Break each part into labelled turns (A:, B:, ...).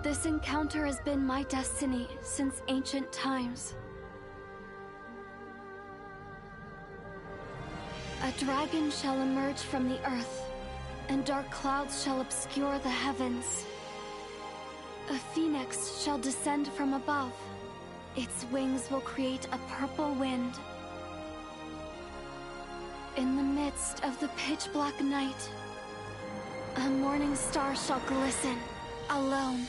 A: This encounter has been my destiny since ancient times. A dragon shall emerge from the earth, and dark clouds shall obscure the heavens. A phoenix shall descend from above. Its wings will create a purple wind. In the midst of the pitch-black night, a morning star shall glisten, alone.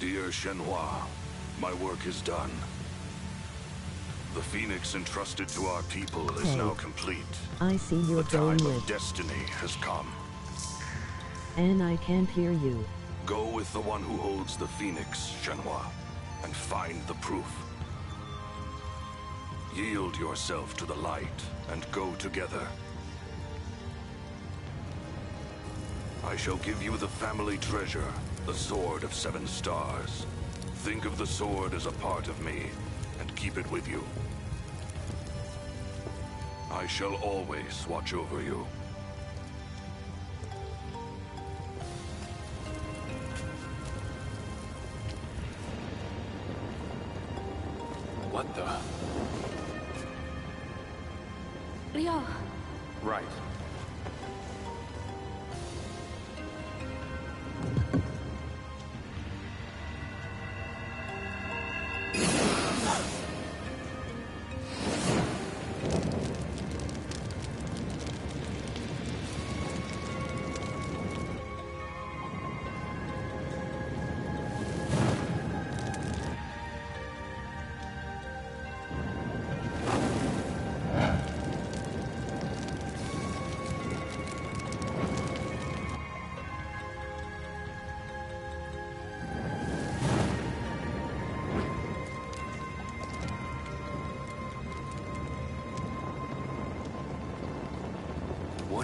B: Dear Shenmue, my work is done. The Phoenix entrusted to our people is now complete.
C: I see you're
B: The
C: going
B: time
C: with.
B: of destiny has come.
C: And I can't hear you.
B: Go with the one who holds the Phoenix, Shenmue, and find the proof. Yield yourself to the light and go together. I shall give you the family treasure, the Sword of 7 Stars. Think of the sword as a part of me, and keep it with you. I shall always watch over you.
D: What the?
A: Leo,
D: Right.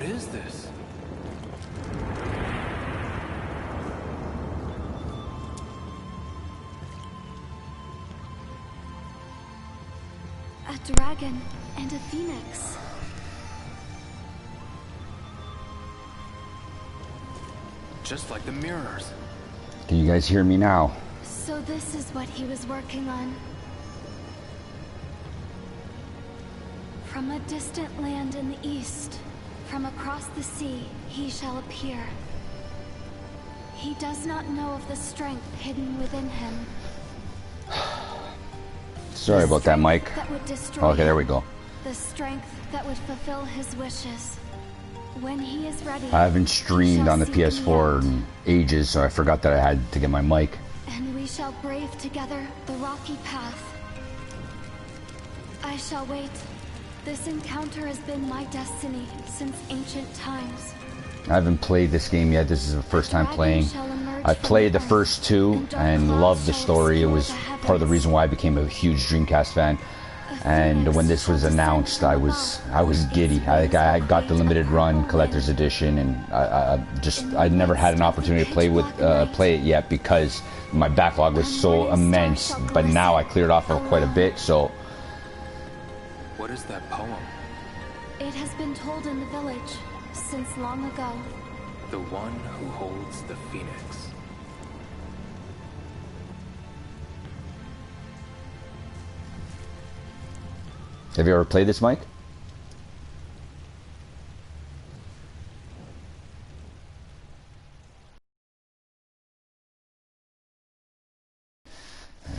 D: What is this?
A: A dragon and a phoenix.
D: Just like the mirrors.
E: Can you guys hear me now?
A: So this is what he was working on. From a distant land in the east, from across the sea, he shall appear. He does not know of the strength hidden within him.
E: Sorry about that, Mike. Okay, there we go.
A: The strength that would fulfill his wishes. When he is ready,
E: I haven't streamed on the PS4 in ages, so I forgot that I had to get my mic.
A: And we shall brave together the rocky path. I shall wait. This encounter has been my destiny since ancient times.
E: I haven't played this game yet. This is the first time playing. I played the first two and loved the story. It was part of the reason why I became a huge Dreamcast fan. And when this was announced, I was giddy. I got the limited run collector's edition, and I never had an opportunity to play it yet because my backlog was so immense. But now I cleared off quite a bit. So,
D: what is that poem?
A: It has been told in the village since long ago.
D: The one who holds the phoenix.
E: Have you ever played this, Mike?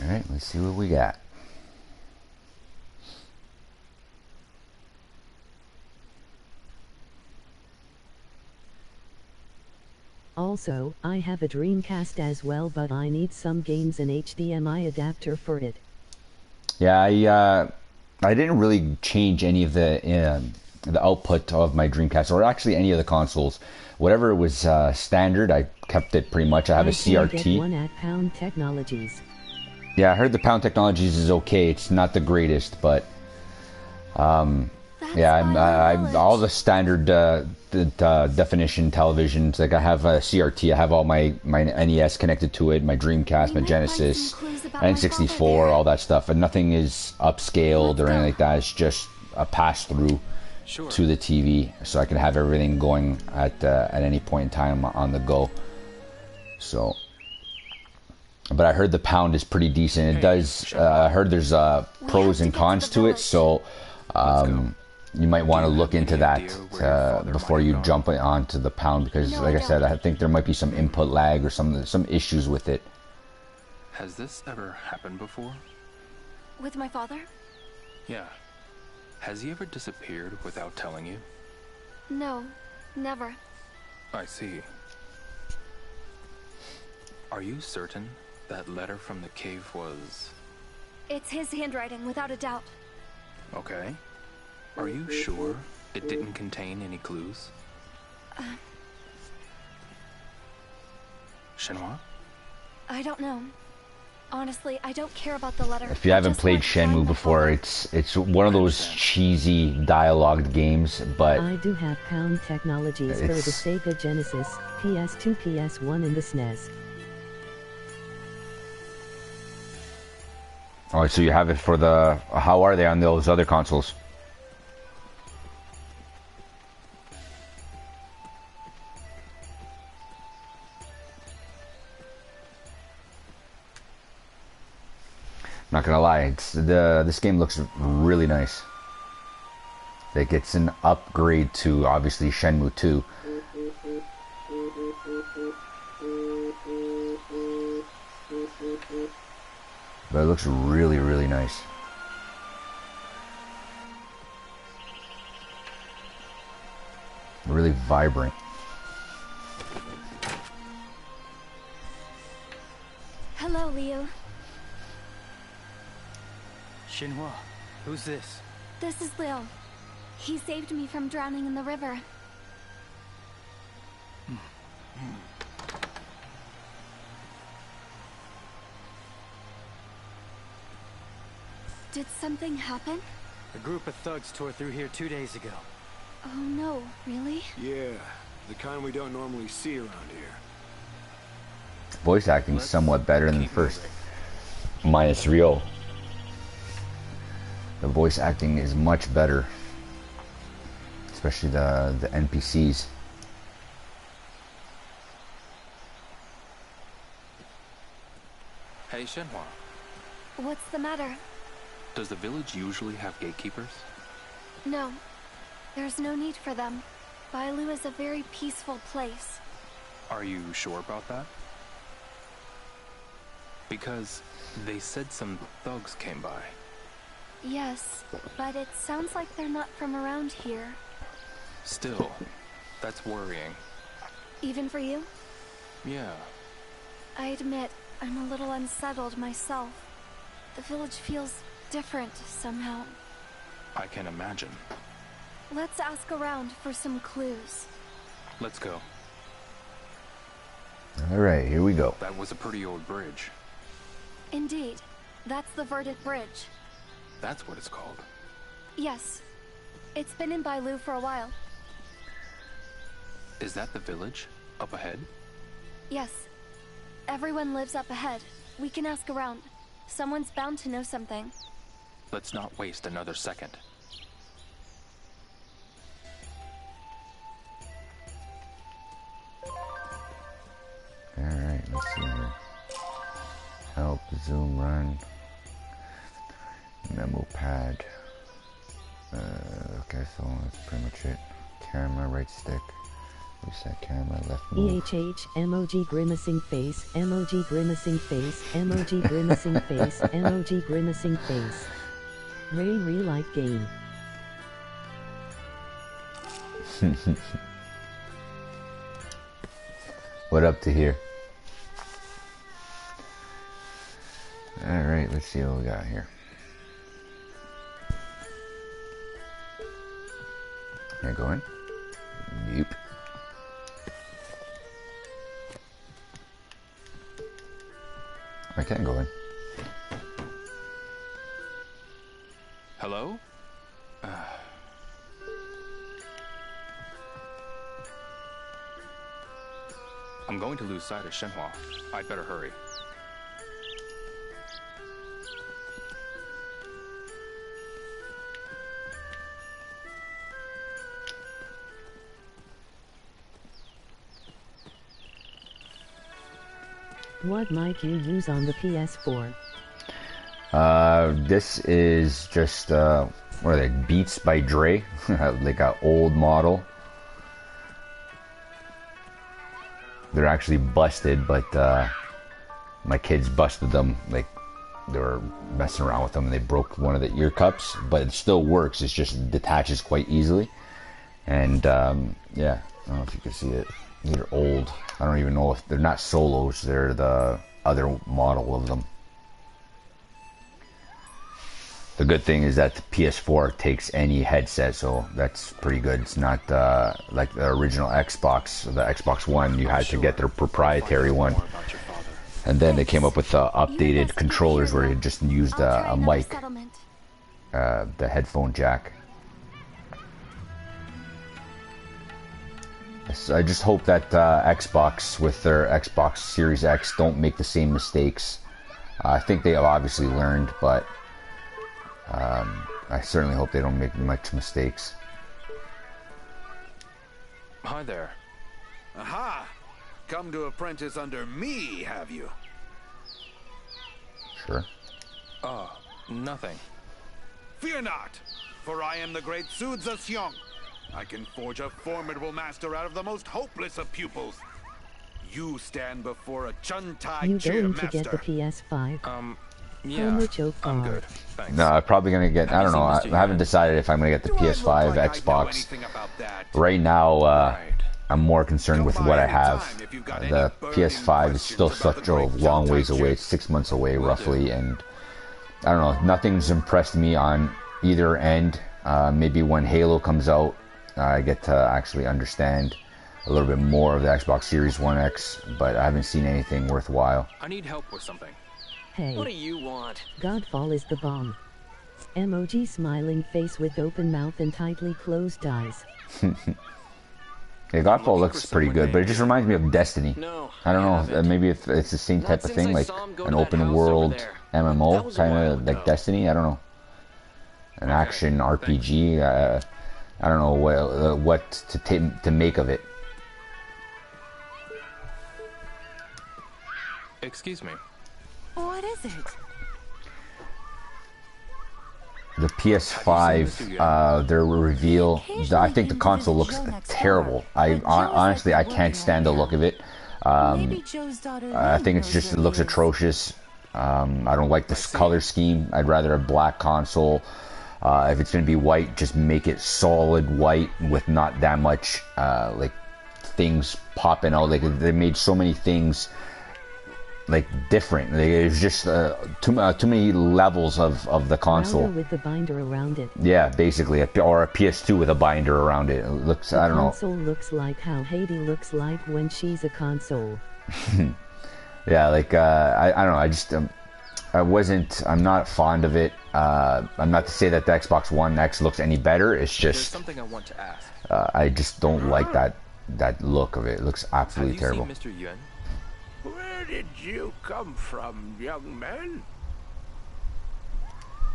E: Alright, let's see what we got.
C: Also, I have a Dreamcast as well, but I need some games and HDMI adapter for it.
E: Yeah, I didn't really change any of the output of my Dreamcast, or actually any of the consoles. Whatever was standard, I kept it pretty much. I have a CRT.
C: Get one at Pound Technologies.
E: Yeah, I heard the Pound Technologies is okay. It's not the greatest, but yeah, I'm all the standard definition televisions. Like I have a CRT. I have all my NES connected to it, my Dreamcast, my Genesis, N64, all that stuff, and nothing is upscaled or anything like that. It's just a pass through to the TV, so I can have everything going at any point in time on the go. So, but I heard the Pound is pretty decent. It does. I heard there's pros and cons to it, so you might want to look into that before you jump onto the Pound, because, like I said, I think there might be some input lag or some issues with it.
D: Has this ever happened before?
A: With my father?
D: Yeah. Has he ever disappeared without telling you?
A: No, never.
D: I see. Are you certain that letter from the cave was...
A: It's his handwriting, without a doubt.
D: Okay. Are you sure it didn't contain any clues? Shenmue?
A: I don't know. Honestly, I don't care about the letter.
E: If you haven't played Shenmue before, it's one of those cheesy dialogued games, but
C: I do have Pound Technologies for the Sega Genesis, PS2, PS1, and the SNES.
E: Oh, so you have it for the... How are they on those other consoles? Not gonna lie, this game looks really nice. Like, it's an upgrade to obviously Shenmue 2. But it looks really, really nice. Really vibrant.
A: Hello, Liu.
F: Shenhua, who's this?
A: This is Liu. He saved me from drowning in the river. Did something happen?
F: A group of thugs tore through here 2 days ago.
A: Oh no, really?
G: Yeah, the kind we don't normally see around here.
E: Voice acting is somewhat better than the first. Minus Rio. The voice acting is much better. Especially the NPCs.
D: Hey, Shenhua.
A: What's the matter?
D: Does the village usually have gatekeepers?
A: No, there's no need for them. Bailu is a very peaceful place.
D: Are you sure about that? Because they said some thugs came by.
A: Yes, but it sounds like they're not from around here.
D: Still, that's worrying.
A: Even for you?
D: Yeah.
A: I admit, I'm a little unsettled myself. The village feels different somehow.
D: I can imagine.
A: Let's ask around for some clues.
D: Let's go.
E: Alright, here we go.
D: That was a pretty old bridge.
A: Indeed. That's the Verdant Bridge.
D: That's what it's called.
A: Yes. It's been in Bailu for a while.
D: Is that the village? Up ahead?
A: Yes. Everyone lives up ahead. We can ask around. Someone's bound to know something.
D: Let's not waste another second.
E: Alright, let's see here. Help, zoom, run. Memo pad. Okay, so that's pretty much it. Camera, right stick. Reset camera, left move.
C: EHH, emoji grimacing face, emoji grimacing face, emoji grimacing face, emoji grimacing face. Ray real life game.
E: What up to here? Alright, let's see what we got here. Can I go in? Yep. I can't go in.
D: Hello? I'm going to lose sight of Shenhua. I'd better hurry.
C: What mic you use on the PS4?
E: This is just, what are they, Beats by Dre? Like an old model. They're actually busted, but, my kids busted them, like, they were messing around with them and they broke one of the ear cups, but it still works, it just detaches quite easily. And, yeah, I don't know if you can see it. These are old. I don't even know if they're not solos, they're the other model of them. The good thing is that the PS4 takes any headset, so that's pretty good. It's not like the original Xbox, the Xbox One, you had to get their proprietary one. And then they came up with the updated controllers where you just used a mic, the headphone jack. So I just hope that Xbox with their Xbox Series X don't make the same mistakes. I think they have obviously learned, but I certainly hope they don't make much mistakes.
D: Hi there.
G: Aha! Come to apprentice under me, have you?
E: Sure.
D: Oh, nothing.
G: Fear not, for I am the great Sudza Xiong. I can forge a formidable master out of the most hopeless of pupils. You stand before a Chuntai
C: You
G: cheer
C: going to
G: master.
C: get the PS5?
D: Yeah,
C: much so far?
D: I'm good. Thanks.
E: No, I'm probably gonna get, I don't know, I haven't decided if I'm gonna get the
G: Do I look
E: PS5,
G: like I know
E: Xbox.
G: anything about that?
E: Right now,
D: Right.
E: I'm more concerned with what I have. The PS5 is still such a long ways away, it's 6 months away roughly, and I don't know, nothing's impressed me on either end. Maybe when Halo comes out, I get to actually understand a little bit more of the Xbox Series 1X, but I haven't seen anything worthwhile.
D: I need help with something.
C: Hey.
H: What do you want?
C: Godfall is the bomb. Emoji smiling face with open mouth and tightly closed eyes.
E: Yeah, Godfall looks pretty good, but it just reminds me of Destiny.
F: No,
E: I don't know, maybe if it's the same type of thing, like an open world MMO, kind of like Destiny. I don't know, an action RPG. I don't know what to make of it.
D: Excuse me.
H: What is it?
E: The PS5, their reveal. I think the console looks terrible. Honestly, I can't stand the look of it. I think it looks atrocious. I don't like this color scheme. I'd rather a black console. If it's gonna be white, just make it solid white with not that much like things popping out. Like they made so many things like different. There's just too many levels of the console.
C: With the binder around it.
E: Yeah, basically, or a PS2 with a binder around it. It looks, I don't know.
C: The console looks like how Haiti looks like when she's a console.
E: Yeah, like I don't know. I just I'm not fond of it. I'm not to say that the Xbox One X looks any better. It's just
D: There's something I want to ask.
E: I just don't like that look of it. It looks absolutely terrible.
D: Have you seen Mr. Yuan?
I: Where did you come from, young man?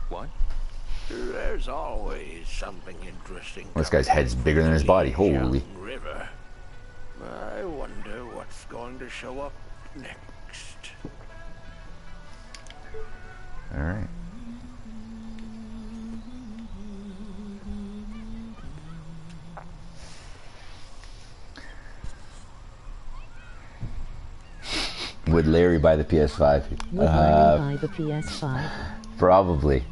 D: What?
I: There's always something interesting.
E: This guy's head's bigger than his body. Holy.
I: River. I wonder what's going to show up next.
E: All right. Would Larry buy the PS5?
C: Would Larry buy the PS5?
E: Probably.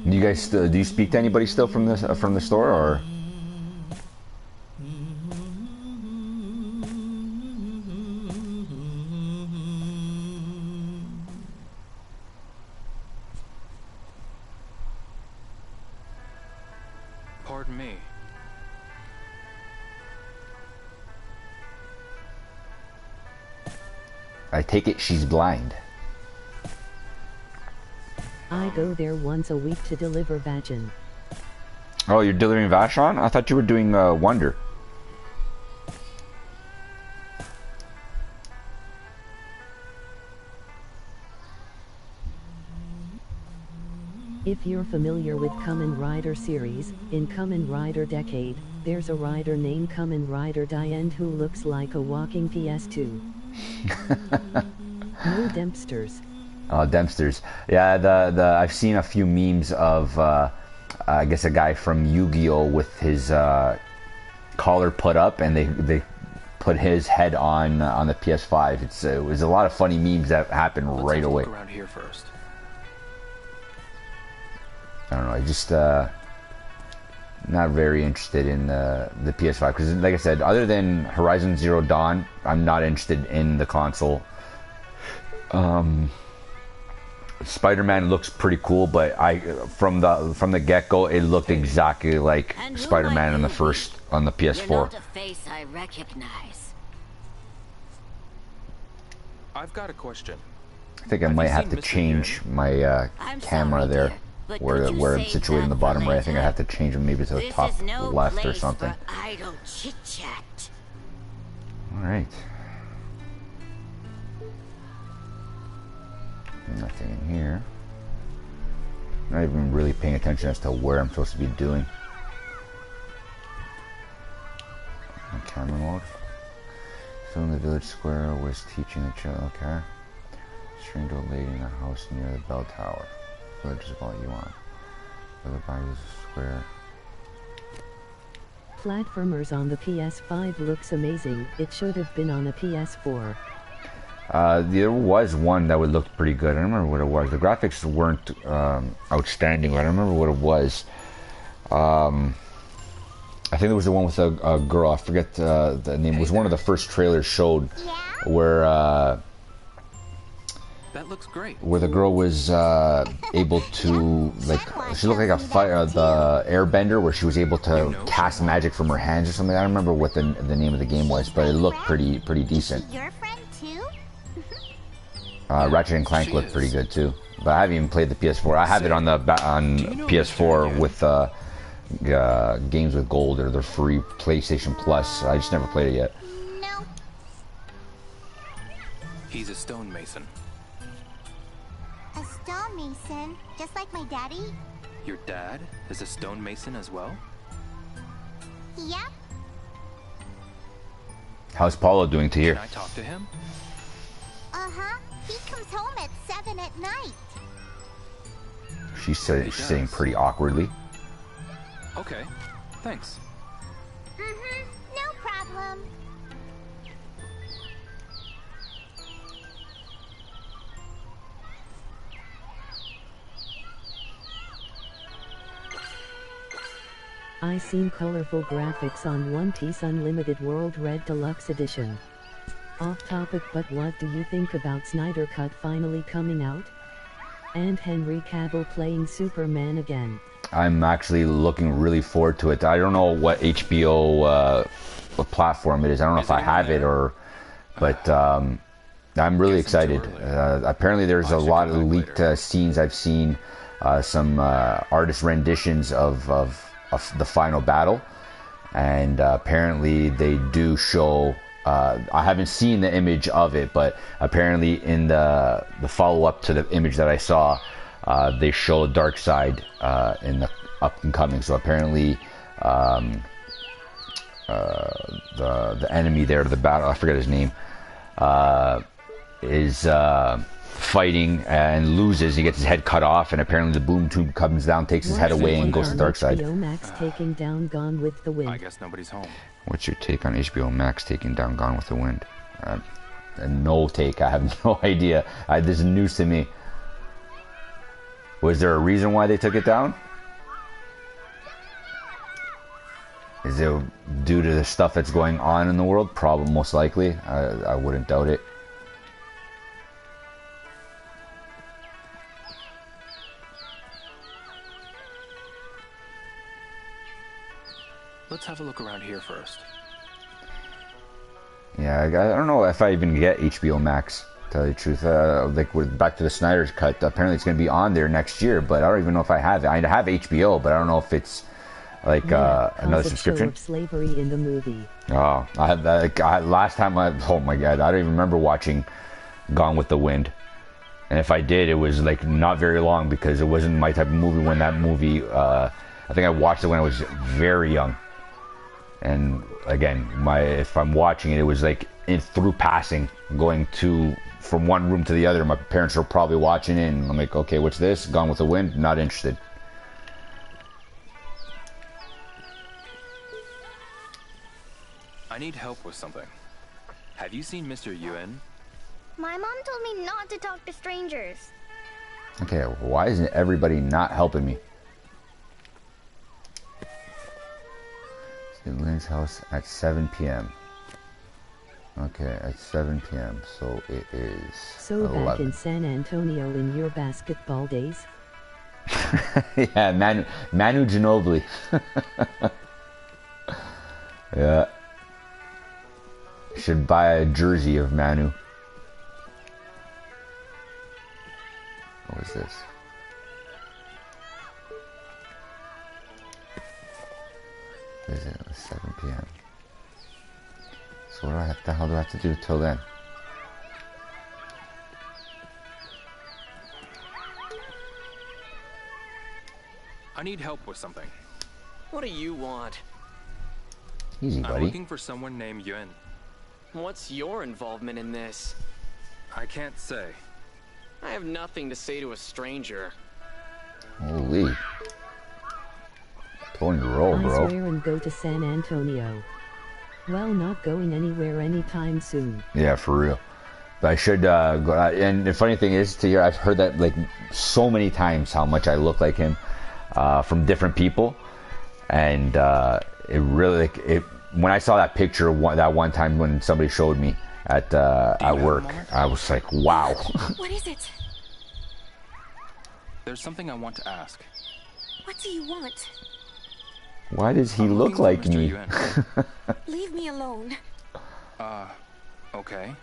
E: You guys still, do you speak to anybody still from the store, or?
D: Pardon me.
E: I take it she's blind.
C: I go there once a week to deliver Vachon.
E: Oh, you're delivering Vashon? I thought you were doing Wonder.
C: If you're familiar with Kamen Rider series, in Kamen Rider Decade, there's a rider named Kamen Rider Diane who looks like a walking PS2. No Dempsters.
E: Oh, Dempsters. Yeah, I've seen a few memes of, I guess, a guy from Yu-Gi-Oh! With his collar put up, and they put his head on the PS5. It was a lot of funny memes that happened right away.
D: Look around here first.
E: I don't know. I just not very interested in the PS5 because, like I said, other than Horizon Zero Dawn, I'm not interested in the console. Spider-Man looks pretty cool, but from the get-go, it looked exactly like Spider-Man on the PS4.
H: You're not a face I recognize.
D: I've got a question.
E: I think I might have to change my camera there, where I'm situated in the bottom right. I think I have to change them maybe to the top left or something.
H: Idle chit-chat.
E: All right. Nothing in here. Not even really paying attention as to where I'm supposed to be doing. Camera mode. Still in the village square was teaching the child. Okay. Strange old lady in a house near the bell tower. Village is about you on. Whether by the square.
C: Platformers on the PS5 looks amazing. It should have been on the PS4.
E: There was one that would look pretty good. I don't remember what it was. The graphics weren't outstanding, but I don't remember what it was. I think it was the one with a girl. I forget the name. It was one of the first trailers showed where
D: that looks great.
E: Where the girl was able to, like, she looked like a the airbender, where she was able to cast magic from her hands or something. I don't remember what the name of the game was, but it looked pretty decent.
H: Your friend too?
E: Ratchet and Clank looked pretty good too, but I haven't even played the PS4. I have it on the PS4 with games with gold or the free PlayStation Plus. I just never played it yet.
H: No.
D: He's a stonemason.
H: A stonemason, just like my daddy?
D: Your dad is a stonemason as well?
H: Yep.
E: How's Paulo doing to you?
D: Can I talk to him?
H: Uh-huh. He comes home at 7 at night.
E: She's saying pretty awkwardly.
D: Okay, thanks.
H: Mm-hmm. No problem.
C: I seen colorful graphics on One Piece Unlimited World Red Deluxe Edition. Off topic, but what do you think about Snyder Cut finally coming out? And Henry Cavill playing Superman again.
E: I'm actually looking really forward to it. I don't know what HBO what platform it is. I don't know if I have it or, but I'm really excited. Apparently there's a lot of leaked scenes I've seen, some artist renditions of the final battle, and apparently they do show. I haven't seen the image of it, but apparently in the follow-up to the image that I saw, they show Darkseid in the up and coming. So apparently, the enemy there, the battle, I forget his name, is fighting and loses. He gets his head cut off, and apparently the boom tube comes down, takes his head away, and goes to Darkseid.
C: HBO Max taking down Gone with the Wind.
D: I guess nobody's home.
E: What's your take on HBO Max taking down Gone with the Wind? No take. I have no idea. This is news to me. Was there a reason why they took it down? Is it due to the stuff that's going on in the world? Probably, most likely. I wouldn't doubt it.
D: Let's have a look around here first.
E: Yeah, I don't know if I even get HBO Max, to tell you the truth. Like, back to the Snyder's Cut, apparently it's going to be on there next year, but I don't even know if I have it. I have HBO, but I don't know if it's like another subscription.
C: Of slavery in the movie.
E: Oh, I had that. Last time oh my god, I don't even remember watching Gone with the Wind. And if I did, it was like not very long, because it wasn't my type of movie when that movie, I think I watched it when I was very young. And again, if I'm watching it, it was like through passing, going from one room to the other. My parents were probably watching it, and I'm like, okay, what's this? Gone with the Wind? Not interested.
D: I need help with something. Have you seen Mr. Yuen?
J: My mom told me not to talk to strangers.
E: Okay, why isn't everybody not helping me? Lynn's house at 7 p.m. Okay, at 7 p.m. So it is.
C: So
E: 11.
C: Back in San Antonio in your basketball days?
E: Yeah, Manu Ginobili. Yeah. Should buy a jersey of Manu. What is this? Is it 7 p.m.? So what the hell do I have to do till then?
D: I need help with something.
K: What do you want?
E: Easy, buddy.
D: I'm looking for someone named Yuen.
K: What's your involvement in this?
D: I can't say.
K: I have nothing to say to a stranger.
E: Holy. Pulling your roll, bro.
C: I swear and go to San Antonio. Well, not going anywhere anytime soon.
E: Yeah, for real. But I should go. And the funny thing is, I've heard that like so many times how much I look like him from different people, and it really when I saw that picture that one time when somebody showed me at work, I was like, wow.
J: What is it?
D: There's something I want to ask.
J: What do you want?
E: Why does he look like me?
J: Leave me alone.
D: Okay.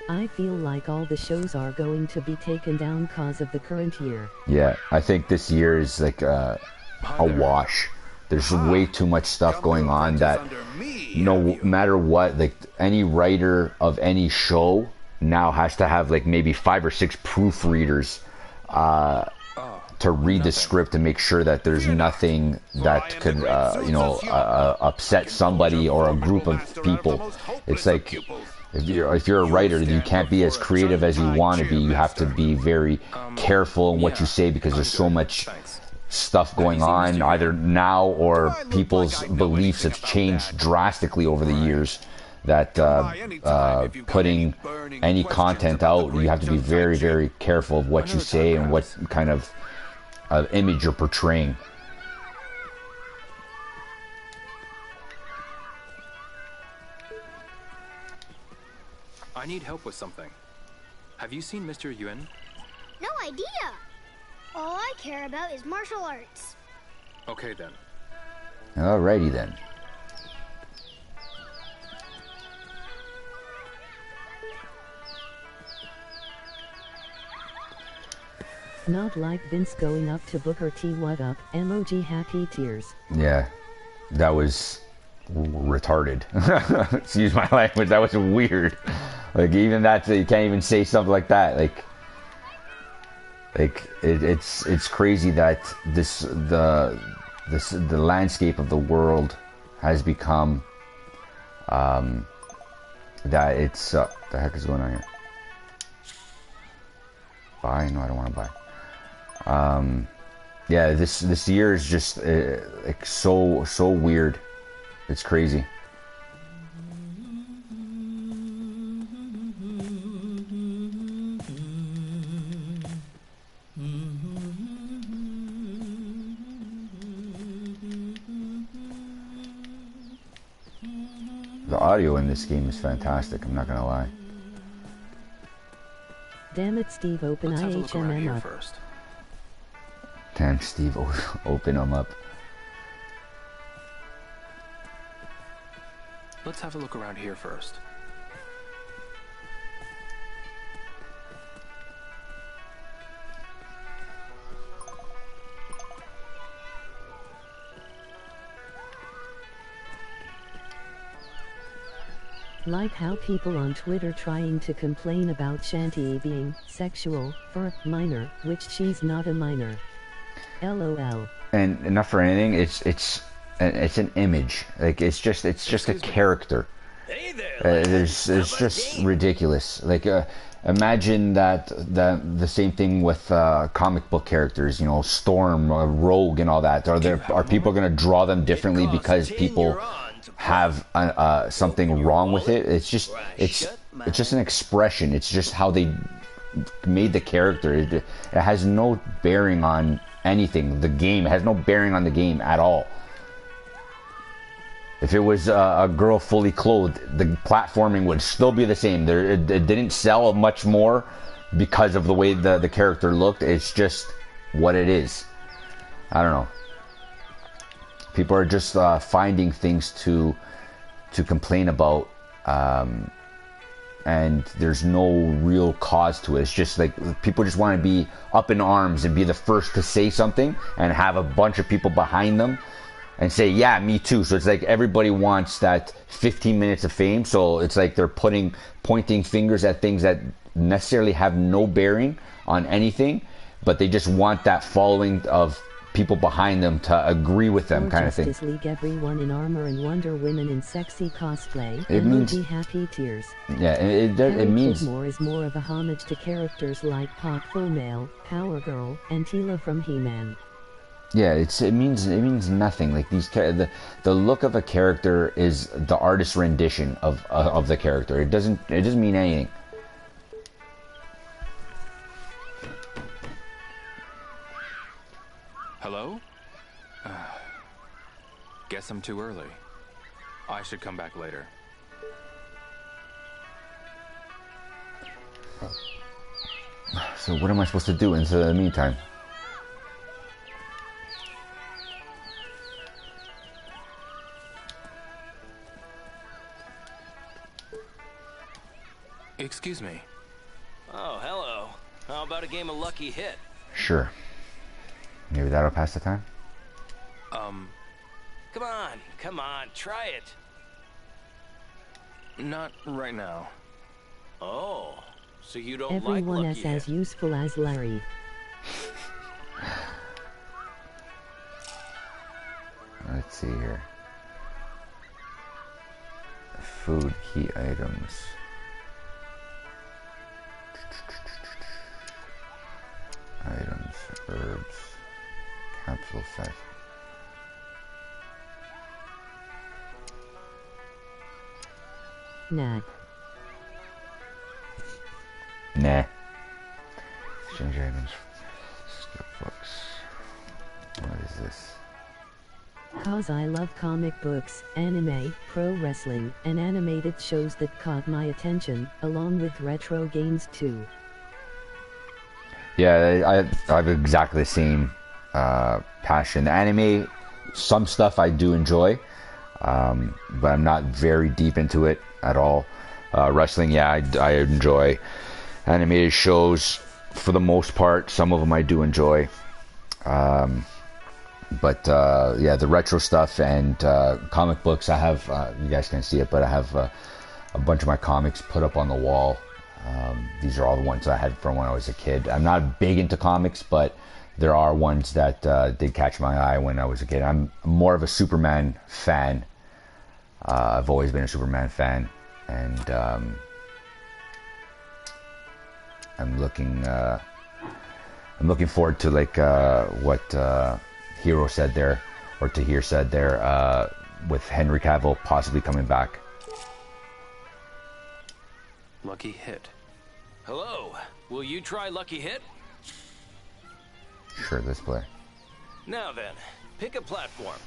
C: I feel like all the shows are going to be taken down cause of the current year.
E: Yeah, I think this year is like a wash. There's way too much stuff going on that no matter what, like any writer of any show now has to have like maybe 5 or 6 proofreaders to read the script and make sure that there's nothing that could upset somebody or a group of people. It's like if you're a writer, you can't be as creative as you want to be. You have to be very careful in what you say because there's so much stuff going on either now or people's beliefs have changed drastically over the years that putting any content out, you have to be very, very careful of what you say and what kind of image you're portraying.
D: I need help with something. Have you seen Mr. Yuan?
J: No idea. All I care about is martial arts.
D: Okay then.
E: Alrighty then.
C: Not like Vince going up to Booker T. What up? Emoji happy tears.
E: Yeah, that was retarded. Excuse my language. That was weird. Like even that, you can't even say something like that. It's crazy that the landscape of the world has become that it's the heck is going on here? Buy? No, I don't want to buy. Yeah, this year is just like so weird. It's crazy. The audio in this game is fantastic, I'm not gonna lie.
C: Damn it, Steve, open IHMM up.
D: First.
E: Damn, Steve, open them up.
D: Let's have a look around here first.
C: Like how people on Twitter trying to complain about Shanti being sexual for a minor, which she's not a minor. LOL.
E: And not for anything, it's an image. Like it's just a character.
I: Hey there,
E: It's just ridiculous. Like imagine that the same thing with comic book characters. You know, Storm, Rogue, and all that. Are people going to draw them differently because people have something wrong with it? It's just an expression. It's just how they made the character. It has no bearing on anything. The game has no bearing on the game at all. If it was a girl fully clothed, the platforming would still be the same. It didn't sell much more because of the way the character looked. It's just what it is. I don't know. People are just finding things to complain about, and there's no real cause to it. It's just like people just want to be up in arms and be the first to say something and have a bunch of people behind them and say, yeah, me too. So it's like everybody wants that 15 minutes of fame. So it's like they're pointing fingers at things that necessarily have no bearing on anything, but they just want that following of people behind them to agree with them, kind of thing.
C: Justice League, everyone in armor and Wonder Woman in sexy cosplay.
E: It means
C: happy tears.
E: Yeah, it means
C: more is more of a homage to characters like Pop Full Male, Power Girl, and Tila from He-Man.
E: Yeah, it means nothing. Like the look of a character is the artist's rendition of the character. It doesn't mean anything.
D: Hello? Guess I'm too early. I should come back later.
E: So what am I supposed to do in the meantime?
D: Excuse me.
L: Oh, hello. How about a game of Lucky Hit?
E: Sure. Maybe that'll pass the time?
L: Come on, try it.
D: Not right now.
L: Oh, so you don't
C: Everyone
L: like Lucky
C: is as useful as Larry.
E: Let's see here. Food, key items. Items, herbs, capsule set.
C: Nah.
E: Nah. Exchange items. Skip books. What is this?
C: Cause I love comic books, anime, pro wrestling, and animated shows that caught my attention, along with retro games too.
E: Yeah, I have exactly the same passion. Anime, some stuff I do enjoy, but I'm not very deep into it at all. Wrestling, yeah, I enjoy. Animated shows, for the most part, some of them I do enjoy. But yeah, the retro stuff and comic books, I have, you guys can't see it, but I have a bunch of my comics put up on the wall. These are all the ones I had from when I was a kid. I'm not big into comics, but there are ones that did catch my eye when I was a kid. I'm more of a Superman fan. I've always been a Superman fan, and I'm looking forward to like what Hero said there, or Tahir said there, with Henry Cavill possibly coming back.
D: Lucky Hit.
L: Hello, will you try Lucky Hit?
E: Sure, let's play.
L: Now then, pick a platform.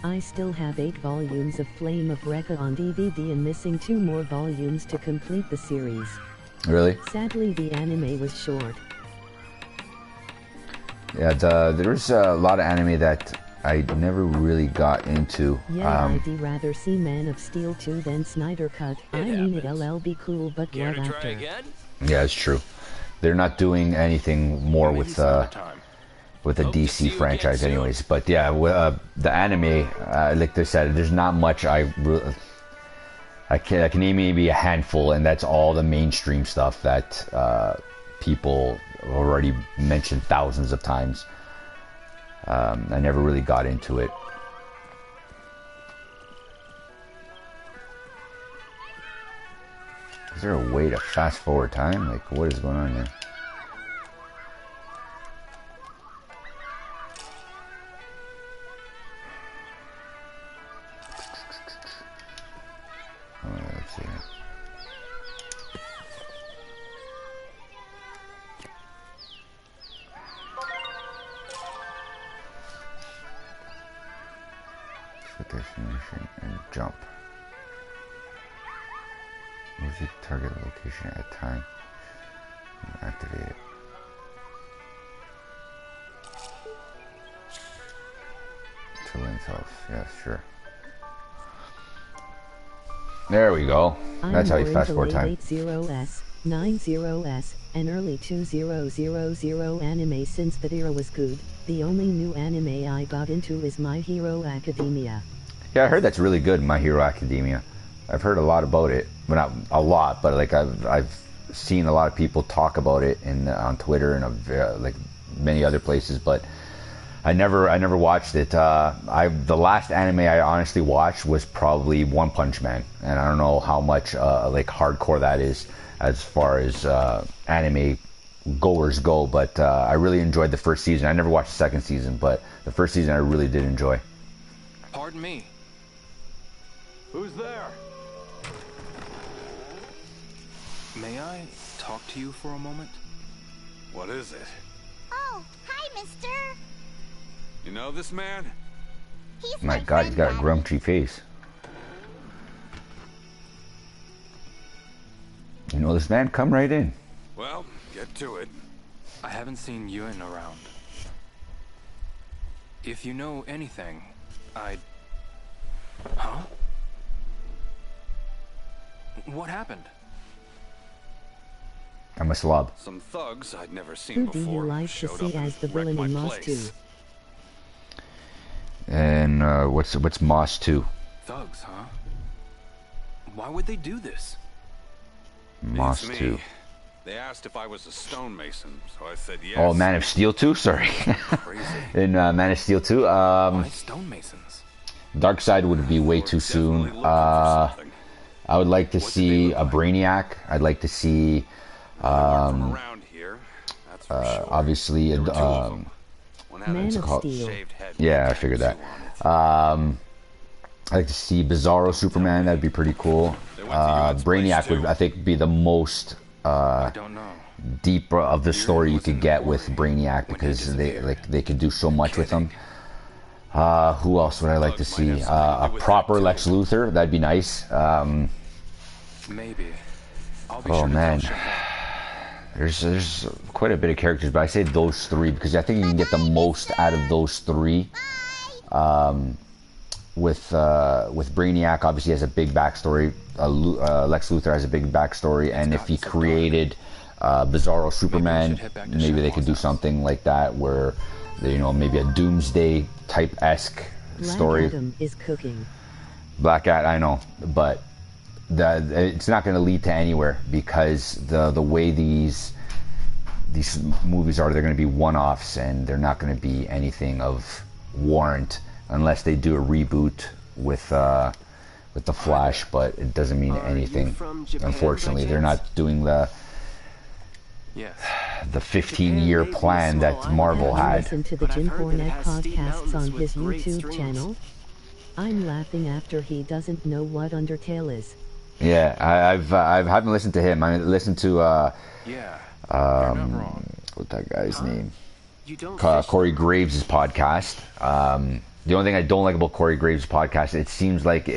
C: I still have 8 volumes of Flame of Recca on DVD and missing 2 more volumes to complete the series.
E: Really?
C: Sadly, the anime was short.
E: Yeah, there's a lot of anime that I never really got into.
C: Yeah, I'd rather see Man of Steel 2 than Snyder Cut. I mean, it'll be cool, but
L: Care
C: what
L: to try
C: after?
L: again?
E: Yeah, it's true. They're not doing anything more with the DC franchise anyways. But yeah, the anime, like they said, there's not much I can name maybe a handful, and that's all the mainstream stuff that people already mentioned thousands of times. I never really got into it. Is there a way to fast forward time? Like, what is going on here? Let's see. Set destination and jump. Move the target location at a time and activate it. To Lynn's house. Yeah, sure. There we go. That's how you fast forward time.
C: 80S, 90S, and early 2000 anime since that era was good. The only new anime I got into is My Hero Academia.
E: Yeah, I heard that's really good, My Hero Academia. I've heard a lot about it. Well, not a lot, but like I've seen a lot of people talk about it on Twitter and like many other places, but I never watched it. The last anime I honestly watched was probably One Punch Man, and I don't know how much like hardcore that is as far as anime goers go, but I really enjoyed the first season. I never watched the second season, but the first season I really did enjoy.
D: Pardon me.
G: Who's there?
D: May I talk to you for a moment?
G: What is it?
H: Oh, hi, mister.
G: You know this man?
H: He's
E: My God, he's got a grumpy face. You know this man? Come right in.
G: Well, get to it.
D: I haven't seen Yuan around. If you know anything, I'd... Huh? What happened?
E: I'm a slob.
G: Some thugs I'd never seen
C: Who
G: before
C: do you like to
G: showed
C: see
G: up
C: as the
G: and wrecked
C: villain
G: my
C: in Moss
G: place.
C: 2?
E: And what's Moss 2?
D: Thugs, huh? Why would they do this?
E: Moss
G: Beats me.
E: 2.
G: They asked if I was a stonemason, so I said yes.
E: Oh, Man of Steel 2? Sorry. In Man of Steel 2.
D: Why stonemasons?
E: Darkseid would be way too soon. I would like to see a Brainiac. I'd like to see,
G: around here, that's for sure.
E: obviously,
G: There were two of them. One had
C: Man
G: a
C: of Steel.
G: shaved head
E: yeah, I
G: with
E: figured that.
G: tattoo on it.
E: I'd like to see Bizarro Superman. That'd be pretty cool. Brainiac would, I think, be the most
D: I don't know.
E: deep of the story you could get with Brainiac, because they could do so much with him. Who else would I like to see? A proper Lex Luthor. That'd be nice.
D: Maybe. I'll be
E: Oh
D: sure to
E: man,
D: tell Shenmue.
E: there's quite a bit of characters, but I say those three because I think you can get the most out of those three. With Brainiac, obviously has a big backstory. Lex Luthor has a big backstory, and if he created Bizarro Superman, maybe they could do something like that, where maybe a Doomsday type-esque story.
C: Black Adam is cooking.
E: Black Adam, I know, but it's not going to lead to anywhere, because the way these movies are, they're going to be one-offs, and they're not going to be anything of warrant unless they do a reboot with the Flash. But it doesn't mean anything. Unfortunately, they're not doing the 15-year plan that Marvel
C: Have you
E: had.
C: listened to the Jim Cornette podcasts on his YouTube channel? I'm laughing after he doesn't know what Undertale is.
E: Yeah, I haven't listened to him. I listened to what's that guy's name? Corey Graves' podcast. The only thing I don't like about Corey Graves' podcast, it seems like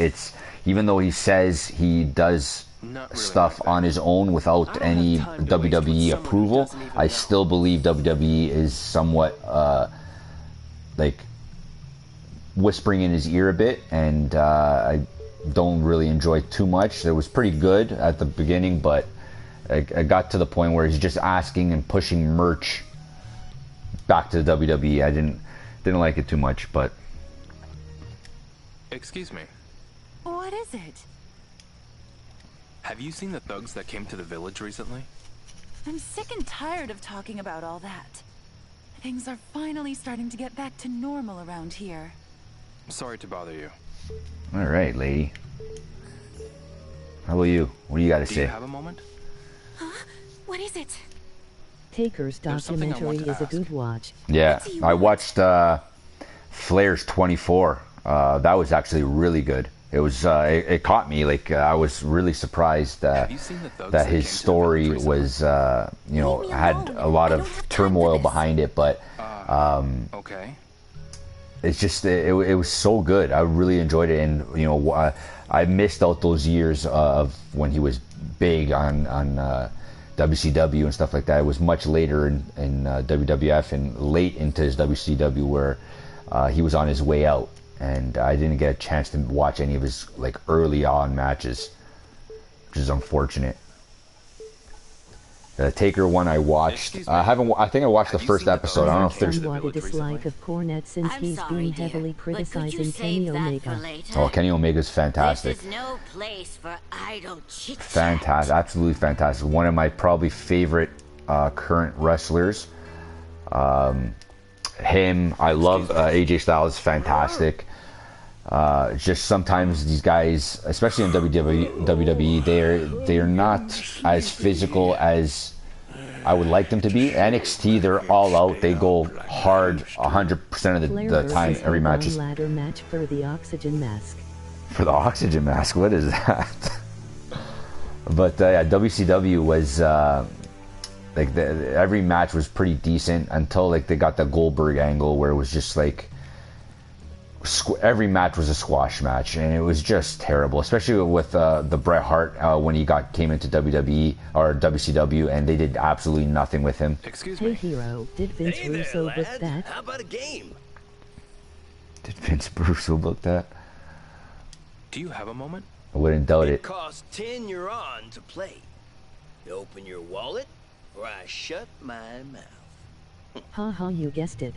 E: even though he says he does stuff on his own without any WWE approval, I still believe WWE is somewhat like whispering in his ear a bit, and I don't really enjoy too much. It was pretty good at the beginning, but I got to the point where he's just asking and pushing merch back to the WWE. I didn't like it too much, but...
D: Excuse me.
M: What is it?
D: Have you seen the thugs that came to the village recently?
M: I'm sick and tired of talking about all that. Things are finally starting to get back to normal around here.
D: Sorry to bother you.
E: All right, lady. How about you? What do you got to
D: Do
E: say?
D: you have a moment?
M: Huh? What is it?
C: Taker's documentary is a good watch.
E: Yeah, I watched Flair's 24. That was actually really good. It was it caught me. Like I was really surprised that his story was had a lot of turmoil behind it, but
D: okay.
E: It's just it was so good. I really enjoyed it, and I missed out those years of when he was big on WCW and stuff like that. It was much later in WWF and late into his WCW where he was on his way out, and I didn't get a chance to watch any of his early on matches, which is unfortunate. The Taker one I watched. I think I watched the first episode. I don't know if there's.
C: What it is like of Cornette since he's been heavily criticizing Kenny Omega.
E: Oh, Kenny Omega's fantastic.
N: This is no place for idle chit-chat.
E: Fantastic, absolutely fantastic. One of my probably favorite current wrestlers. Him, I love AJ Styles. Fantastic. Just sometimes these guys, especially in WWE, they're not as physical as I would like them to be. NXT, they're all out. They go hard 100% of the time. Every match is
C: ladder match for the oxygen mask.
E: For the oxygen mask, what is that? But yeah, WCW was every match was pretty decent until they got the Goldberg angle where it was just every match was a squash match, and it was just terrible. Especially with the Bret Hart when he came into WWE or WCW, and they did absolutely nothing with him.
D: Excuse
C: me.
D: me.
C: Hey Hero, did Vince Russo book that?
L: How about a game?
E: Did Vince Russo book that?
D: Do you have a moment?
E: I wouldn't doubt
L: It
E: it.
L: costs 10 yuan to play. You open your wallet, or I shut my mouth.
C: Haha, you guessed it.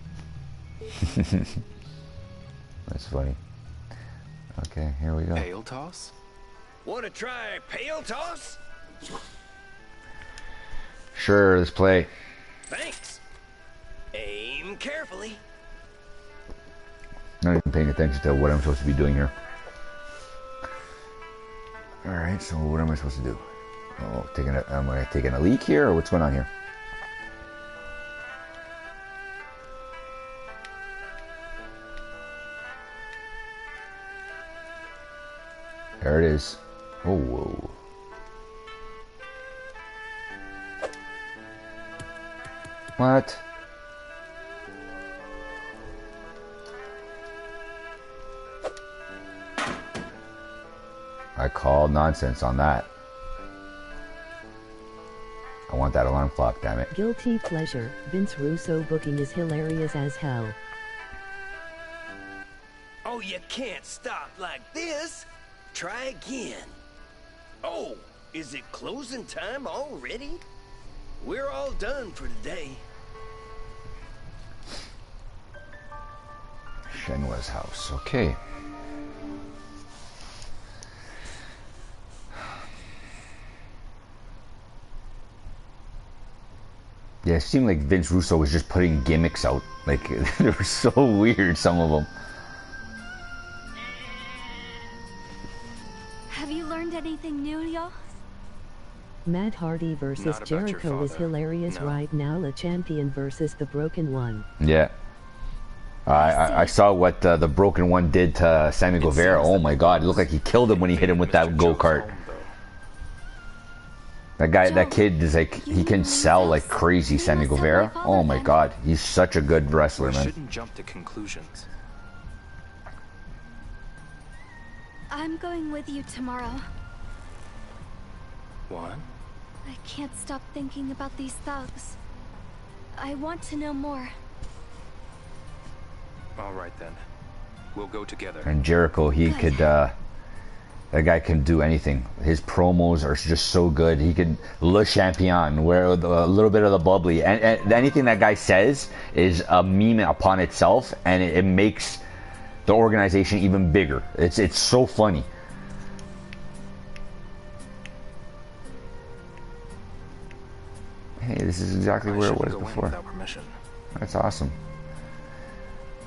E: That's funny. Okay, here we go.
D: Pail toss?
L: Want to try pail toss?
E: Sure, let's play.
L: Thanks. Aim carefully.
E: Not even paying attention to what I'm supposed to be doing here. Alright, so what am I supposed to do? Oh, am I taking a leak here, or what's going on here? There it is. Oh, whoa. What? I call nonsense on that. I want that alarm clock, damn it.
C: Guilty pleasure. Vince Russo booking is hilarious as hell.
L: Oh, you can't stop like this. Try again. Oh, is it closing time already? We're all done for today.
E: Shenmue's house, okay. Yeah, it seemed like Vince Russo was just putting gimmicks out. Like, they were so weird, some of them.
A: Have you learned anything new, y'all?
C: Matt Hardy versus Jericho is hilarious right now. A champion versus the Broken One.
E: Yeah. I saw what the Broken One did to Sammy Guevara. Oh my god, it looked like he killed him when he hit him with that go-kart. That guy, that kid is like, he can sell like crazy, Sammy Guevara. Oh my god, he's such a good wrestler, man.
D: We shouldn't jump to conclusions.
A: I'm going with you tomorrow.
D: What?
A: I can't stop thinking about these thugs. I want to know more.
D: All right then. We'll go together.
E: And Jericho, he could, that guy can do anything. His promos are just so good. He could, Le Champion, where a little bit of the bubbly. And anything that guy says is a meme upon itself, and it makes the organization even bigger. It's so funny. Hey, this is exactly where it was before. That's awesome.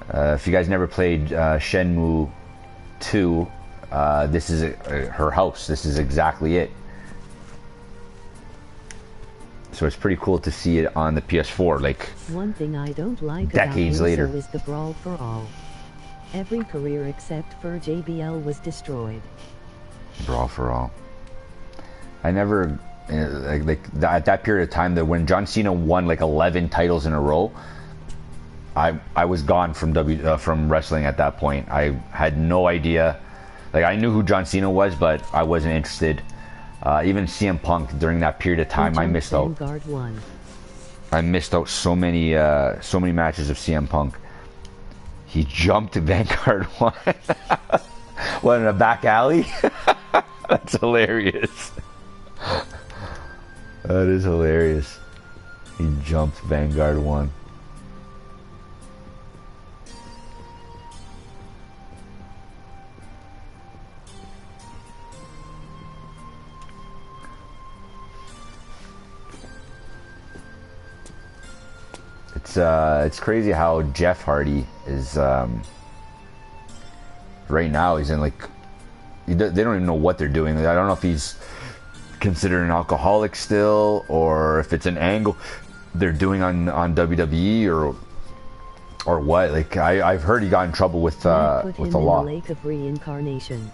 E: If you guys never played Shenmue 2, this is her house. This is exactly it. So it's pretty cool to see it on the PS4, like
C: one thing I don't like
E: decades
C: about
E: later.
C: Russo is the brawl for all. Every career except for JBL was destroyed.
E: Brawl for all. I never at that period of time that when John Cena won like 11 titles in a row, I was gone from from wrestling at that point. I had no idea. Like, I knew who John Cena was, but I wasn't interested. Even CM Punk during that period of time, I missed out. I missed out so many matches of CM Punk. He jumped to Vanguard 1. What, in a back alley? That's hilarious. That is hilarious. He jumped Vanguard 1. It's crazy how Jeff Hardy is right now. He's in like they don't even know what they're doing. I don't know if he's considered an alcoholic still, or if it's an angle they're doing on WWE or what. Like I've heard he got in trouble with the law.
C: The Lake of Reincarnation.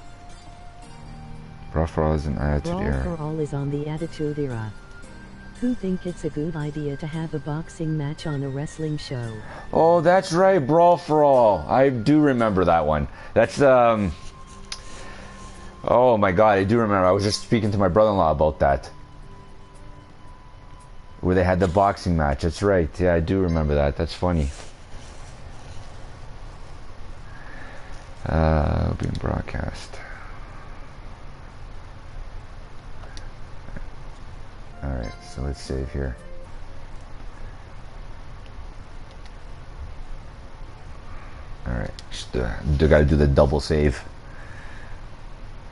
E: Brawl for All is an Attitude
C: Brawl
E: Era.
C: for All is on the Attitude Era. Who think it's a good idea to have a boxing match on a wrestling show?
E: Oh, that's right, Brawl for All. I do remember that one. That's oh my god, I do remember. I was just speaking to my brother-in-law about that. Where they had the boxing match. That's right. Yeah, I do remember that. That's funny. Being broadcast. Alright, so let's save here. Alright, just gotta do the double save.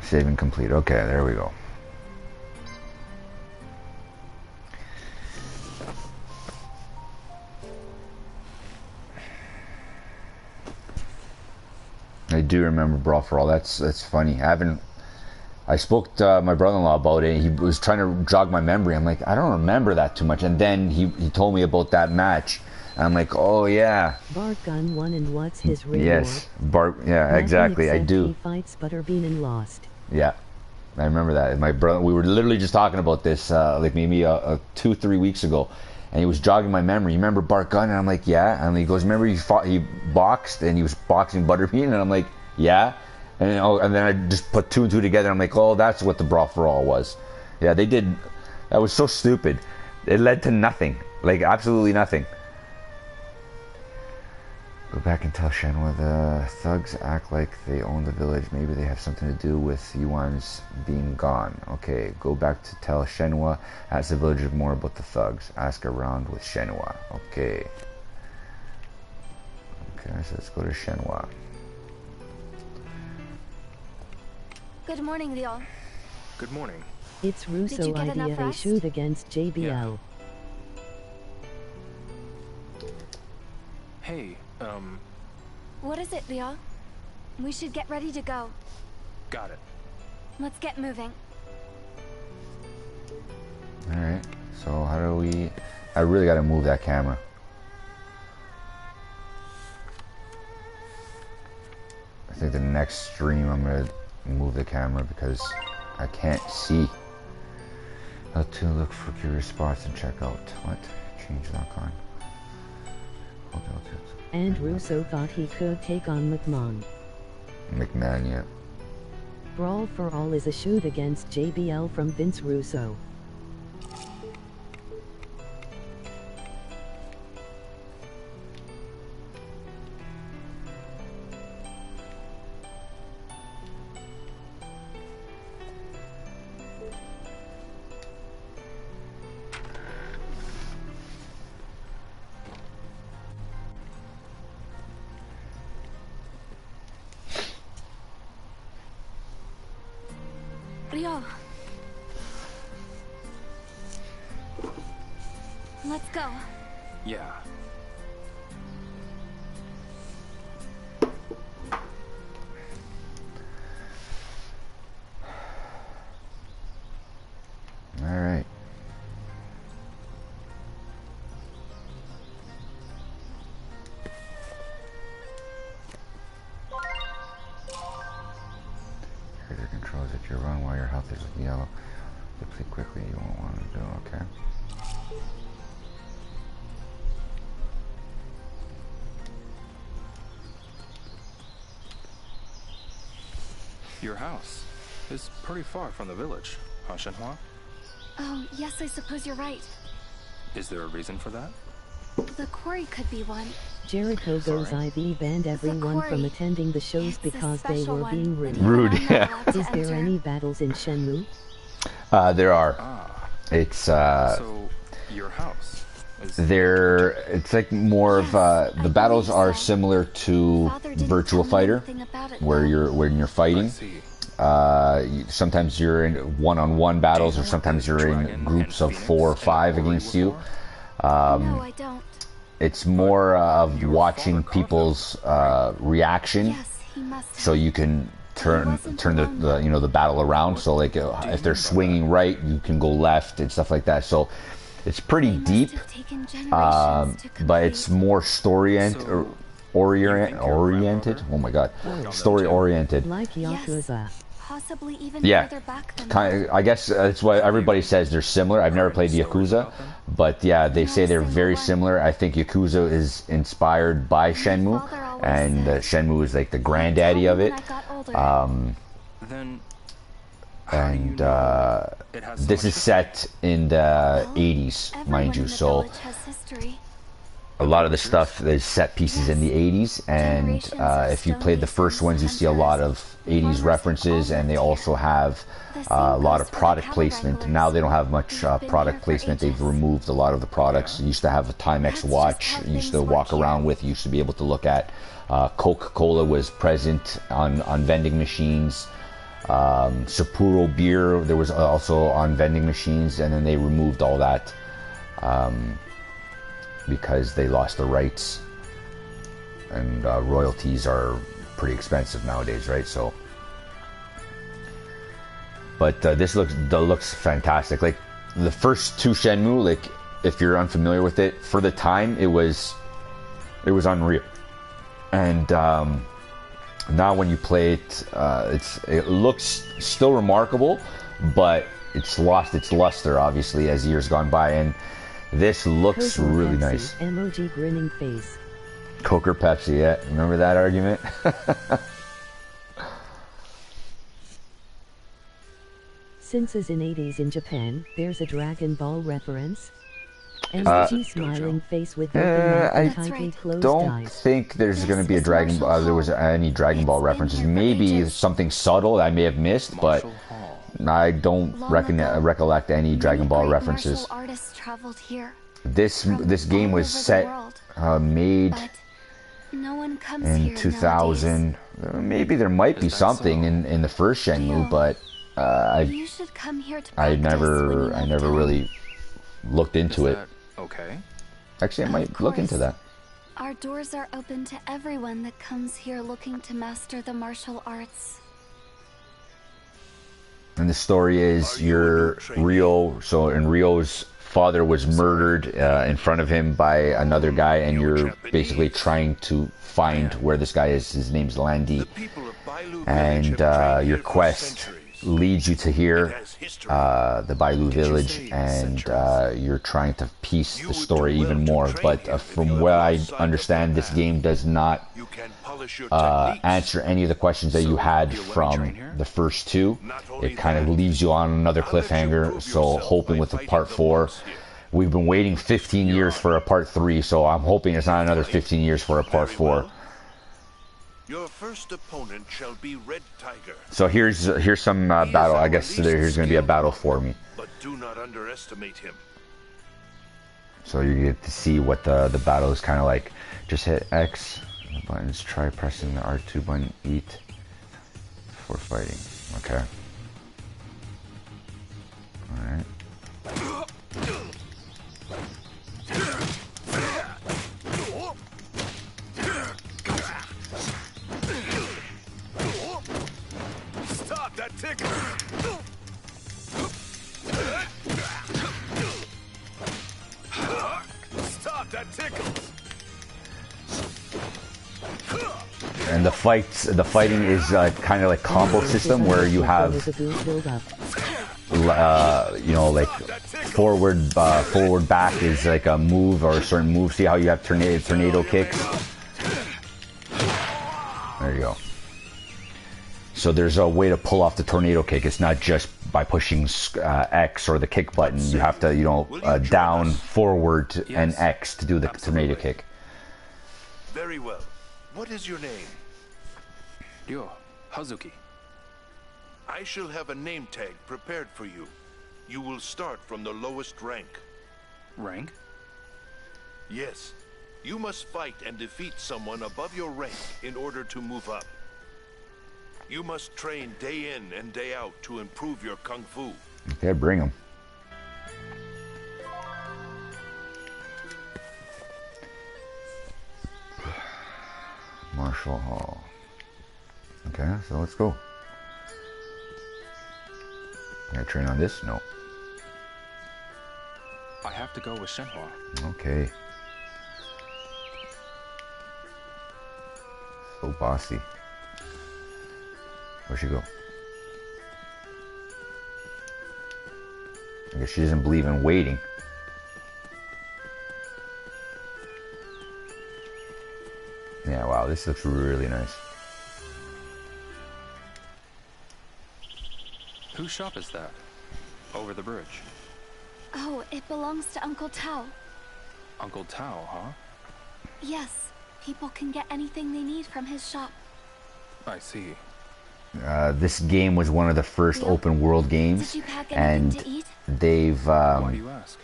E: Save and complete. Okay, there we go. I do remember Brawl for All. That's funny. I spoke to my brother-in-law about it. He was trying to jog my memory. I'm like, I don't remember that too much. And then he told me about that match. And I'm like, oh yeah.
C: Bart Gunn won, and what's his reward?
E: Yes, Bart. Yeah,
C: Nothing
E: exactly. I do.
C: He fights Butterbean and lost.
E: Yeah, I remember that. My brother. We were literally just talking about this, like maybe 2-3 weeks ago. And he was jogging my memory. You remember Bart Gunn? And I'm like, yeah. And he goes, remember he boxed and he was boxing Butterbean? And I'm like, yeah. And then I just put 2 and 2 together. I'm like, oh, that's what the Brawl for All was. Yeah, they did. That was so stupid. It led to nothing. Like, absolutely nothing. Go back and tell Shenmue the thugs act like they own the village. Maybe they have something to do with Yuan's being gone. Okay, go back to tell Shenmue. Ask the villagers more about the thugs. Ask around with Shenmue. Okay. Okay, so let's go to Shenmue.
A: Good morning, Leon.
D: Good morning.
C: It's Russo idea a shoot against JBL.
D: Yeah. Hey,
A: What is it, Leon? We should get ready to go.
D: Got it.
A: Let's get moving.
E: Alright, so how do we... I really gotta move that camera. I think the next stream I'm gonna move the camera because I can't see. How to look for curious spots and check out. What? Change icon.
C: And Russo thought he could take on McMahon.
E: McMahon, yeah.
C: Brawl for All is a shoot against JBL from Vince Russo.
A: Rio. Let's go.
D: Yeah.
E: All right. Your controls if you run while your health is yellow. Deplete quickly, you won't want to do, okay?
D: Your house is pretty far from the village, huh, Shenhua?
A: Oh, yes, I suppose you're right.
D: Is there a reason for that?
A: The quarry could be one.
C: Jericho goes IV banned everyone from attending the shows because they were being rude.
E: Rude, yeah.
C: Is there any battles in Shenmue?
E: There are. It's
D: So your house is...
E: it's like more of the battles are similar to Virtual Fighter, where you're fighting. Sometimes you're in one-on-one battles, or sometimes you're in groups of 4 or 5 against you.
A: No, I don't.
E: It's more of watching people's reaction, so you can turn the battle around. So like if they're swinging right, you can go left and stuff like that. So it's pretty deep, but it's more story oriented. Oh my god, story oriented.
C: Like Yakuza.
A: possibly even
E: Yeah,
A: further back than
E: I guess that's why everybody says they're similar. I've never played the Yakuza, but yeah, they say they're very similar. I think Yakuza is inspired by Shenmue, and Shenmue is like the granddaddy of it. And this is set in the 80s, mind you, so a lot of the stuff is set pieces in the 80s, and if you played the first ones, you see a lot of 80s references, and they also have a lot of product placement. Now they don't have much product placement. They've removed a lot of the products. You used to have a Timex watch you used to walk around with. You used to be able to look at. Coca-Cola was present on vending machines. Sapporo beer, there was also on vending machines, and then they removed all that because they lost the rights, and royalties are pretty expensive nowadays, right? So, but this looks fantastic. Like the first two Shenmue, like if you're unfamiliar with it, for the time it was unreal, and now when you play it, it looks still remarkable, but it's lost its luster obviously as years gone by, and this looks really nice.
C: Emoji grinning face.
E: Coke or Pepsi, yeah. Remember that argument?
C: Since it's in 80s in Japan, there's a Dragon Ball reference. Emoji smiling face with open mouth and tightly closed
E: don't
C: eyes.
E: think there's going to be a Dragon Ball. There was any Dragon Ball references. Maybe something subtle that I may have missed, but I don't recollect any Dragon Ball references. This game was made in 2000. Maybe there might be something in the first Shenmue, but I never really looked into it.
D: Okay.
E: Actually, I might look into that.
A: Our doors are open to everyone that comes here looking to master the martial arts.
E: And the story is Ryo. So, and Ryo's father was murdered in front of him by another guy, and you're basically trying to find where this guy is. His name's Landy, and your quest leads you to here, the Bailu village, and you're trying to piece the story even more. But from what I understand, this game does not answer any of the questions that you had from the first two. It kind of leaves you on another cliffhanger, so hoping with the part 4. We've been waiting 15 years for a part 3, so I'm hoping it's not another 15 years for a part 4.
I: Your first opponent shall be Red Tiger.
E: So here's some battle. I guess here's going to be a battle for me.
I: But do not underestimate him.
E: So you get to see what the battle is kind of like. Just hit X buttons. Try pressing the R2 button. Eat for fighting. Okay. All right.
G: That tickles. Stop, that tickles.
E: And the fighting is kind of like combo system where you have, you know, like forward back is like a move or a certain move. See how you have tornado kicks? There you go. So there's a way to pull off the tornado kick. It's not just by pushing X or the kick button. You have to, you know, down, forward, and X to do the tornado kick.
I: Very well. What is your name?
D: Ryo Hazuki.
I: I shall have a name tag prepared for you. You will start from the lowest rank.
D: Rank?
I: Yes. You must fight and defeat someone above your rank in order to move up. You must train day in and day out to improve your kung fu.
E: Okay, bring him. Martial Hall. Okay, so let's go. Can I train on this? No.
D: I have to go with Shenhua.
E: Okay. So bossy. Where'd she go? I guess she doesn't believe in waiting. Yeah, wow, this looks really nice.
D: Whose shop is that? Over the bridge.
A: Oh, it belongs to Uncle Tao.
D: Uncle Tao, huh?
A: Yes, people can get anything they need from his shop.
D: I see.
E: This game was one of the first open world games, and they've
D: Why do you ask?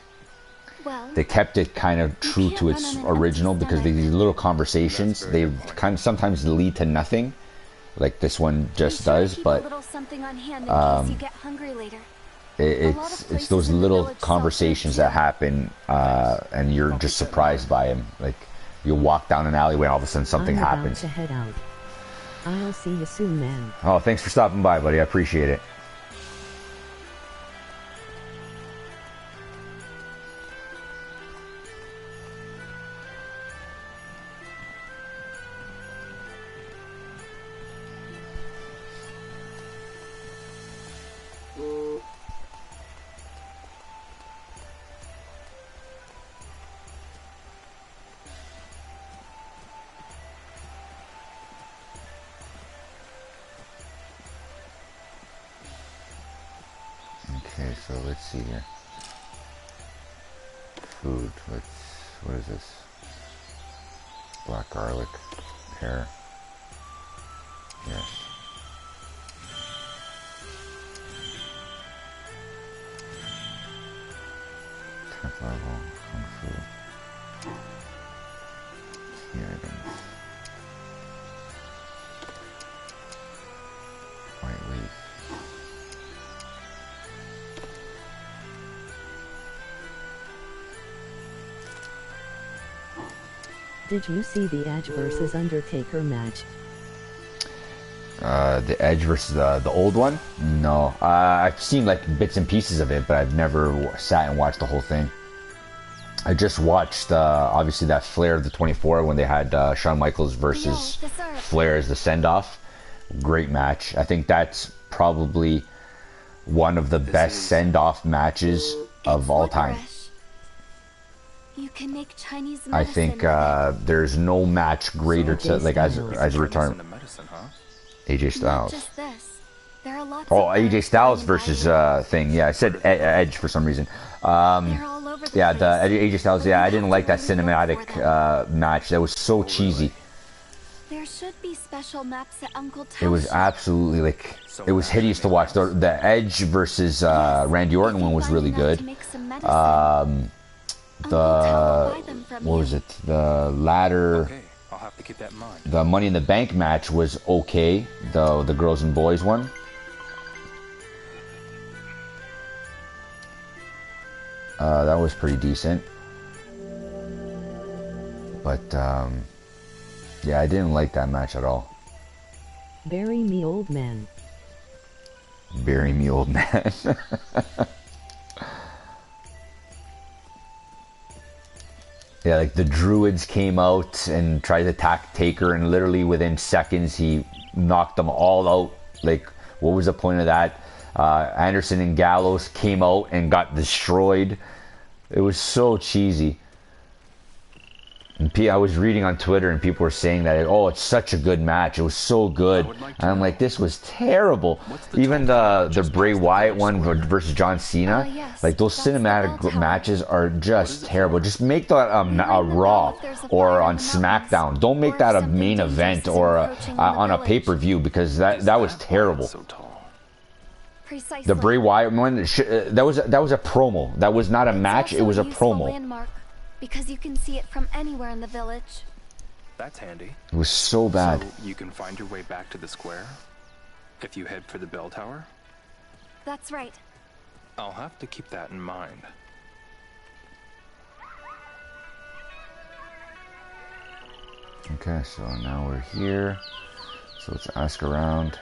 A: Well,
E: they kept it kind of true to its original, because these little conversations, they kind of sometimes lead to nothing, like this one just does, but it's those little conversations that happen, and you're just surprised by them. Like, you walk down an alleyway and all of a sudden something happens.
C: To head out. I'll see you soon, man.
E: Oh, thanks for stopping by, buddy. I appreciate it. Okay, so let's see here. Food. What is this? Black garlic. Pear. Yes. 10th level. Kung Fu. Key items. White leaf.
C: Did you see the Edge versus Undertaker match?
E: The Edge versus the old one? No. I've seen like bits and pieces of it, but I've never sat and watched the whole thing. I just watched obviously that Flair of the 24 when they had Shawn Michaels versus Flair as the send-off. Great match. I think that's probably one of the best send-off matches of all time.
A: You can make Chinese medicine.
E: I think there's no match greater to like as a return. AJ Styles.
A: Just this. There are lots
E: Oh, AJ Styles versus thing. Yeah, I said Edge for some reason. Yeah, the AJ Styles. Yeah, I didn't like that cinematic match. That was so cheesy.
A: There should be special maps at Uncle Tao's.
E: It was absolutely like it was hideous to watch. The Edge versus Randy Orton one was really good. What was it? The ladder.
D: Okay, I'll have to keep that in mind.
E: The Money in the Bank match was okay. The girls and boys one. That was pretty decent. But yeah, I didn't like that match at all.
C: Bury me, old man.
E: Bury me, old man. Yeah, like the Druids came out and tried to attack Taker, and literally within seconds he knocked them all out. Like, what was the point of that? Anderson and Gallows came out and got destroyed. It was so cheesy. And I was reading on Twitter and people were saying that, oh, it's such a good match. It was so good. And I'm like, this was terrible. Even the Bray Wyatt one versus John Cena, like those cinematic matches are just terrible. Just make that a Raw or on SmackDown. Don't make that a main event or on a pay-per-view, because that was terrible. The Bray Wyatt one, that was a promo. That was not a match. It was a promo.
A: Because you can see it from anywhere in the village.
D: That's handy.
E: It was so bad.
D: So you can find your way back to the square if you head for the bell tower?
A: That's right.
D: I'll have to keep that in mind.
E: Okay, so now we're here. So let's ask around.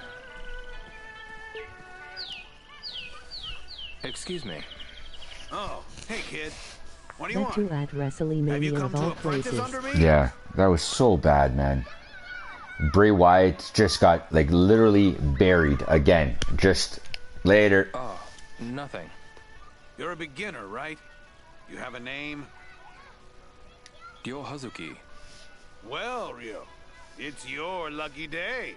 D: Excuse me.
G: Oh, hey kid. What do you
C: want? To add WrestleMania of all places.
E: Yeah, that was so bad, man. Bray Wyatt just got like literally buried again. Just later.
D: Oh, nothing.
G: You're a beginner, right? You have a name?
D: Ryo Hazuki.
G: Well, Ryo, it's your lucky day.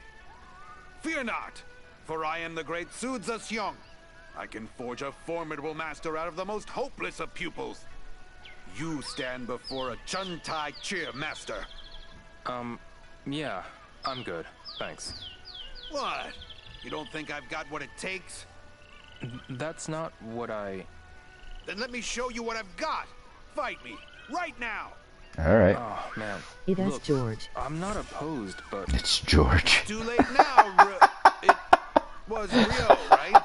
G: Fear not, for I am the great Sudza Seong. I can forge a formidable master out of the most hopeless of pupils. You stand before a Chuntai Cheer master.
D: Yeah, I'm good. Thanks.
G: What? You don't think I've got what it takes?
D: That's not what I...
G: Then let me show you what I've got. Fight me, right now.
E: All right.
D: Oh, man.
C: It is
D: Look,
C: George.
D: I'm not opposed, but...
E: It's George.
G: Too late now, It was Ryo, right?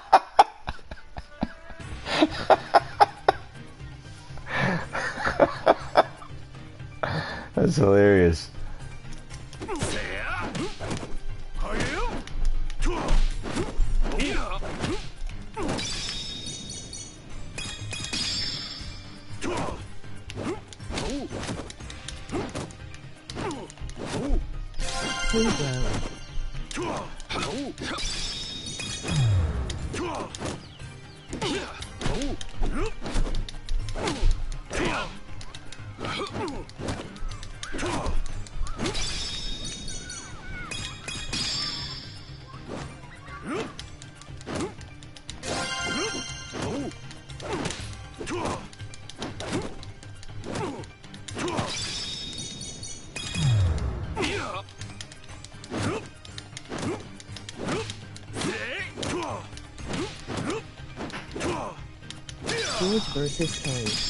E: That's hilarious.
C: Hey bro. George versus Case.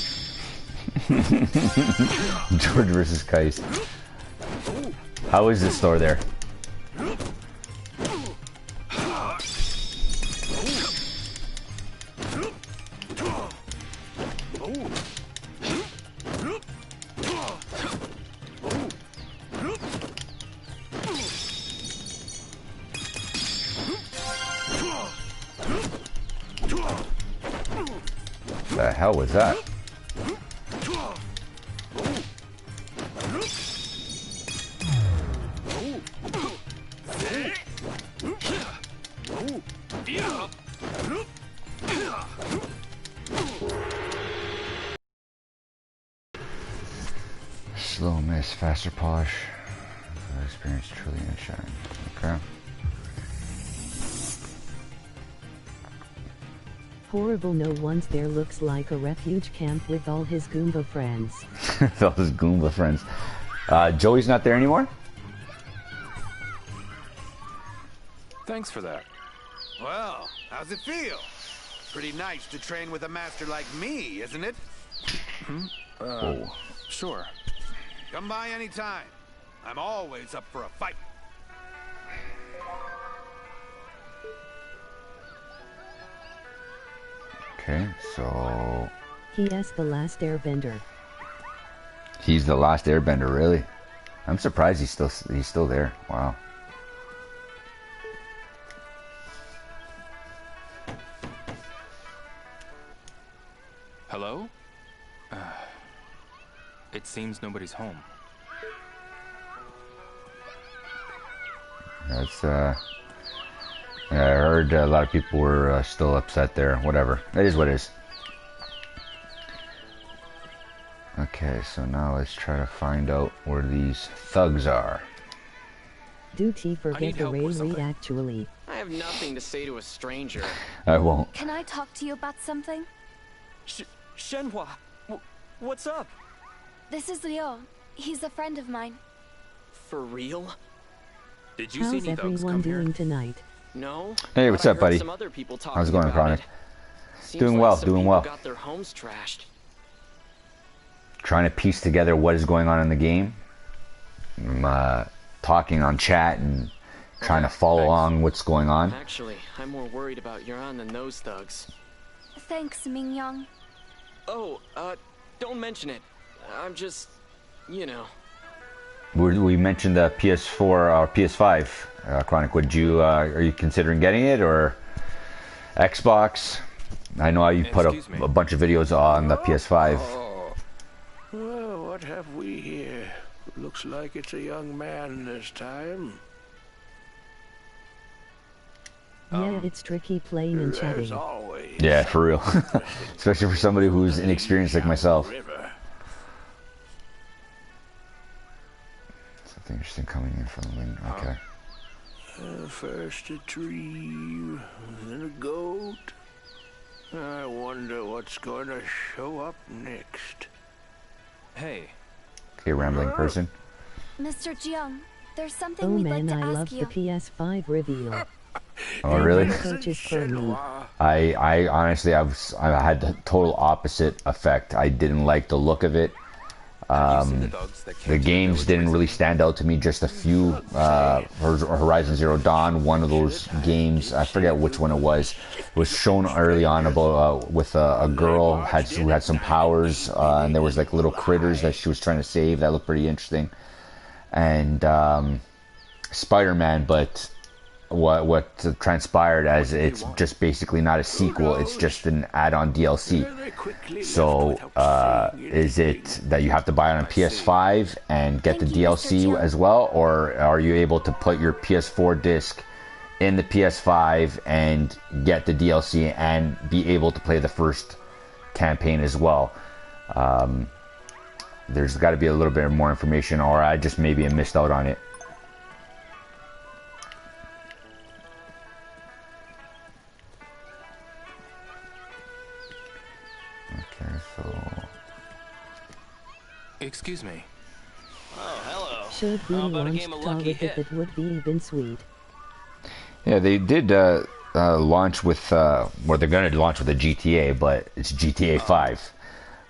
E: George versus Case. How is the store there? The hell was that? Slow miss, faster polish. Experience truly and shine. Okay.
C: Horrible no one's there looks like a refuge camp with all his Goomba friends.
E: All his Goomba friends. Joey's not there anymore?
D: Thanks for that.
G: Well, how's it feel? Pretty nice to train with a master like me, isn't it?
E: Oh.
D: Sure.
G: Come by anytime. I'm always up for a fight.
E: Okay, so...
C: He.S. the Last Airbender.
E: He's the last airbender, really? I'm surprised he's still there. Wow.
D: Hello? It seems nobody's home.
E: That's, yeah, I heard a lot of people were still upset there. Whatever. It is what it is. Okay, so now let's try to find out where these thugs are.
C: Do T forget the Ray Reed actually?
K: I have nothing to say to a stranger.
E: I won't.
A: Can I talk to you about something?
K: Shenhua, what's up?
A: This is Ryo. He's a friend of mine.
K: For real?
D: Did you
C: How's
D: see any thugs
C: everyone
D: come
C: doing
D: here?
C: tonight?
K: No.
E: Hey, what's up, buddy?
K: Some other people
E: How's it going, Chronic?
K: Doing
E: well,
K: some
E: doing
K: people
E: well.
K: Got their homes trashed.
E: Trying to piece together what is going on in the game. I'm talking on chat and trying to follow along what's going on.
K: Actually, I'm more worried about Yuan than those thugs.
A: Thanks, Ming-Yong.
K: Oh, don't mention it. I'm just, you know.
E: We mentioned the PS4 or PS5. Chronic, are you considering getting it or Xbox? I know you put up a bunch of videos on the PS5.
O: Oh. Well, what have we here? Looks like it's a young man this time.
C: Yeah, it's tricky playing and chatting.
E: Yeah, for real. Especially for somebody who's inexperienced like myself. Something interesting coming in from the wind. Okay.
O: First a tree, then a goat. I wonder what's going to show up next.
D: Hey.
E: Okay, rambling person.
A: Mr. Jiang, there's something we'd like to
C: I
A: ask
C: love
A: you.
C: the PS5 reveal.
E: Oh, really?
C: Purchase for me.
E: I honestly, I had the total opposite effect. I didn't like the look of it. The games didn't really stand out to me. Just a few. Horizon Zero Dawn, one of those games, I forget which one it was shown early on about with a girl who had some powers, and there was like little critters that she was trying to save. That looked pretty interesting. And Spider-Man, but what transpired as it's just basically not a sequel, it's just an add-on DLC. So is it that you have to buy it on PS5 and get the DLC as well, or are you able to put your PS4 disc in the PS5 and get the DLC and be able to play the first campaign as well? There's got to be a little bit more information, or I just maybe missed out on it. Okay, so...
D: Excuse me.
K: Oh, hello.
C: Should we launch Target if it would be even sweet?
E: Yeah, they did launch with, well, they're going to launch with a GTA, but it's GTA 5.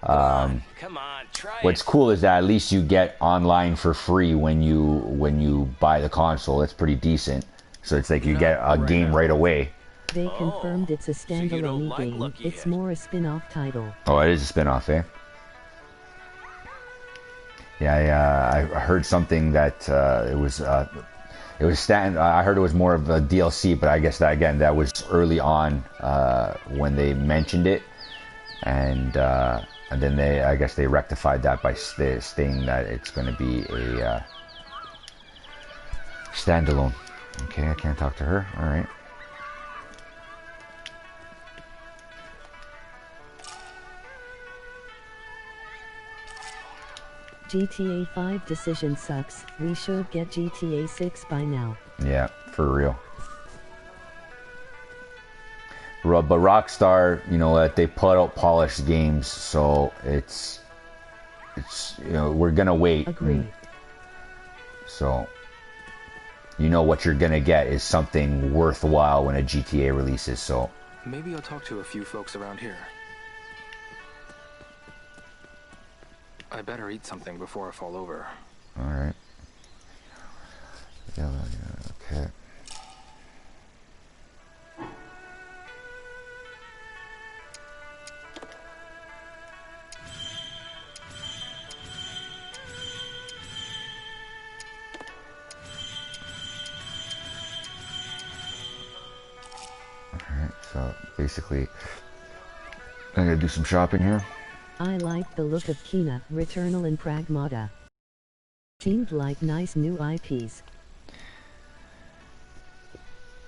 K: Come on, try
E: What's cool is that at least you get online for free when you buy the console. It's pretty decent. So it's like you get a game right away.
C: They confirmed it's a standalone game. It's more a spin-off title.
E: Oh, it is a spin-off, eh? Yeah, I heard something that it was I heard it was more of a DLC, but I guess that was early on when they mentioned it, and then I guess they rectified that by stating that it's going to be a standalone. Okay, I can't talk to her. All right.
C: GTA 5 decision sucks. We should get GTA 6 by now.
E: Yeah, for real. But Rockstar, you know, they put out polished games, so it's you know, we're gonna wait.
C: Agreed.
E: So you know what you're gonna get is something worthwhile when a GTA releases. So
D: maybe I'll talk to a few folks around here. I better eat something before I fall over.
E: All right. Yeah, okay. Alright, so basically I'm gonna do some shopping here.
C: I like the look of Kina, Returnal and Pragmata. Seemed like nice new IPs.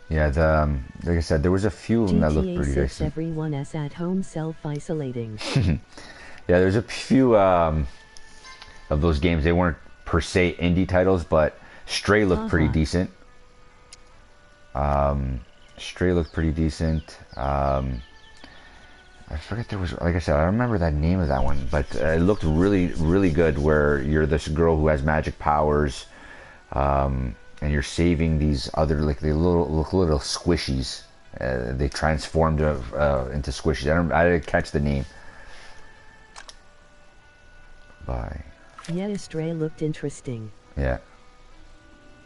E: Yeah, like I said, there was a few of them that looked pretty decent.
C: Everyone is at home self-isolating.
E: Yeah, there's a few of those games. They weren't per se indie titles, but Stray looked pretty decent. Stray looked pretty decent. I forget there was, like I said, I don't remember that name of that one, but it looked really, really good, where you're this girl who has magic powers, and you're saving these other, like, the little squishies. They transformed into squishies. I didn't catch the name. Bye.
C: Yeah, Stray looked interesting.
E: Yeah.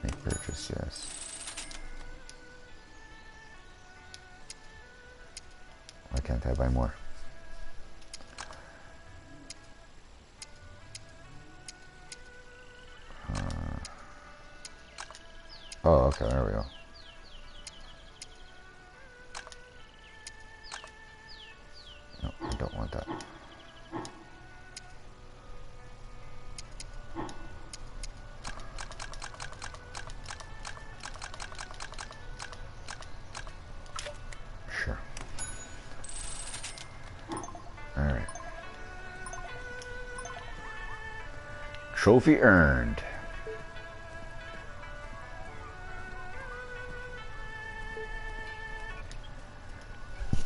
E: Make purchase, yes. Why can't I buy more? Oh, okay, there we go. No, I don't want that. Trophy earned.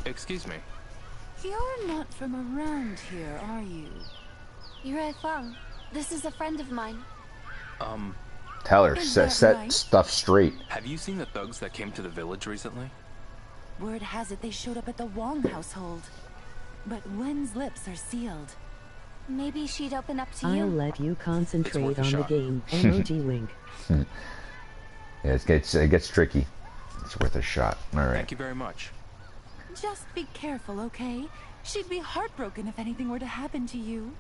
D: Excuse me.
M: You're not from around here, are you?
A: Yurei Feng, this is a friend of mine.
E: Tell her,
M: Is
E: set
M: that right?
E: stuff straight.
D: Have you seen the thugs that came to the village recently?
M: Word has it they showed up at the Wong household. But Wen's lips are sealed.
A: Maybe she'd open up to you.
C: I'll let you concentrate
D: worth a
C: on the
D: shot.
C: game. Emoji wink.
E: Yeah, it gets tricky. It's worth a shot. All right.
D: Thank you very much.
M: Just be careful, okay? She'd be heartbroken if anything were to happen to you.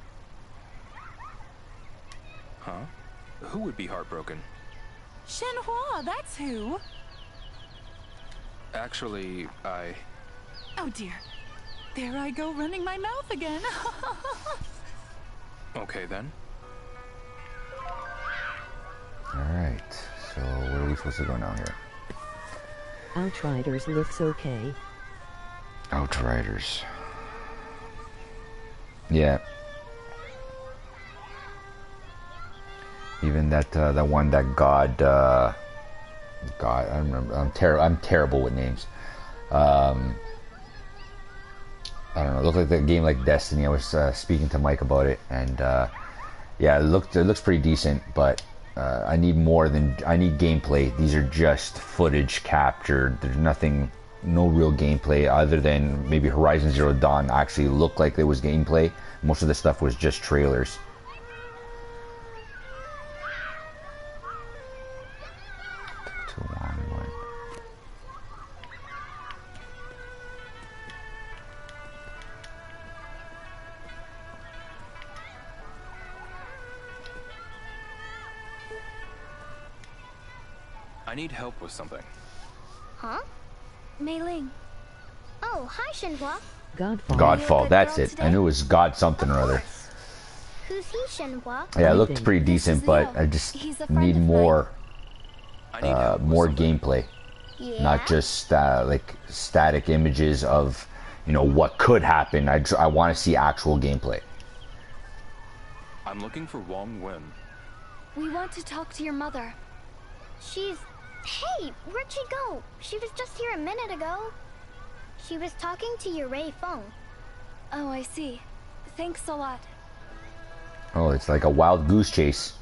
D: Huh? Who would be heartbroken?
M: Shenhua, that's who.
D: Actually,
M: Oh dear. There I go running my mouth again.
D: Okay then.
E: Alright, so where are we supposed to go now here?
C: Outriders looks okay.
E: Outriders. Yeah. Even that one that God, I don't remember. I'm terrible with names. I don't know. It looked like the game like Destiny. I was speaking to Mike about it, and yeah, it looks pretty decent. But I need more than I need gameplay. These are just footage captured. There's nothing, no real gameplay other than maybe Horizon Zero Dawn actually looked like there was gameplay. Most of the stuff was just trailers.
D: I need help with something.
J: Huh?
A: Mei Ling.
J: Oh, hi, Shenhua.
E: Godfall, that's it. I knew it was God something or other.
J: Who's he, Shenhua?
E: Yeah, it looked pretty decent, but I just need more more gameplay.
J: Yeah?
E: Not just like static images of, you know, what could happen. I want to see actual gameplay.
D: I'm looking for Wong Wen.
A: We want to talk to your mother.
J: Hey, where'd she go? She was just here a minute ago. She was talking to Yurei Feng.
A: Oh, I see. Thanks a lot.
E: Oh, it's like a wild goose chase.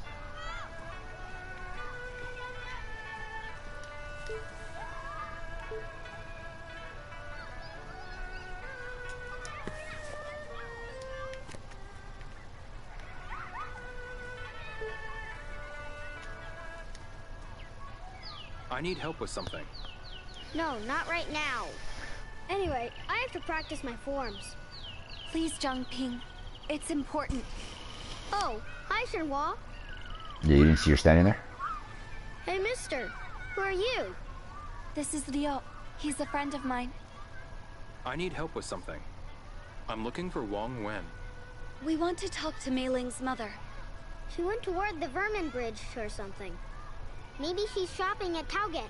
D: I need help with something.
J: No, not right now. Anyway, I have to practice my forms.
A: Please, Zhangping. It's important.
J: Oh, hi, Shenhua.
E: Yeah, you didn't see her standing there?
J: Hey, mister. Who are you?
A: This is Liu. He's a friend of mine.
D: I need help with something. I'm looking for Wong Wen.
A: We want to talk to Mei Ling's mother.
J: She went toward the Vermin Bridge or something. Maybe she's shopping at Tauget.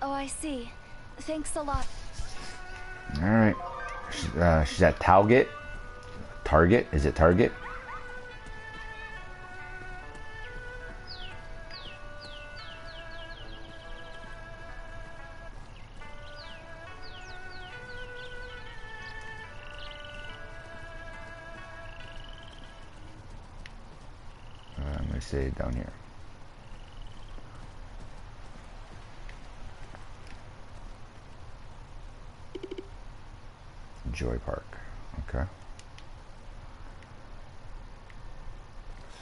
A: Oh, I see. Thanks a lot.
E: Alright. She's at Tauget? Target? Is it Target? I'm going to say down here. Joy Park. Okay.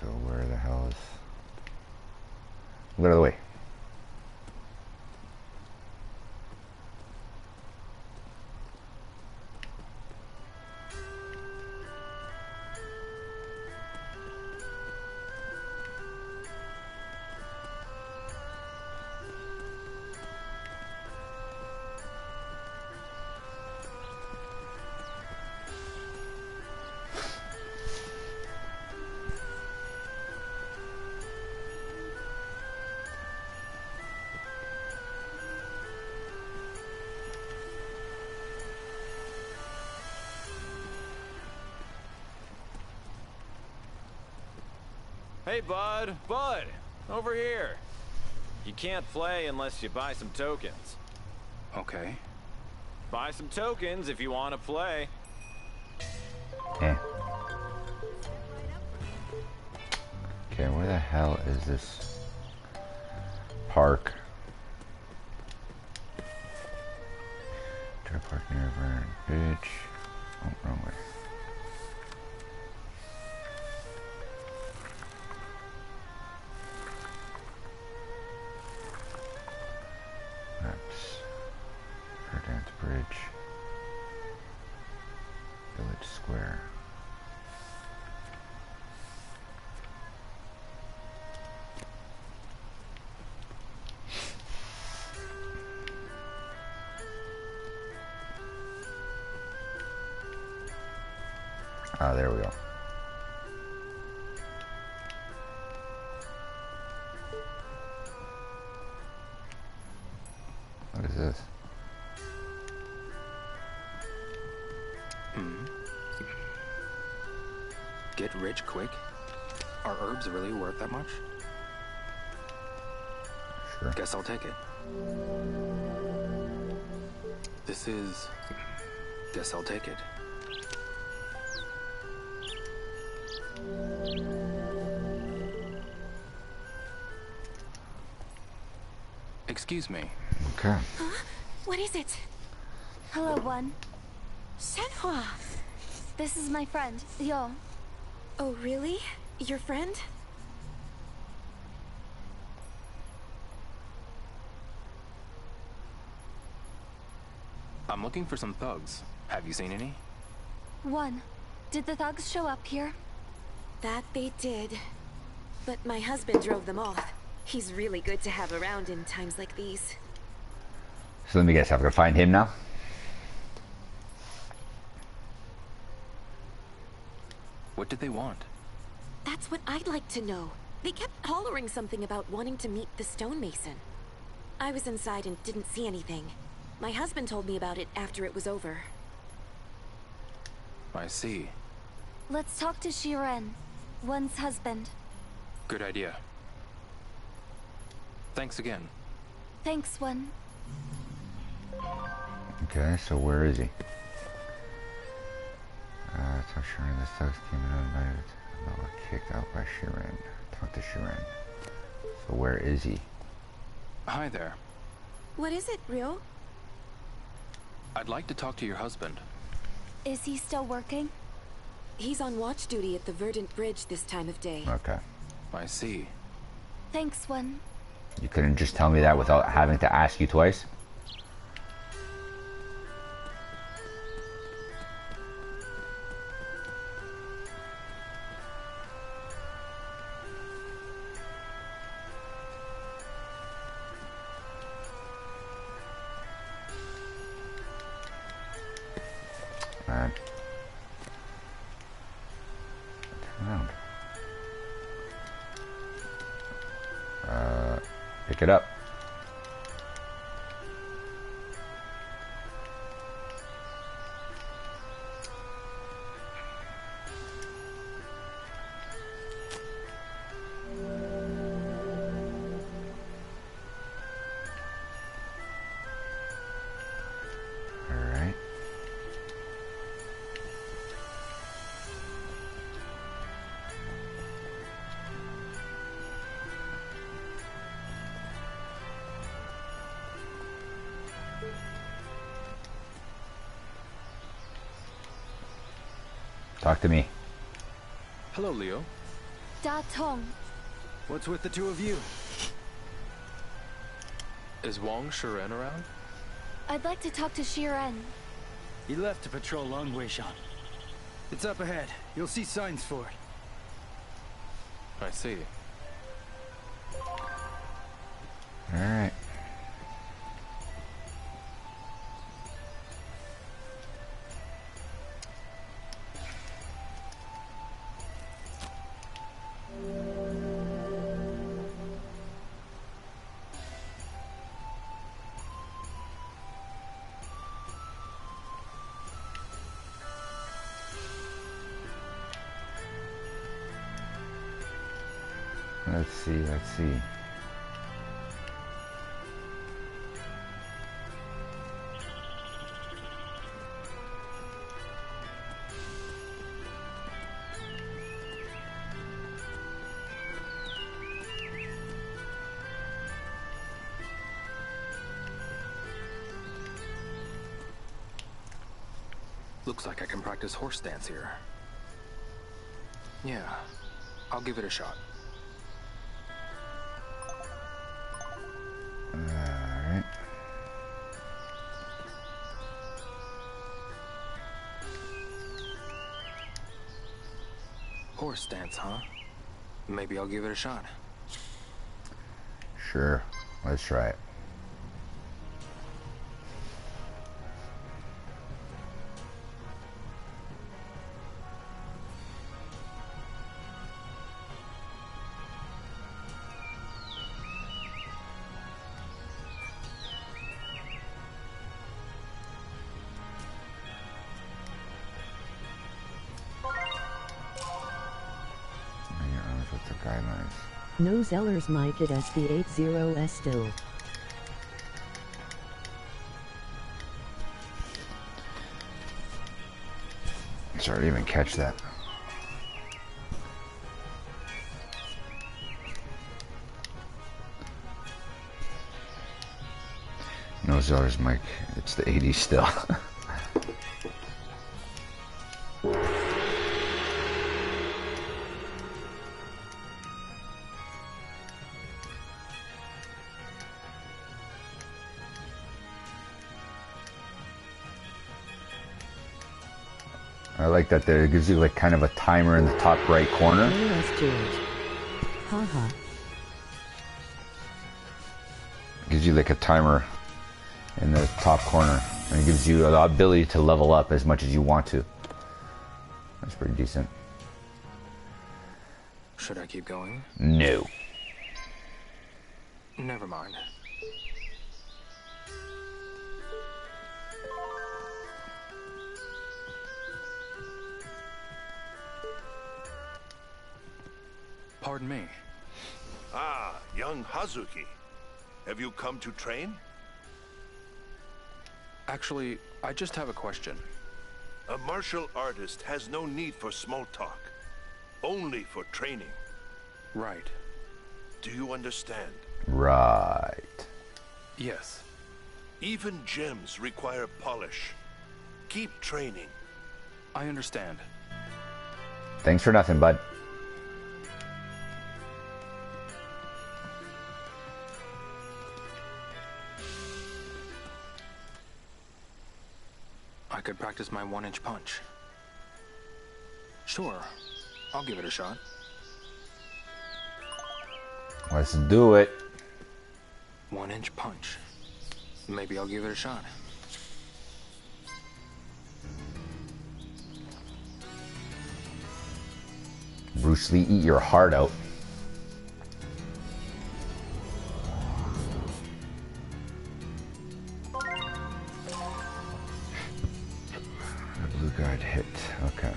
E: So where the hell is... Get out of the way.
D: Hey, bud. Bud! Over here. You can't play unless you buy some tokens.
F: Okay.
D: Buy some tokens if you want to play.
E: Eh. Okay, where the hell is this park? Try to park near Vernon Beach. Oh, wrong way. Maps. Verdant Bridge. Village Square. Ah, there we go. What is this?
F: Get rich quick? Are herbs really worth that much?
E: Sure.
F: Guess I'll take it. This is... Guess I'll take it. Excuse me.
E: Okay.
A: Huh? What is it? Hello, One. Shenhua! This is my friend, Yo.
P: Oh, really? Your friend?
F: I'm looking for some thugs. Have you seen any?
A: One. Did the thugs show up here?
P: That they did. But my husband drove them off. He's really good to have around in times like these.
E: So let me guess, I've got to find him now?
F: What did they want?
P: That's what I'd like to know. They kept hollering something about wanting to meet the stonemason. I was inside and didn't see anything. My husband told me about it after it was over.
F: I see.
A: Let's talk to Shiren, One's husband.
F: Good idea. Thanks again.
A: Thanks, One.
E: Okay, so where is he? Talk Shiren, the thugs came in uninvited. But were kicked out by Shiren. Talk to Shiren. So where is he?
F: Hi there.
P: What is it, Ryo?
F: I'd like to talk to your husband.
A: Is he still working?
P: He's on watch duty at the Verdant Bridge this time of day.
E: Okay.
F: I see.
A: Thanks, One.
E: You couldn't just tell me that without having to ask you twice? Man. Turn around. Pick it up. Alright. Talk to me.
F: Hello, Leo.
A: Da Tong.
F: What's with the two of you? Is Wong Shiren around?
A: I'd like to talk to Shiren.
F: He left to patrol Longweishan. It's up ahead. You'll see signs for it. I see.
E: Alright. Let's see.
D: Looks like I can practice horse stance here. Yeah, I'll give it a shot.
E: Alright.
D: Horse stance, huh? Maybe I'll give it a shot.
E: Sure, let's try it.
C: No Zeller's mic it as the 80S still.
E: Sorry, I didn't even catch that. No Zeller's mic, it's the 80s still. I like that there. It gives you like kind of a timer in the top right corner.
C: Yes, George. Haha.
E: It gives you like a timer in the top corner. And it gives you the ability to level up as much as you want to. That's pretty decent.
D: Should I keep going?
E: No.
D: Never mind. Pardon me.
I: Ah, young Hazuki. Have you come to train?
D: Actually, I just have a question.
I: A martial artist has no need for small talk. Only for training.
D: Right.
I: Do you understand?
E: Right.
D: Yes.
I: Even gems require polish. Keep training.
D: I understand.
E: Thanks for nothing, bud.
D: I could practice my 1-inch punch. Sure, I'll give it a shot.
E: Let's do it.
D: 1-inch punch. Maybe I'll give it a shot.
E: Bruce Lee, eat your heart out. Blue guard hit. Okay.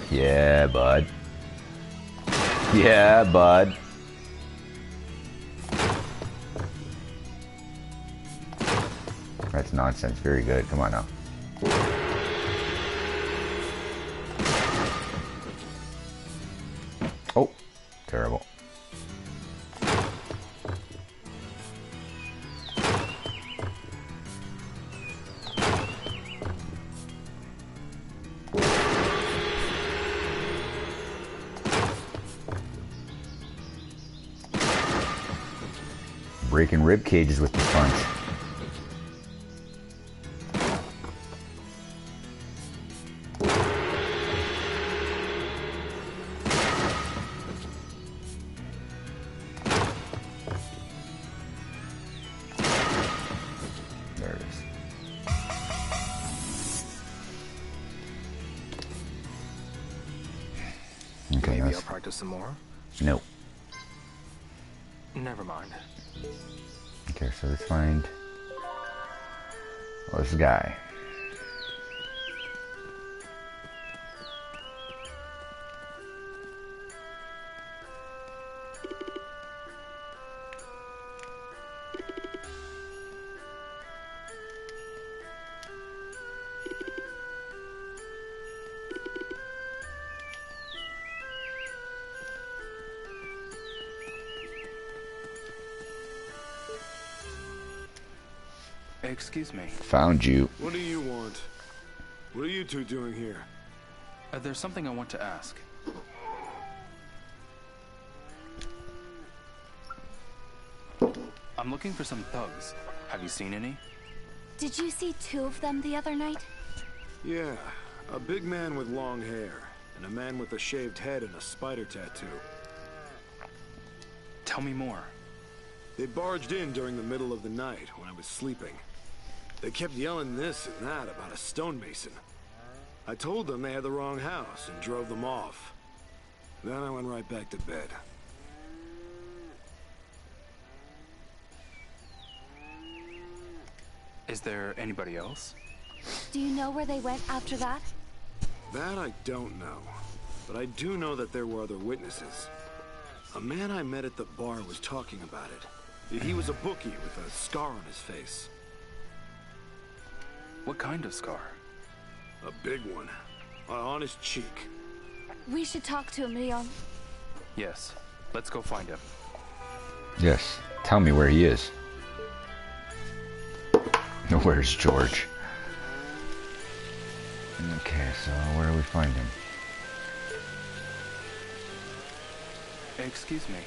E: Yeah, bud. Yeah, bud. That's nonsense. Very good. Come on now. Oh, terrible. Breaking rib cages with the punch. There it is. Okay,
D: maybe I'll practice some more.
E: No.
D: Never mind.
E: Okay, so let's find this guy.
D: Excuse me.
E: Found you.
Q: What do you want? What are you two doing here?
D: There's something I want to ask. I'm looking for some thugs. Have you seen any?
A: Did you see 2 of them the other night?
Q: Yeah, a big man with long hair, and a man with a shaved head and a spider tattoo.
D: Tell me more.
Q: They barged in during the middle of the night when I was sleeping. They kept yelling this and that about a stonemason. I told them they had the wrong house and drove them off. Then I went right back to bed.
D: Is there anybody else?
A: Do you know where they went after that?
Q: That I don't know, but I do know that there were other witnesses. A man I met at the bar was talking about it. He was a bookie with a scar on his face.
D: What kind of scar?
Q: A big one. On his cheek.
A: We should talk to him, Leon.
D: Yes. Let's go find him.
E: Yes. Tell me where he is. Where's George? Okay, so where do we find him?
D: Excuse me.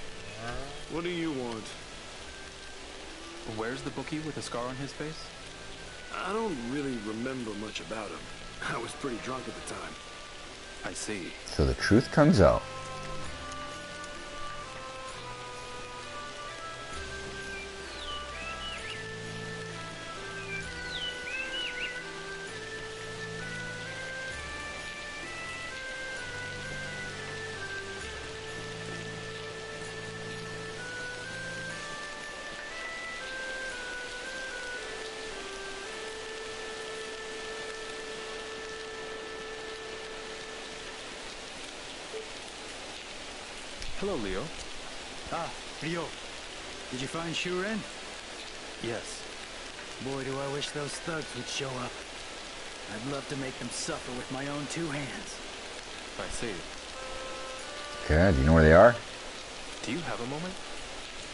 Q: What do you want?
D: Where's the bookie with the scar on his face?
Q: I don't really remember much about him. I was pretty drunk at the time.
D: I see.
E: So the truth comes out.
F: Hello, Leo. Ah, Rio. Did you find Shuren?
D: Yes.
F: Boy, do I wish those thugs would show up. I'd love to make them suffer with my own 2 hands.
D: I see.
E: Okay, do you know where they are?
D: Do you have a moment?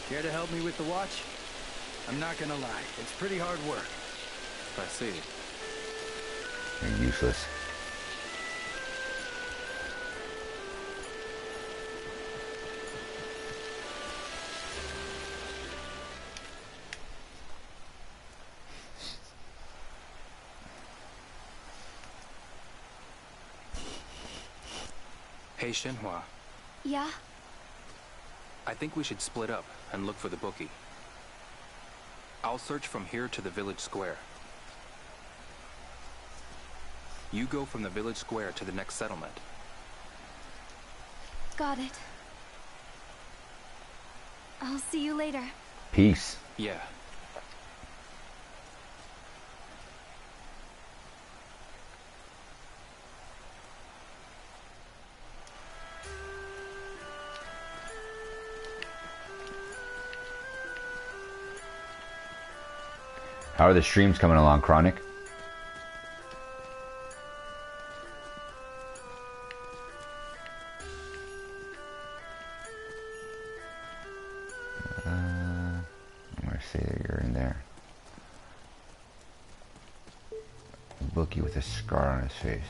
F: Care to help me with the watch? I'm not gonna lie, it's pretty hard work.
D: I see.
E: You're useless.
D: Hey, Shenhua.
A: Yeah?
D: I think we should split up and look for the bookie. I'll search from here to the village square. You go from the village square to the next settlement.
A: Got it. I'll see you later.
E: Peace.
D: Yeah.
E: How are the streams coming along, Chronic? I'm gonna say that you're in there. A bookie with a scar on his face.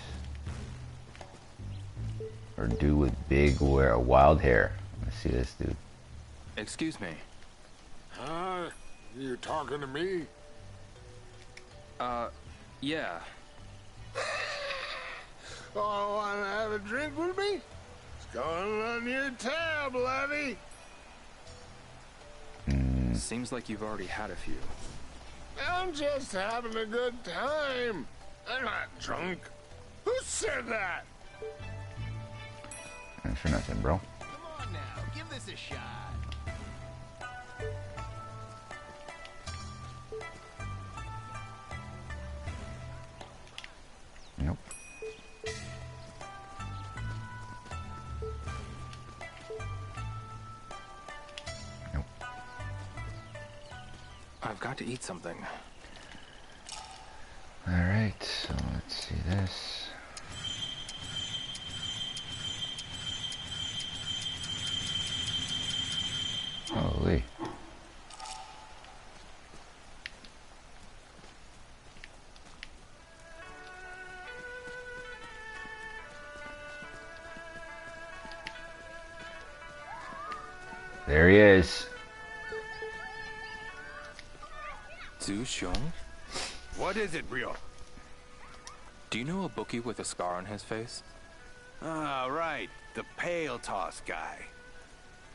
E: Or dude with big wild hair. Let's see this dude.
D: Excuse me.
O: Huh? You talking to me?
D: Yeah.
O: Oh, wanna have a drink with me? It's going on your tab, laddie.
D: Seems like you've already had a few.
O: I'm just having a good time. I'm not drunk. Who said that?
E: Thanks for nothing, bro.
R: Come on now, give this a shot.
E: Nope. Nope.
D: I've got to eat something.
E: Alright, so let's see this. Holy. There he is.
D: Zhu Xiong?
G: What is it, Rio?
D: Do you know a bookie with a scar on his face?
G: Ah, right. The pale toss guy.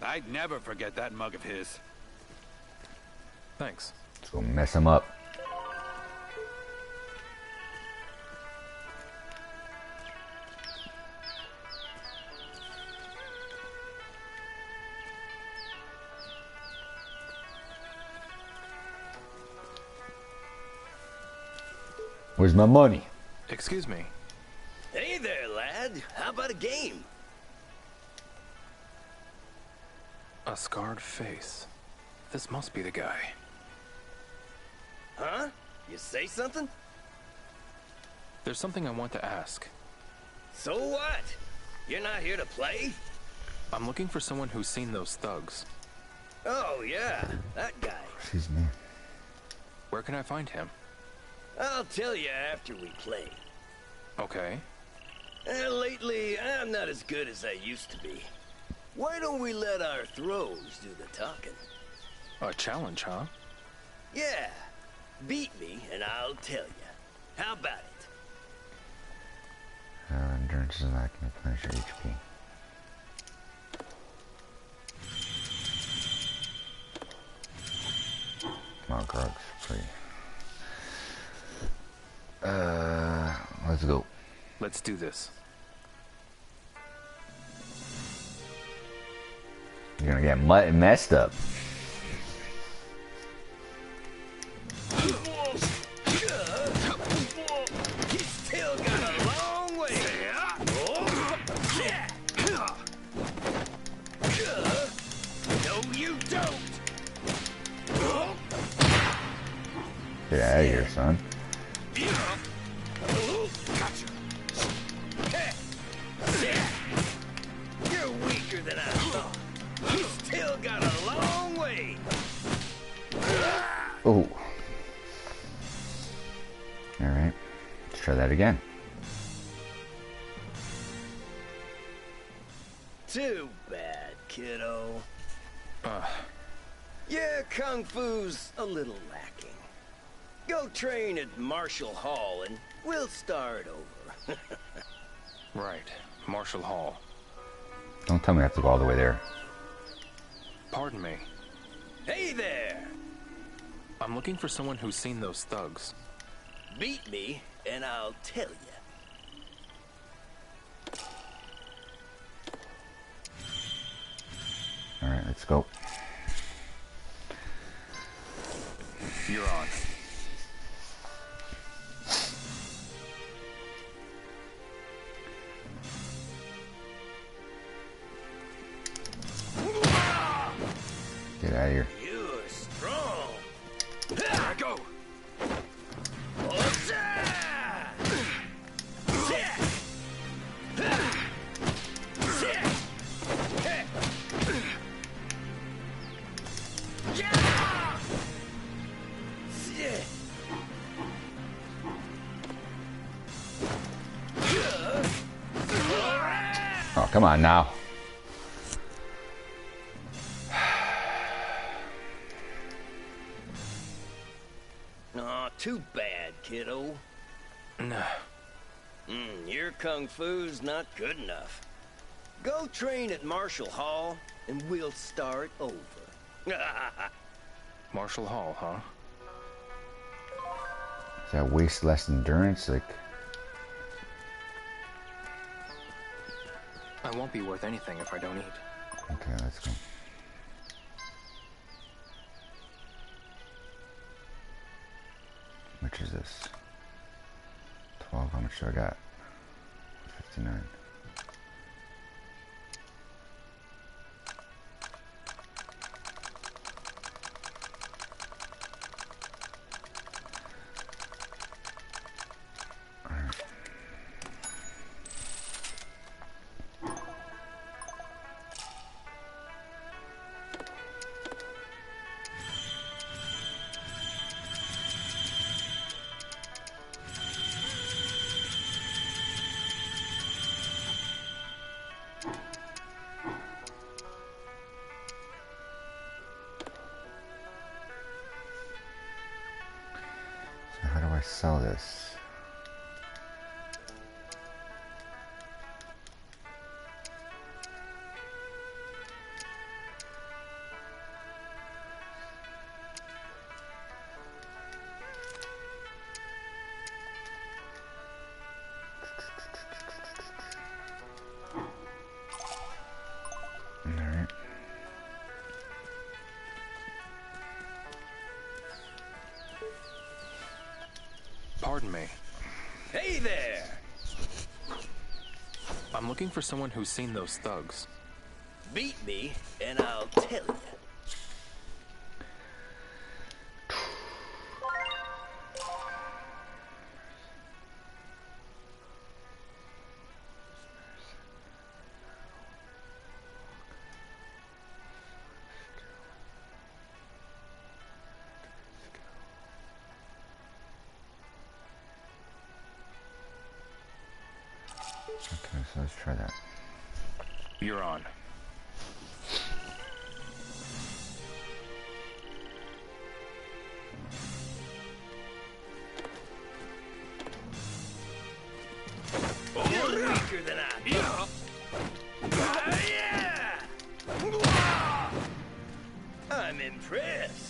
G: I'd never forget that mug of his.
D: Thanks.
E: Let's go mess him up. Where's my money?
D: Excuse me.
L: Hey there, lad. How about a game?
D: A scarred face. This must be the guy.
L: Huh? You say something?
D: There's something I want to ask.
L: So what? You're not here to play?
D: I'm looking for someone who's seen those thugs.
L: Oh, yeah. That guy.
E: Excuse me.
D: Where can I find him?
L: I'll tell you after we play.
D: Okay.
L: Lately, I'm not as good as I used to be. Why don't we let our throws do the talking?
D: A challenge, huh?
L: Yeah. Beat me, and I'll tell you. How about it?
E: Endurance is lacking, replenish your HP. Come on, Grogs, free. Let's go.
D: Let's do this.
E: You're gonna get messed up.
L: He's still got a long way. No, you don't.
E: Get out of here, son.
L: Gotcha. You're weaker than I thought. He's still got a long way.
E: Oh. Alright. Let's try that again.
L: Too bad, kiddo. Yeah, Kung Fu's a little lacking. Go train at Marshall Hall and we'll start over.
D: Right. Marshall Hall.
E: Don't tell me I have to go all the way there.
D: Pardon me.
L: Hey there!
D: I'm looking for someone who's seen those thugs.
L: Beat me, and I'll tell you.
E: Alright, let's go.
D: You're on.
E: Get out of here.
L: You're strong.
D: Here I go.
E: Oh, come on now.
L: Aw, too bad, kiddo.
D: No.
L: Your Kung Fu's not good enough. Go train at Marshall Hall, and we'll start over.
D: Marshall Hall, huh?
E: Does that waste less endurance? Like...
D: I won't be worth anything if I don't eat.
E: Okay, let's go. Which is this? 12, how much do I got? 59. I sell this? Alright.
D: Pardon me.
L: Hey there!
D: I'm looking for someone who's seen those thugs.
L: Beat me, and I'll tell you.
E: Okay, so let's try that.
D: You're on.
L: You're weaker than I thought. I'm impressed.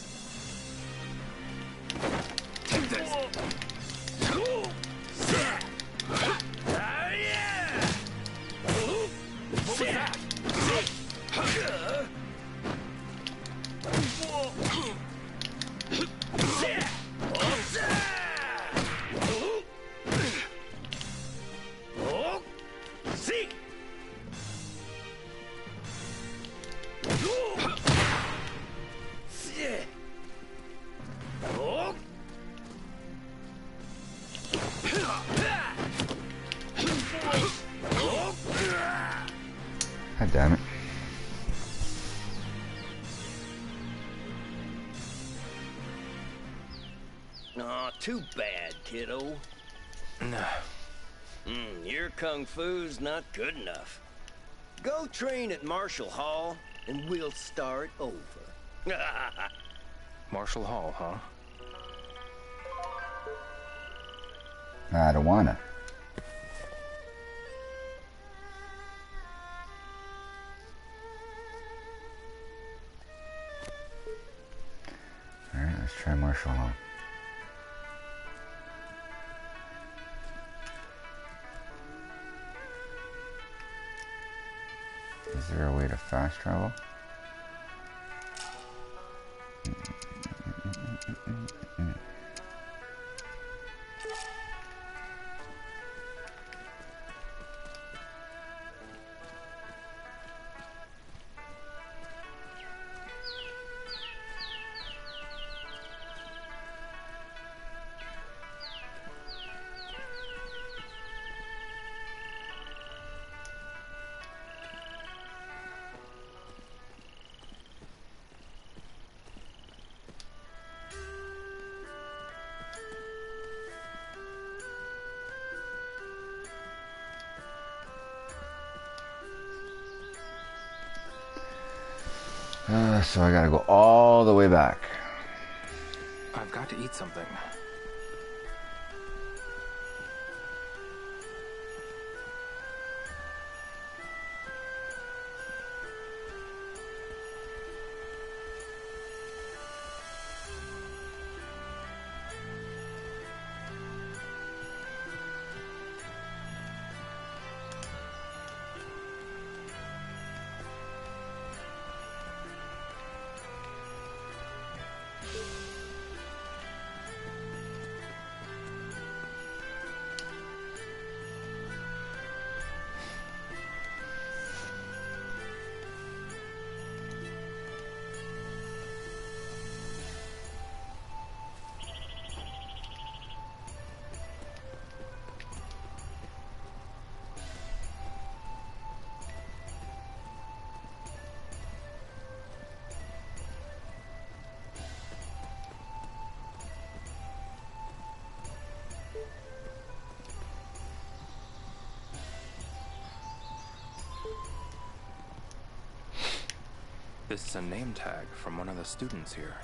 E: God damn it.
L: Aw, too bad, kiddo. Your kung fu's not good enough. Go train at Marshall Hall, and we'll start over.
D: Marshall Hall, huh?
E: I don't wanna. Alright, let's try Marshall Hall. Is there a way to fast travel? So I gotta go all the way back.
D: I've got to eat something. This is a name tag from one of the students here.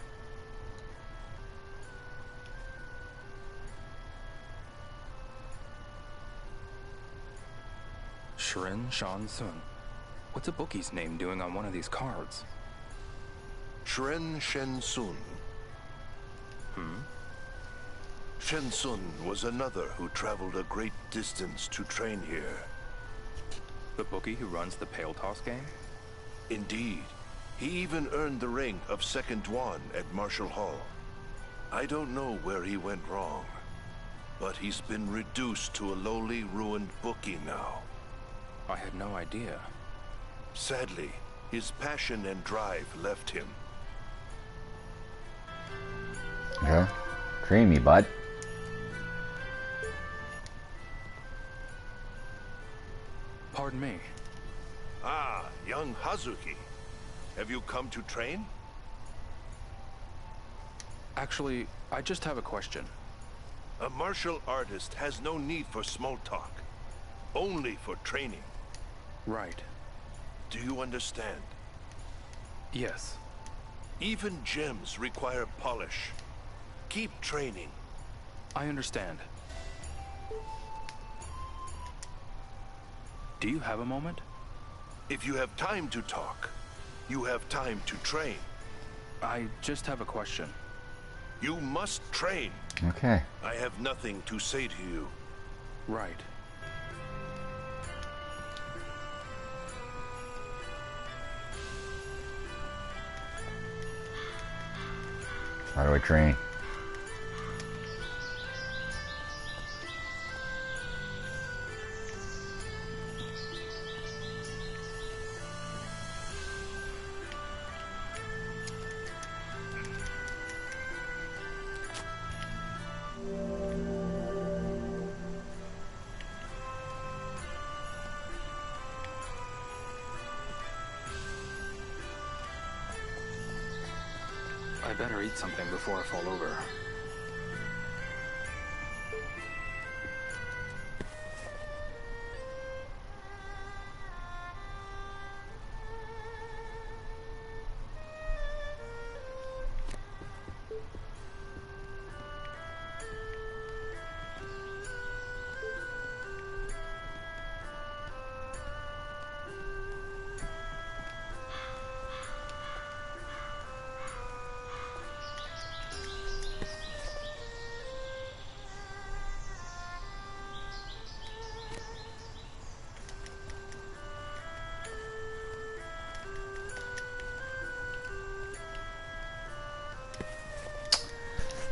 D: Shen Sun. What's a bookie's name doing on one of these cards?
I: Shen Sun. Shen Sun was another who traveled a great distance to train here.
D: The bookie who runs the Pale Toss game?
I: Indeed. He even earned the rank of Second Dwan at Marshall Hall. I don't know where he went wrong, but he's been reduced to a lowly, ruined bookie now.
D: I had no idea.
I: Sadly, his passion and drive left him.
E: Okay. Train me, bud.
D: Pardon me.
I: Ah, young Hazuki. Have you come to train?
D: Actually, I just have a question.
I: A martial artist has no need for small talk. Only for training.
D: Right.
I: Do you understand?
D: Yes.
I: Even gems require polish. Keep training.
D: I understand. Do you have a moment?
I: If you have time to talk, you have time to train.
D: I just have a question.
I: You must train.
E: Okay.
I: I have nothing to say to you.
D: Right.
E: How do I train?
D: I better eat something before I fall over.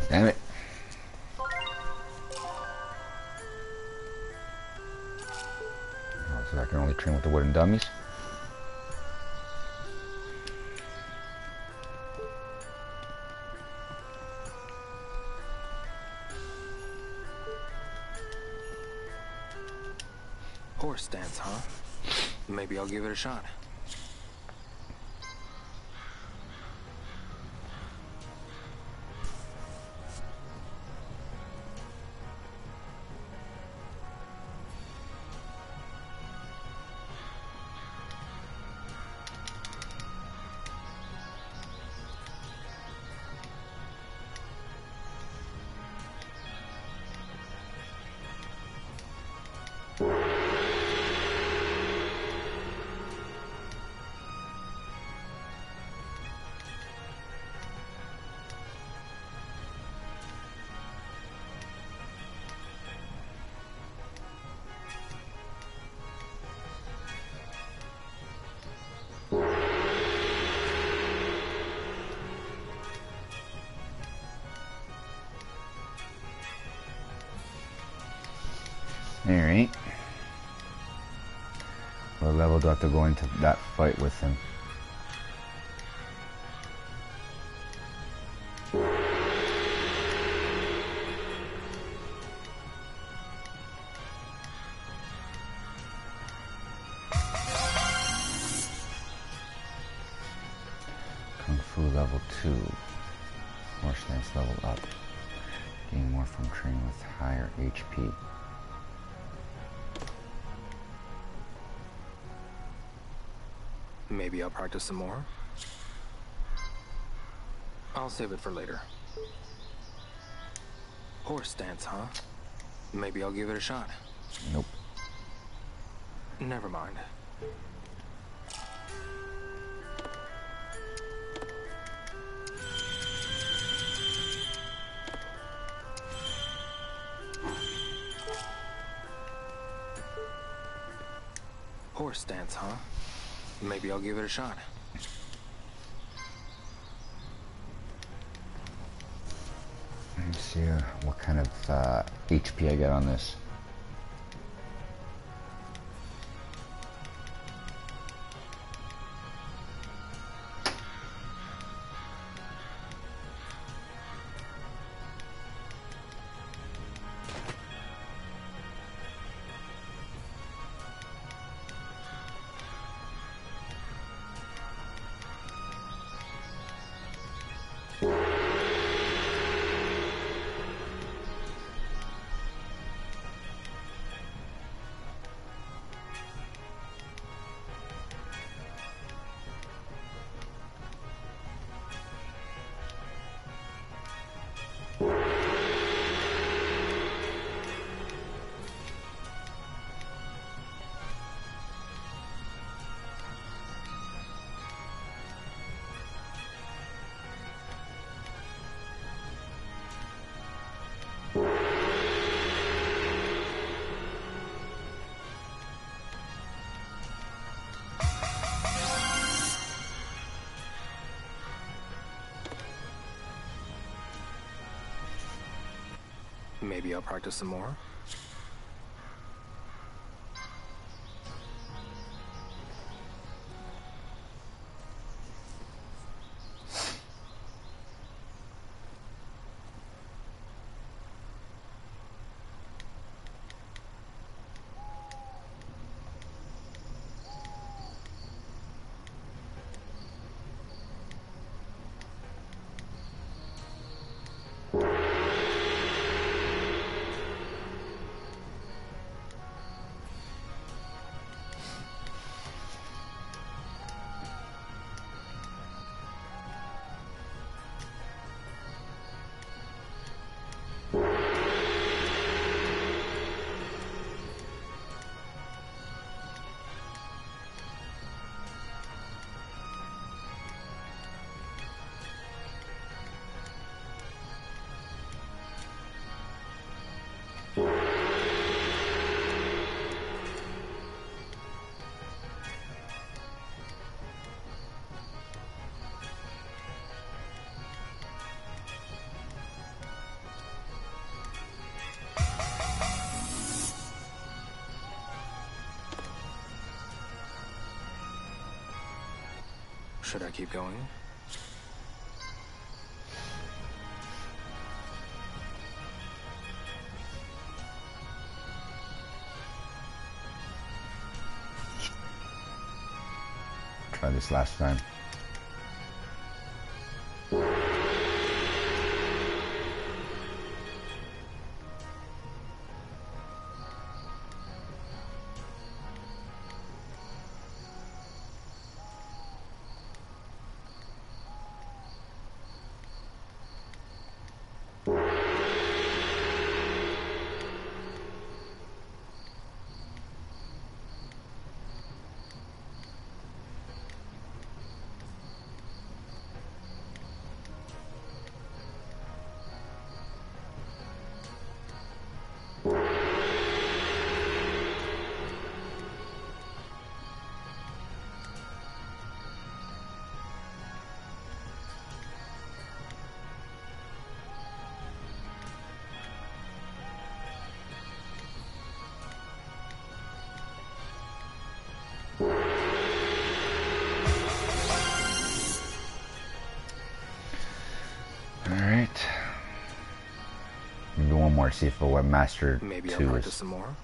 E: Damn it. Oh, so I can only train with the wooden dummies?
D: Horse stance, huh? Maybe I'll give it a shot.
E: Alright. What level do I have to go into that fight with him? Kung Fu level 2. More stance level up. Gain more from training with higher HP.
D: Maybe I'll practice some more. I'll save it for later. Horse stance, huh? Maybe I'll give it a shot.
E: Nope.
D: Never mind. Horse stance, huh? Maybe I'll give it a shot.
E: Let me see what kind of HP I get on this.
D: Maybe I'll practice some more. Should I keep going?
E: Try this last time. Alright. Maybe one more, see if a Webmaster
D: Maybe
E: 2
D: I'll practice
E: is...
D: some more.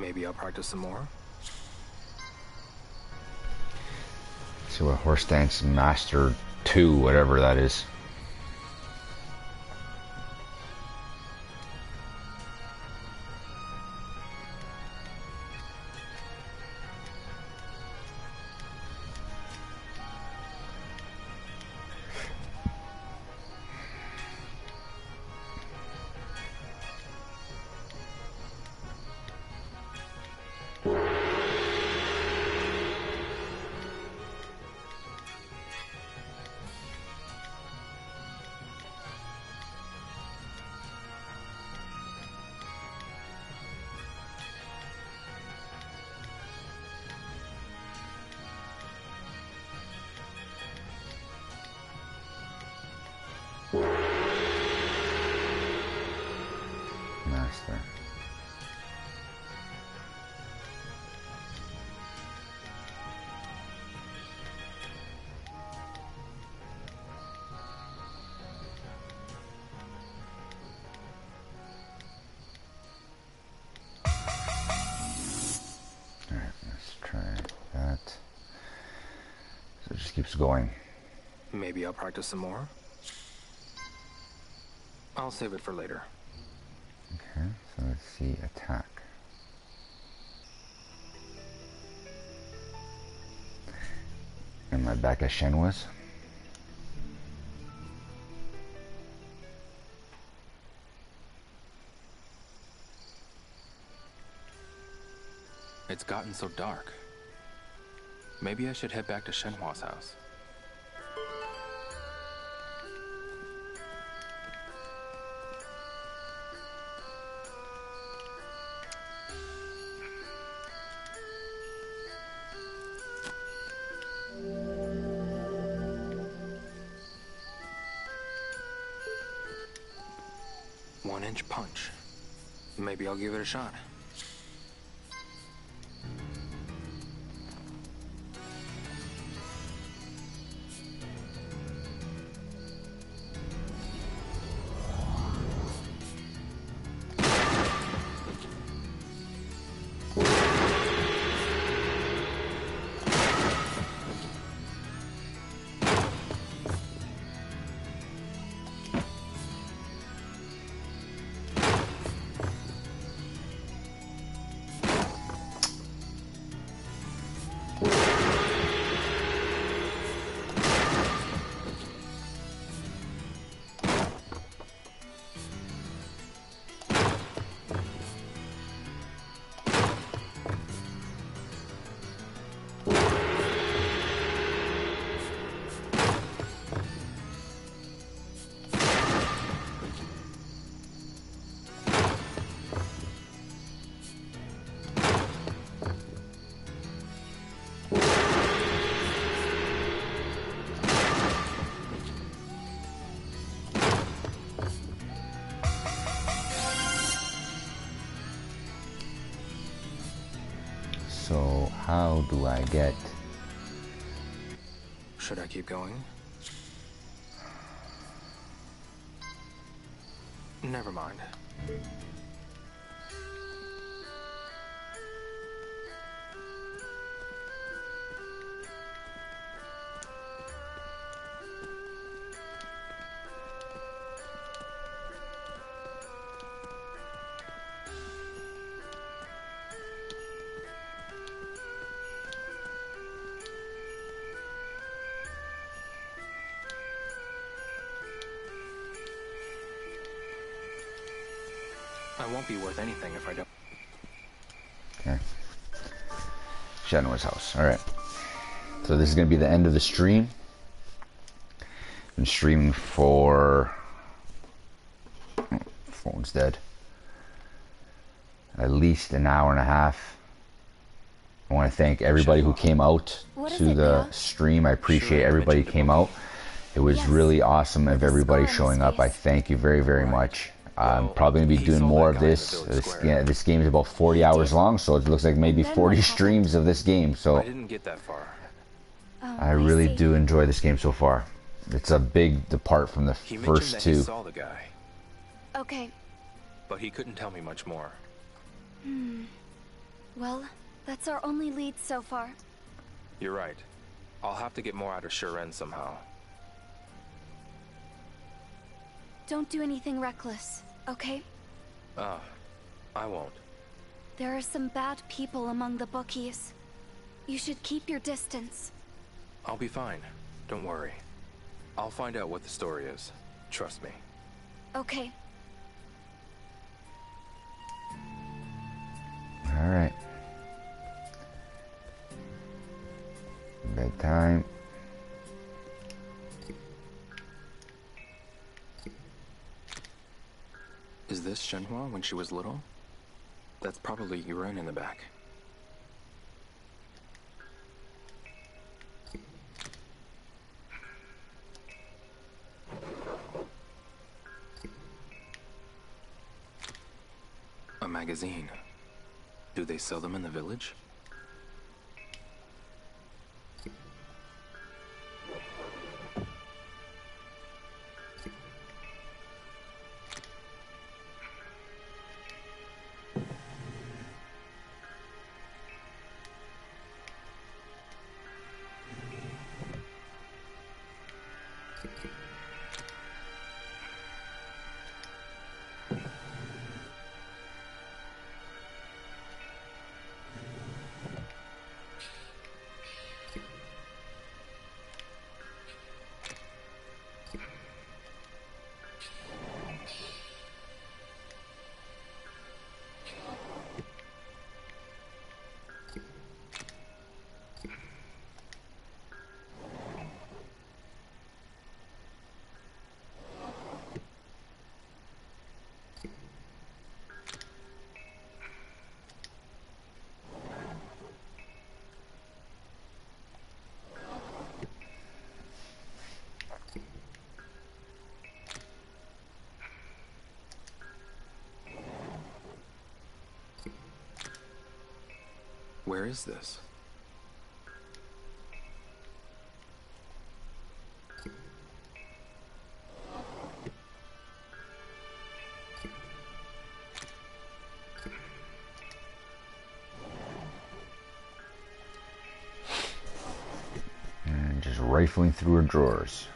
D: Maybe I'll practice some more.
E: See what Horse Dance Master 2, whatever that is. Master. Alright, let's try that. So it just keeps going.
D: Maybe I'll practice some more. I'll save it for later.
E: Okay, so let's see, attack. Am I back as Shenmue's?
D: It's gotten so dark. Maybe I should head back to Shenhua's house. One-inch punch. Maybe I'll give it a shot.
E: So how do I get...
D: Should I keep going? Never mind. I won't be worth anything if I don't.
E: Okay. Shenmue's house. Alright. So this is going to be the end of the stream. Been streaming for... phone's dead. At least an hour and a half. I want to thank everybody who came out to the stream. I appreciate everybody who came out. It was really awesome of everybody showing up. I thank you very, very much. I'm probably going to be doing more of this. This game is about 40 hours long, so it looks like maybe 40 streams of this game. So
D: I didn't get that far.
E: I really do enjoy this game so far. It's a big depart from the first two.
D: He saw the guy.
A: Okay.
D: But he couldn't tell me much more.
A: Well, that's our only lead so far.
D: You're right. I'll have to get more out of Shiren somehow.
A: Don't do anything reckless, okay?
D: I won't.
A: There are some bad people among the bookies. You should keep your distance.
D: I'll be fine. Don't worry. I'll find out what the story is. Trust me.
A: Okay.
E: Alright. Bedtime.
D: Is this Shenhua when she was little? That's probably Yuren in the back. A magazine. Do they sell them in the village? Where is this?
E: And just rifling through her drawers.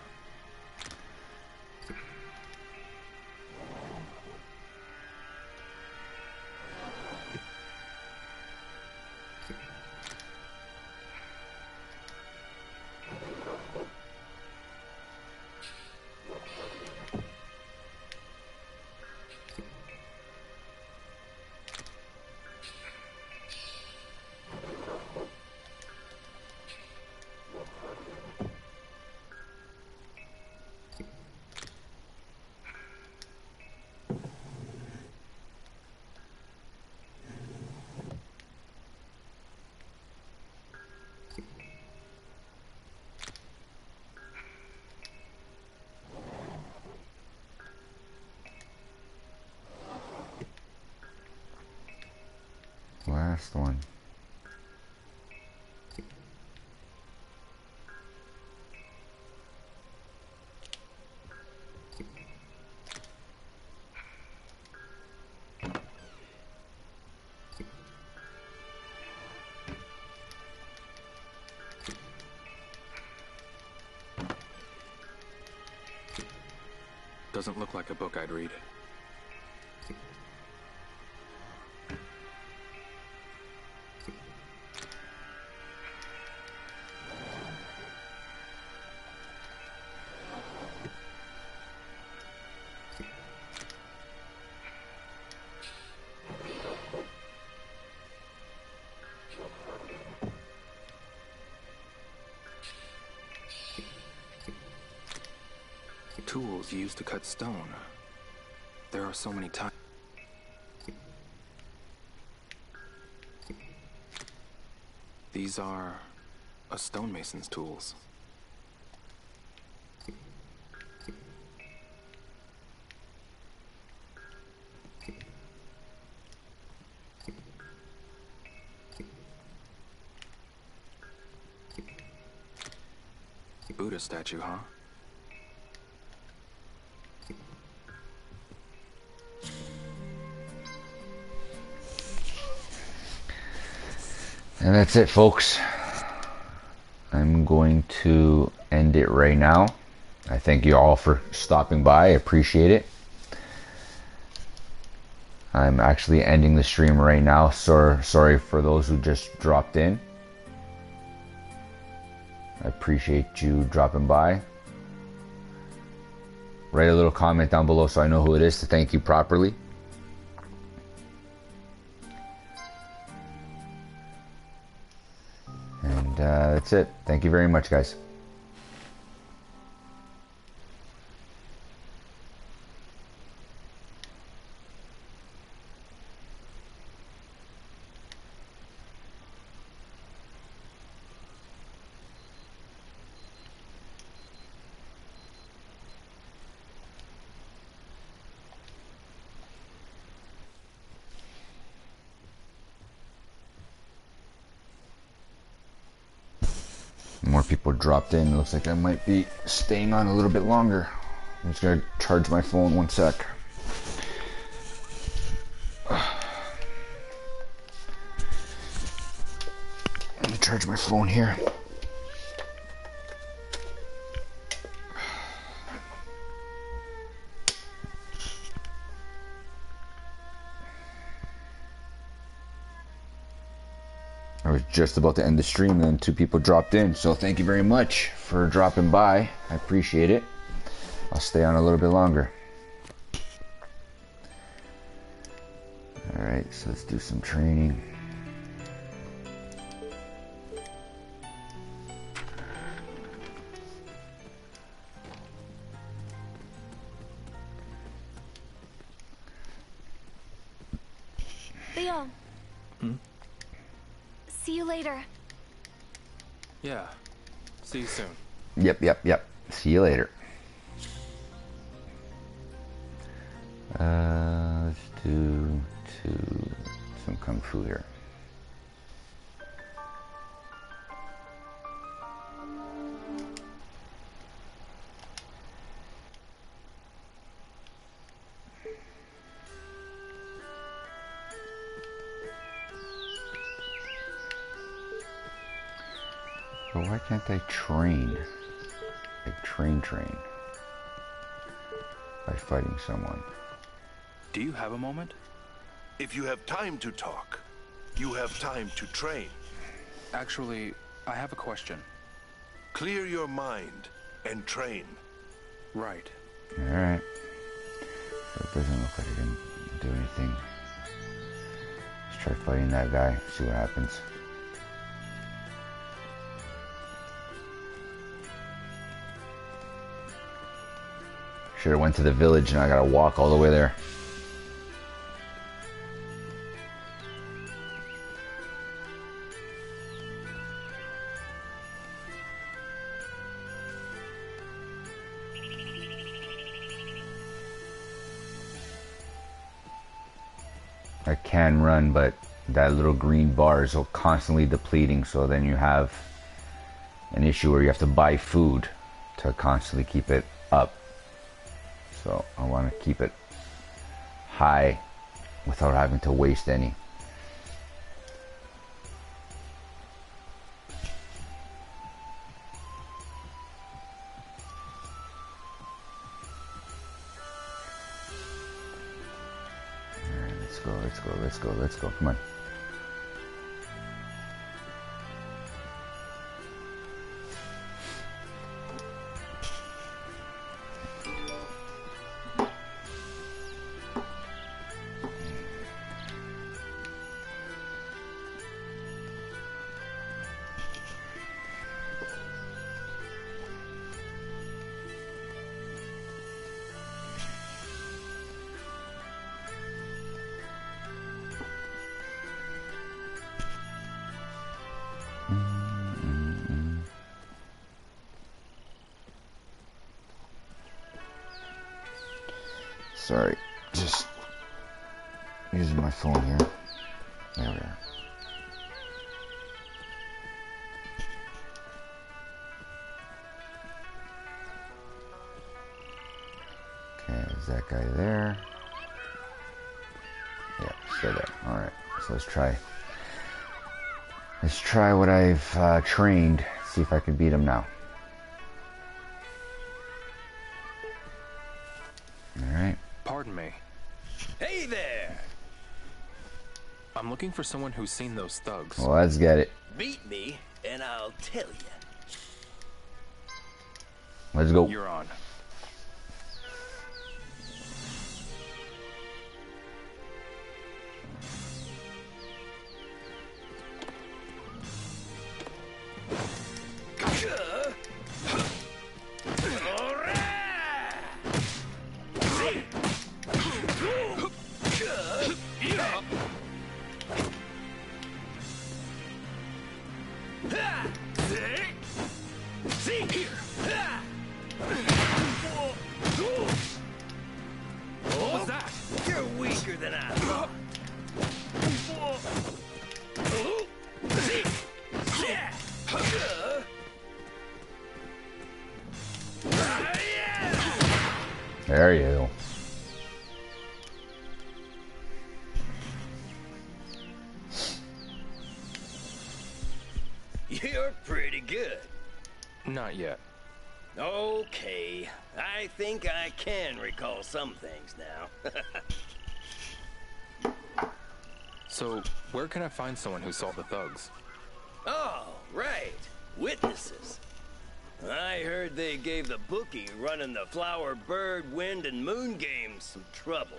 E: Last one.
D: Doesn't look like a book I'd read. Tools used to cut stone. There are so many types. These are a stonemason's tools. Buddha statue, huh?
E: And that's it, folks. I'm going to end it right now. I thank you all for stopping by. I appreciate it. I'm actually ending the stream right now. Sorry for those who just dropped in. I appreciate you dropping by. Write a little comment down below so I know who it is to thank you properly. And that's it. Thank you very much, guys. More people dropped in. Looks like I might be staying on a little bit longer. I'm just gonna charge my phone 1 sec. Let me charge my phone here. I was just about to end the stream and then 2 people dropped in, so thank you very much for dropping by. I appreciate it. I'll stay on a little bit longer. Alright, so let's do some training.
A: Leo. See you later.
D: Yeah. See you soon.
E: Yep. See you later. Let's do some Kung Fu here. But why can't I train? Like train by fighting someone.
D: Do you have a moment?
I: If you have time to talk, you have time to train.
D: Actually, I have a question.
I: Clear your mind and train.
D: Right.
E: Alright. So it doesn't look like I can do anything. Let's try fighting that guy, see what happens. Should have went to the village and I gotta walk all the way there. I can run, but that little green bar is constantly depleting, so then you have an issue where you have to buy food to constantly keep it up. So I want to keep it high without having to waste any. Alright, let's go, come on. Sorry, just using my phone here. There we are. Okay, is that guy there? Yeah, still there. Alright, so let's try Let's try what I've trained. See if I can beat him now. Alright.
D: Pardon me.
L: Hey there!
D: I'm looking for someone who's seen those thugs.
E: Well, let's get it.
L: Beat me, and I'll tell you.
E: Let's go.
D: You're on.
L: What was that? You're weaker than I thought.
E: There you go.
L: You're pretty good.
D: Not yet.
L: Okay, I think I can recall some things now.
D: So, where can I find someone who saw the thugs?
L: Oh, right. Witnesses. I heard they gave the bookie running the Flower, Bird, Wind, and Moon games some trouble.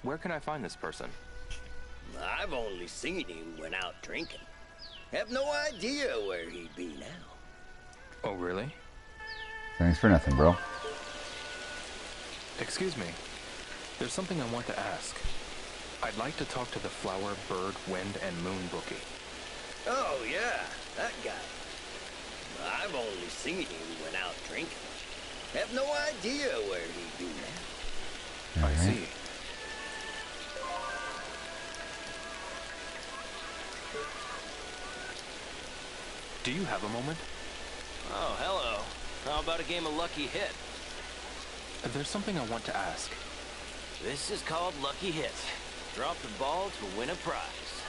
D: Where can I find this person?
L: I've only seen him when out drinking. Have no idea where he'd be now.
D: Oh, really?
E: Thanks for nothing, bro.
D: Excuse me. There's something I want to ask. I'd like to talk to the Flower, Bird, Wind, and Moon bookie.
L: Oh, yeah, that guy. I've only seen him when out drinking. Have no idea where he'd be now.
D: I see. Do you have a moment?
K: Oh, hello. How about a game of Lucky Hit?
D: There's something I want to ask.
K: This is called Lucky Hit. Drop the ball to win a prize.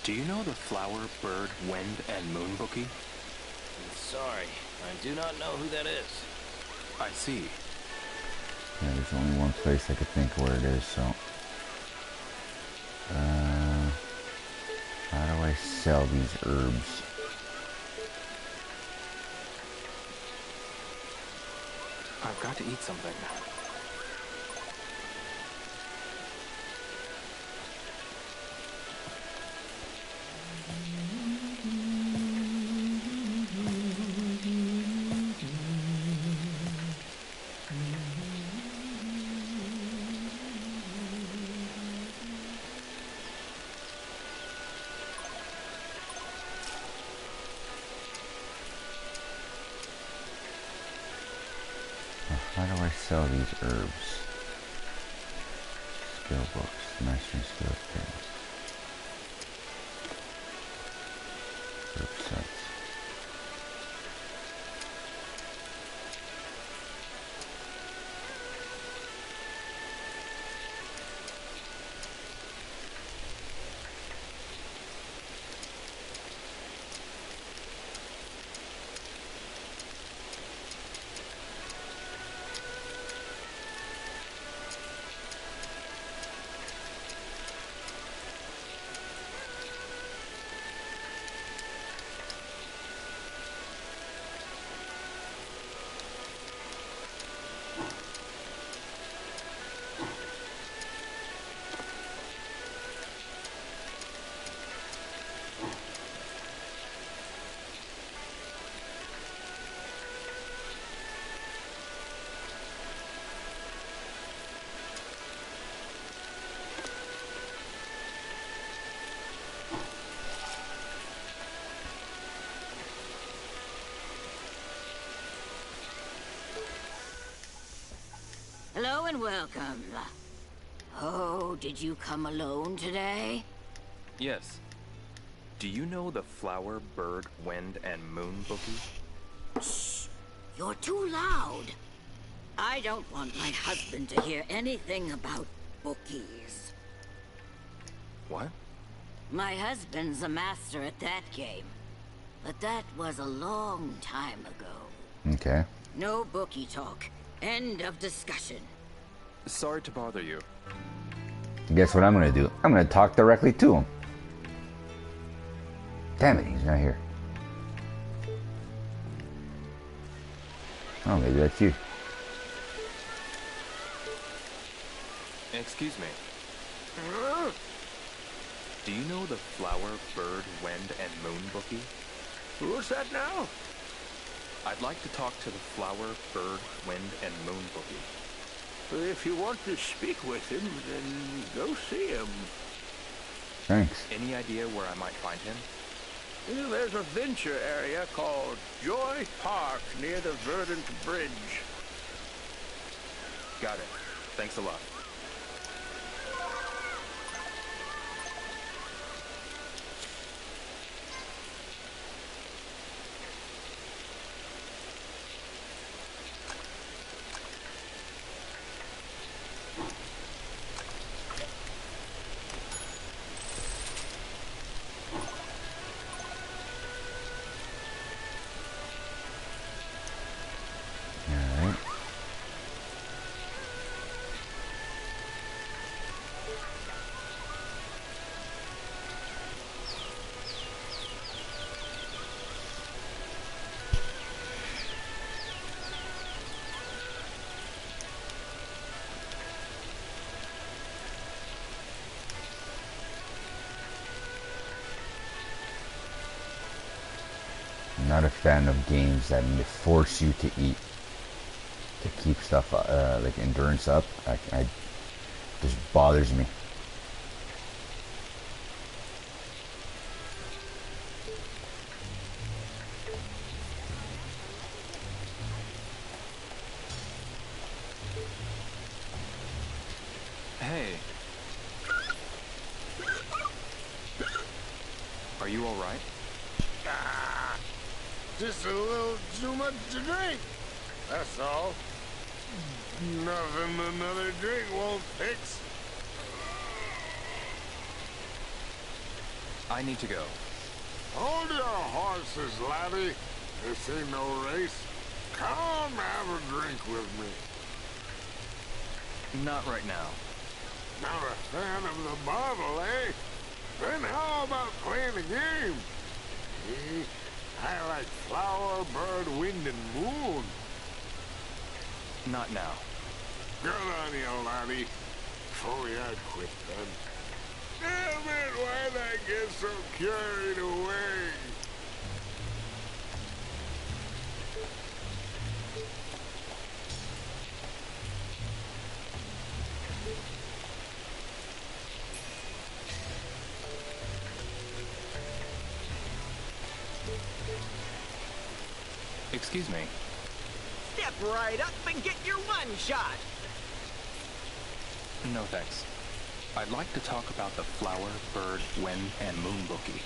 D: Do you know the Flower, Bird, Wind, and Moon bookie?
K: I'm sorry, I do not know who that is.
D: I see.
E: Yeah, there's only one place I could think where it is, so... how do I sell these herbs?
D: I've got to eat something.
E: How do I sell these herbs? Skill books, mastering skill things. Herb sets.
N: Hello and welcome. Oh, did you come alone today?
D: Yes. Do you know the Flower, Bird, Wind, and Moon bookie?
N: Shh! You're too loud. I don't want my husband to hear anything about bookies.
D: What?
N: My husband's a master at that game. But that was a long time ago.
E: Okay.
N: No bookie talk. End of discussion.
D: Sorry to bother you.
E: Guess what I'm gonna do? I'm gonna talk directly to him. Damn it, he's not here. Oh, maybe that's you.
D: Excuse me. Do you know the Flower, Bird, Wind, and Moon bookie?
O: Who's that now?
D: I'd like to talk to the Flower, Bird, Wind, and Moon bookie.
O: If you want to speak with him, then go see him.
E: Thanks.
D: Any idea where I might find him?
O: There's a venture area called Joy Park near the Verdant Bridge.
D: Got it. Thanks a lot.
E: Not a fan of games that force you to eat to keep stuff like endurance up. I just bothers me.
D: Hey. Are you all right?
S: Just a little too much to drink. That's all. Nothing another drink won't fix.
D: I need to go.
S: Hold your horses, laddie. This ain't no race. Come have a drink with me.
D: Not right now.
S: Not a fan of the bottle, eh? Then how about playing a game? See? I like Flower, Bird, Wind, and Moon.
D: Not now.
S: Good on you, laddie. If only I'd quit then. Damn it, why'd I get so carried away?
D: Excuse me.
T: Step right up and get your one shot.
D: No thanks. I'd like to talk about the Flower, Bird, Wind, and Moon bookie.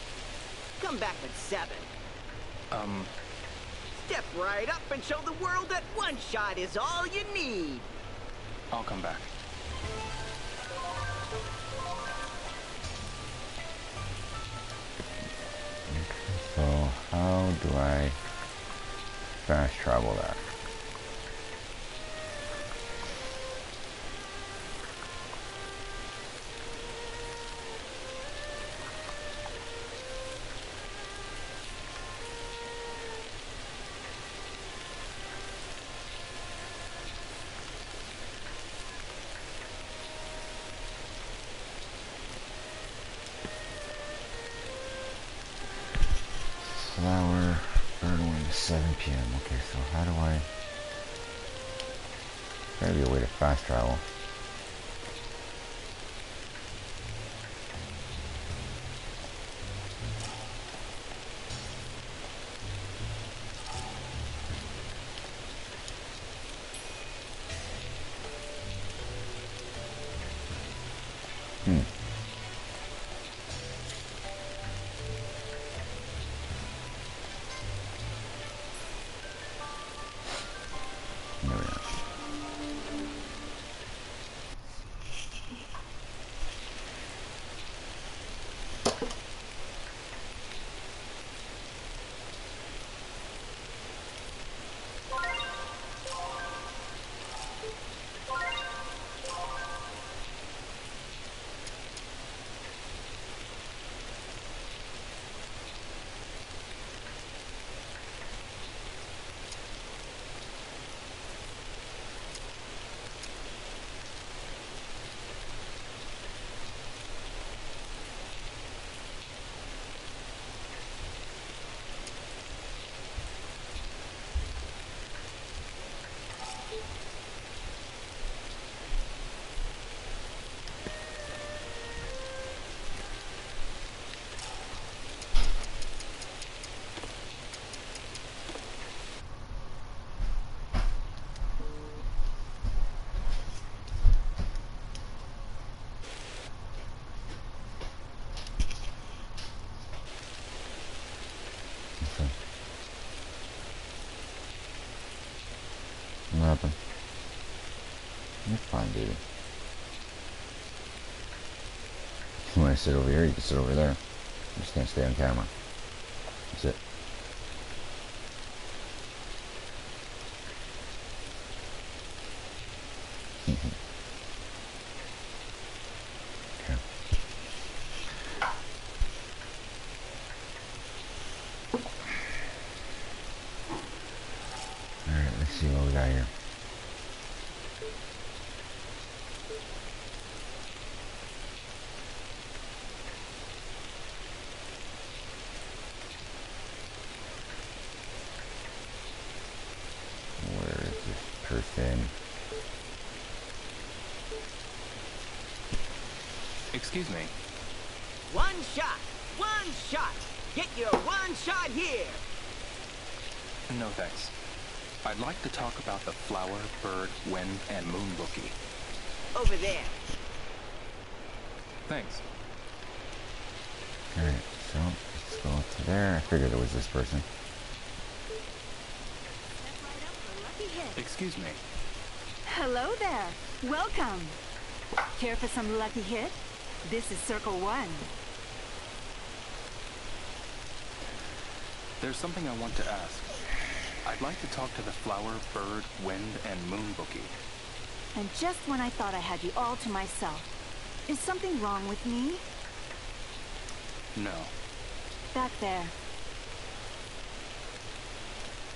T: Come back at 7. Step right up and show the world that one shot is all you need.
D: I'll come back.
E: So how do I fast travel that? Flower, Bird Wind, 7 p.m. Okay, so how do I... There's gotta be a way to fast travel. What happened? You're fine, baby. You want to sit over here, you can sit over there. You just can't stay on camera. That's it. Okay. Alright, let's see what we got here. Person.
D: Excuse me.
T: One shot! One shot! Get your one shot here!
D: No thanks. I'd like to talk about the flower, bird, wind, and moon bookie.
T: Over there.
D: Thanks.
E: Alright, so let's go up to there. I figured it was this person.
D: Excuse me.
M: Hello there. Welcome. Care for some lucky hit? This is Circle 1.
D: There's something I want to ask. I'd like to talk to the flower, bird, wind, and moon bookie.
M: And just when I thought I had you all to myself. Is something wrong with me?
D: No.
M: Back there.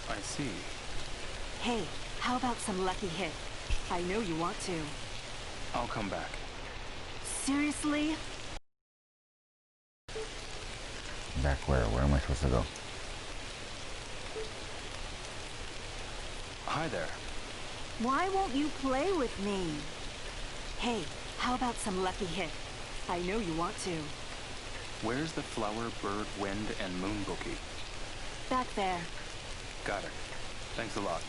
D: I see.
M: Hey, how about some lucky hit? I know you want to.
D: I'll come back.
M: Seriously?
E: Back where? Where am I supposed to go?
D: Hi there.
M: Why won't you play with me? Hey, how about some lucky hit? I know you want to.
D: Where's the flower, bird, wind, and moon bookie?
M: Back there.
D: Got it. Thanks a lot.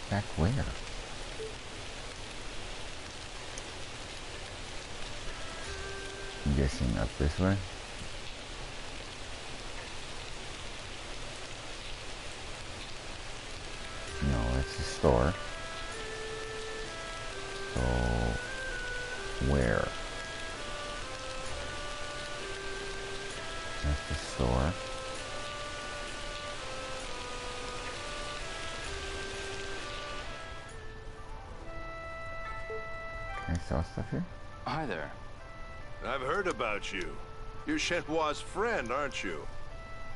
E: Back where? I'm guessing up this way. No, that's the store. So, where? That's the store. Can I sell stuff here?
D: Hi there.
I: I've heard about you. You're Shenmue's friend, aren't you?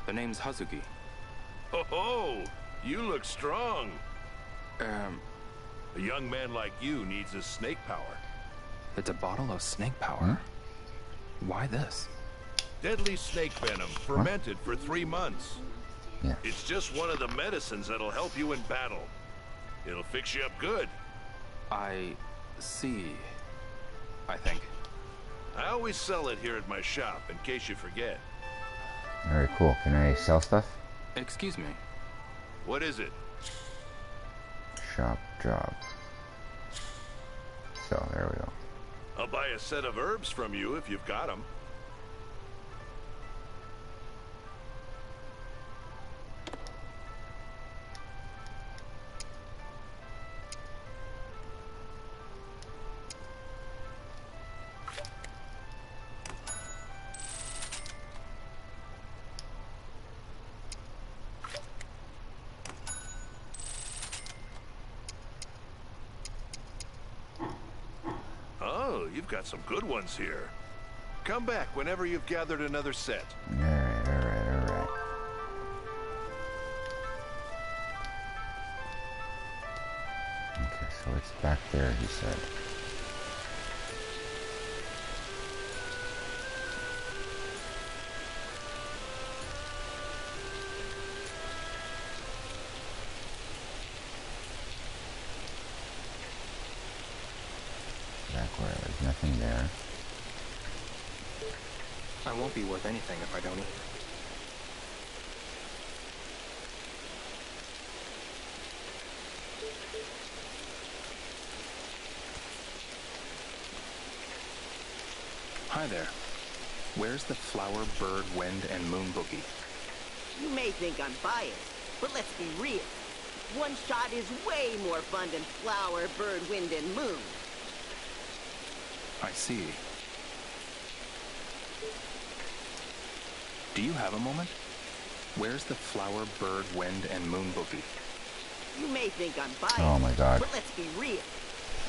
D: The name's Hazuki.
I: Oh, you look strong. A young man like you needs his snake power.
D: It's a bottle of snake power?
E: Huh?
D: Why this?
I: Deadly snake venom, fermented for 3 months.
E: Yeah.
I: It's just one of the medicines that'll help you in battle. It'll fix you up good.
D: I see. I think.
I: I always sell it here at my shop, in case you forget.
E: Alright, cool. Can I sell stuff?
D: Excuse me.
I: What is it?
E: Shop job. So, there we go.
I: I'll buy a set of herbs from you if you've got them. we've got some good ones here. Come back whenever you've gathered another set.
E: Alright. Okay, so it's back there, he said. Back where there's nothing there.
D: I won't be worth anything if I don't eat. Hi there. Where's the flower, bird, wind, and moon boogie?
T: You may think I'm biased, but let's be real. One shot is way more fun than flower, bird, wind, and moon.
D: I see. Do you have a moment? Where's the flower, bird, wind, and moon boogie?
T: You may think I'm biased,
E: oh my God.
T: but let's be real.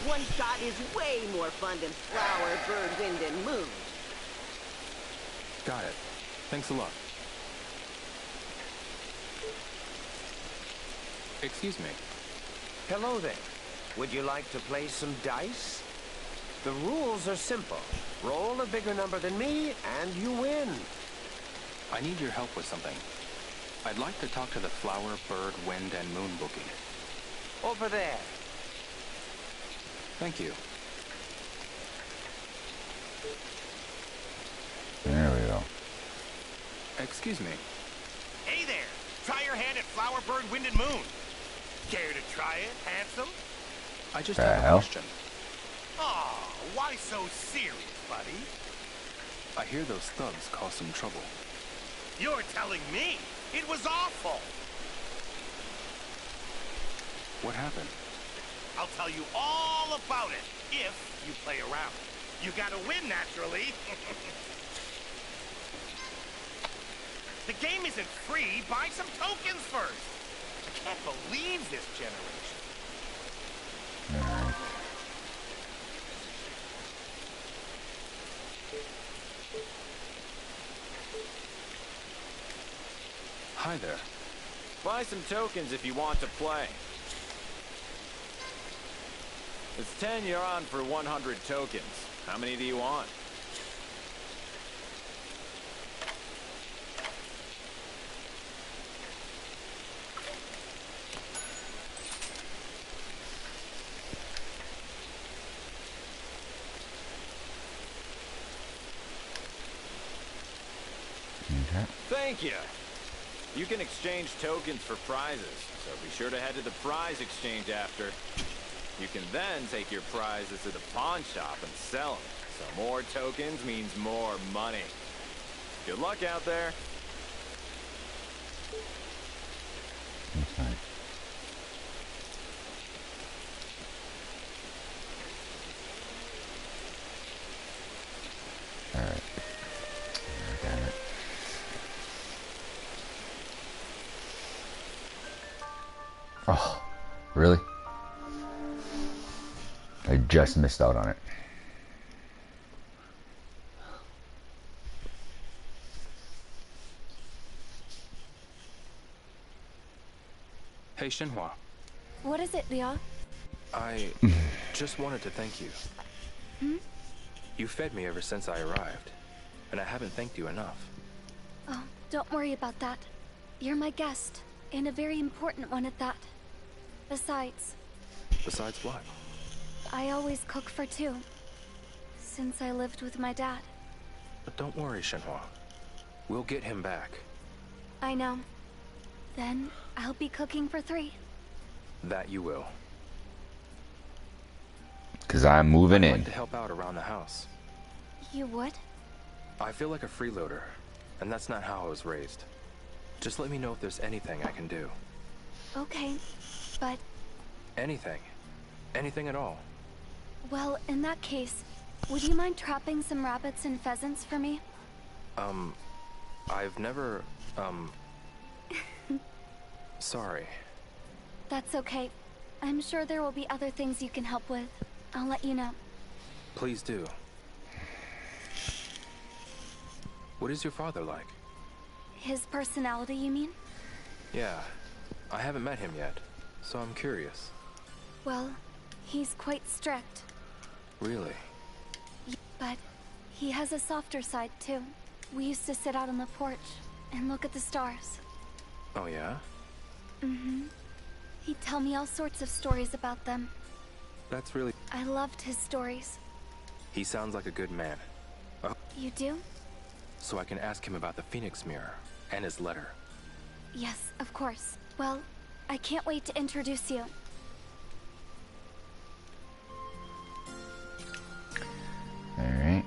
T: One shot is way more fun than flower, bird, wind, and moon.
D: Got it. Thanks a lot. Excuse me.
U: Hello there. Would you like to play some dice? The rules are simple. Roll a bigger number than me, and you win.
D: I need your help with something. I'd like to talk to the flower, bird, wind, and moon boogie.
U: Over there.
D: Thank you.
E: There we go.
D: Excuse me.
R: Hey there! Try your hand at flower, bird, wind, and moon. Care to try it, handsome?
D: I just
E: The
D: have a
E: hell?
D: question.
R: Aw, why so serious, buddy?
D: I hear those thugs cause some trouble.
R: You're telling me it was awful.
D: What happened?
R: I'll tell you all about it if you play around. You gotta win, naturally. The game isn't free. Buy some tokens first. I can't believe this generation.
E: Alright.
D: Hi there.
K: Buy some tokens if you want to play. It's 10 you're on for 100 tokens. How many do you want?
E: Okay.
K: Thank you. You can exchange tokens for prizes, so be sure to head to the prize exchange after. You can then take your prizes to the pawn shop and sell them. So more tokens means more money. Good luck out there.
E: Okay. Alright. Damn it. Oh, really? I just missed out on it.
D: Hey, Shenhua.
A: What is it, Lia?
D: I just wanted to thank you.
A: Hmm?
D: You fed me ever since I arrived, and I haven't thanked you enough.
A: Oh, don't worry about that. You're my guest, and a very important one at that. Besides...
D: Besides what?
A: I always cook for two, since I lived with my dad.
D: But don't worry, Shenhua. We'll get him back.
A: I know. Then I'll be cooking for three.
D: That you will.
E: 'Cause I'm moving
D: I'd
E: in.
D: like to help out around the house.
A: You would?
D: I feel like a freeloader, and that's not how I was raised. Just let me know if there's anything I can do.
A: Okay, but...
D: Anything. Anything at all.
A: Well, in that case, would you mind trapping some rabbits and pheasants for me?
D: I've never, Sorry.
A: That's okay. I'm sure there will be other things you can help with. I'll let you know.
D: Please do. What is your father like?
A: His personality, you mean?
D: Yeah, I haven't met him yet, so I'm curious.
A: Well, he's quite strict.
D: Really?
A: But he has a softer side, too. We used to sit out on the porch and look at the stars.
D: Oh, yeah?
A: Mm-hmm. He'd tell me all sorts of stories about them.
D: That's really...
A: I loved his stories.
D: He sounds like a good man.
A: You do?
D: So I can ask him about the Phoenix Mirror and his letter.
A: Yes, of course. Well, I can't wait to introduce you.
E: Alright.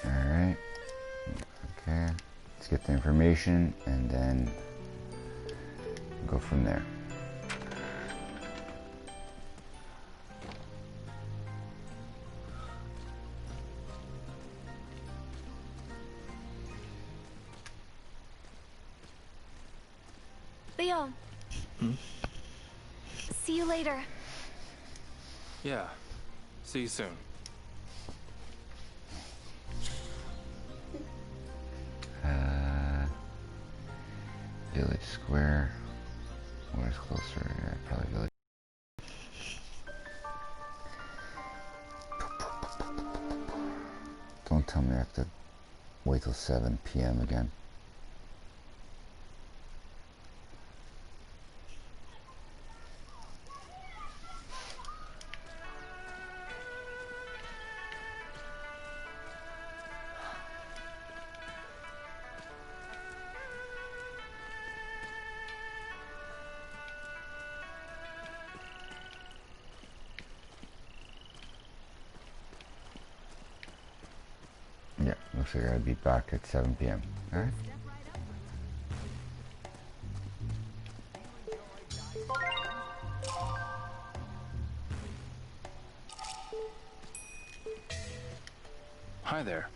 E: Alright. Okay. Let's get the information and then go from there.
A: Leo. See you later.
D: Yeah. See you soon.
E: Village Square. Where's closer? Yeah, probably Village. Don't tell me I have to wait till 7 p.m. again. Yeah, looks like I'd be back at 7 p.m. Alright.
D: Hi there.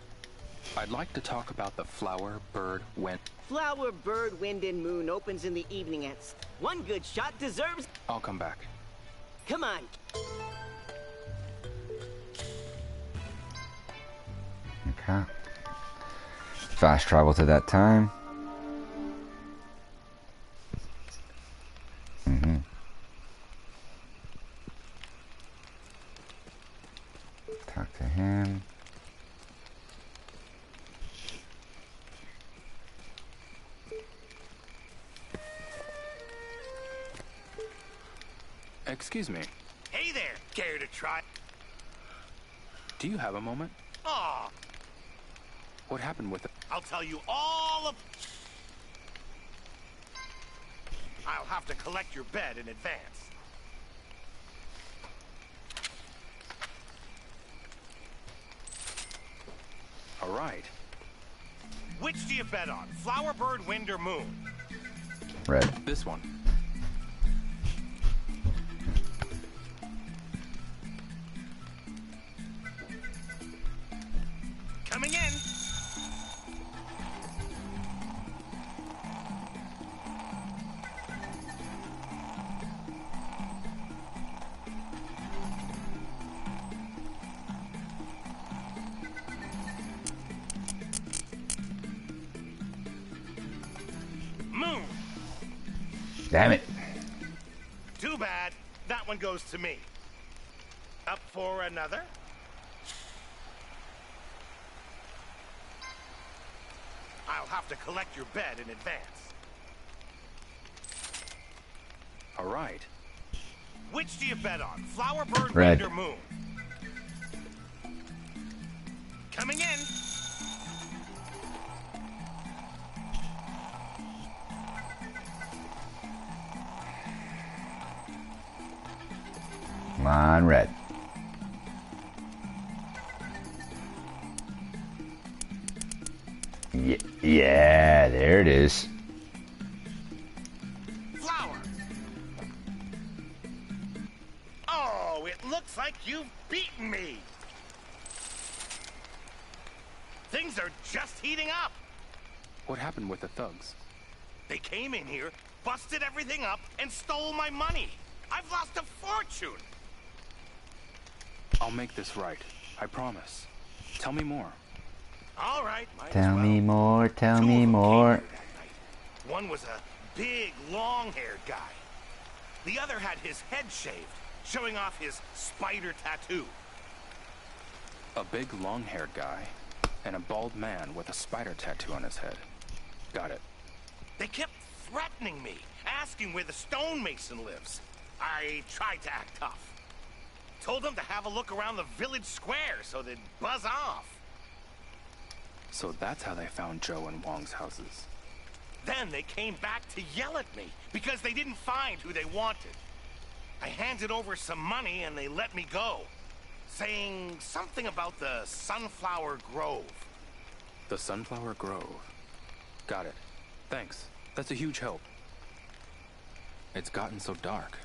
D: I'd like to talk about the Flower, Bird, Wind.
T: Flower, Bird, Wind, and Moon opens in the evening at... One good shot deserves...
D: I'll come back.
T: Come on.
E: Okay. Fast travel to that time. Talk to him.
D: Excuse me.
R: Hey there, care to try?
D: Do you have a moment?
R: Aw.
D: What happened with it?
R: I'll tell you all of... I'll have to collect your bed in advance.
D: All right.
R: Which do you bet on? Flower, Bird, Wind, or Moon?
E: Red.
D: This one.
R: Coming in.
E: Damn it.
R: Too bad. That one goes to me. Up for another? I'll have to collect your bet in advance.
D: All right.
R: Which do you bet on? Flower, bird,
E: Red.
R: wind, or moon? Coming in.
E: Come on, red. Yeah, there it is.
R: Flower. Oh, it looks like you've beaten me. Things are just heating up.
D: What happened with the thugs?
R: They came in here, busted everything up, and stole my money. I've lost a fortune.
D: I'll make this right. I promise. Tell me more.
R: All right.
E: Tell me more, tell me more.
R: One was a big, long-haired guy. The other had his head shaved, showing off his spider tattoo.
D: A big long-haired guy and a bald man with a spider tattoo on his head. Got it.
R: They kept threatening me, asking where the stonemason lives. I tried to act tough. Told them to have a look around the village square so they'd buzz off.
D: So that's how they found Joe and Wong's houses.
R: Then they came back to yell at me because they didn't find who they wanted. I handed over some money and they let me go, saying something about the Sunflower Grove.
D: The Sunflower Grove. Got it. Thanks. That's a huge help. It's gotten so dark.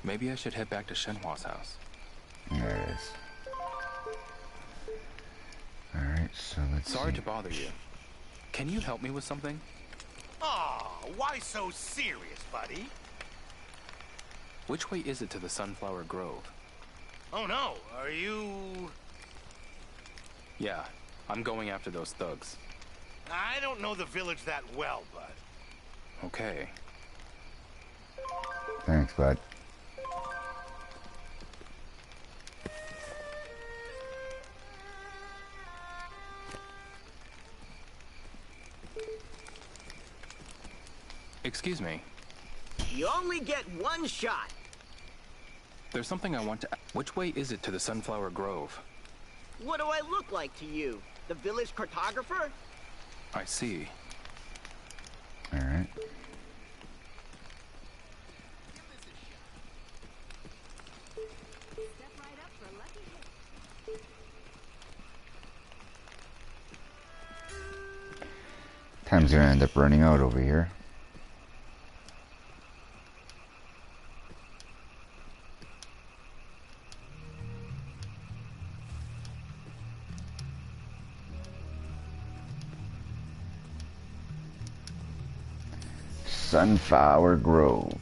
D: Maybe I should head back to Shenhua's house.
E: There it is. Alright, so let's
D: Sorry
E: see.
D: to bother you. Can you help me with something?
R: Aw, why so serious, buddy?
D: Which way is it to the Sunflower Grove?
R: Oh no, are you...
D: Yeah, I'm going after those thugs.
R: I don't know the village that well, bud.
D: Okay.
E: Thanks, bud.
D: Excuse me.
T: You only get one shot.
D: There's something I want to... Which way is it to the Sunflower Grove?
T: What do I look like to you? The village cartographer?
D: I see.
E: Alright. Time's gonna end up running out over here. Sunflower Grove.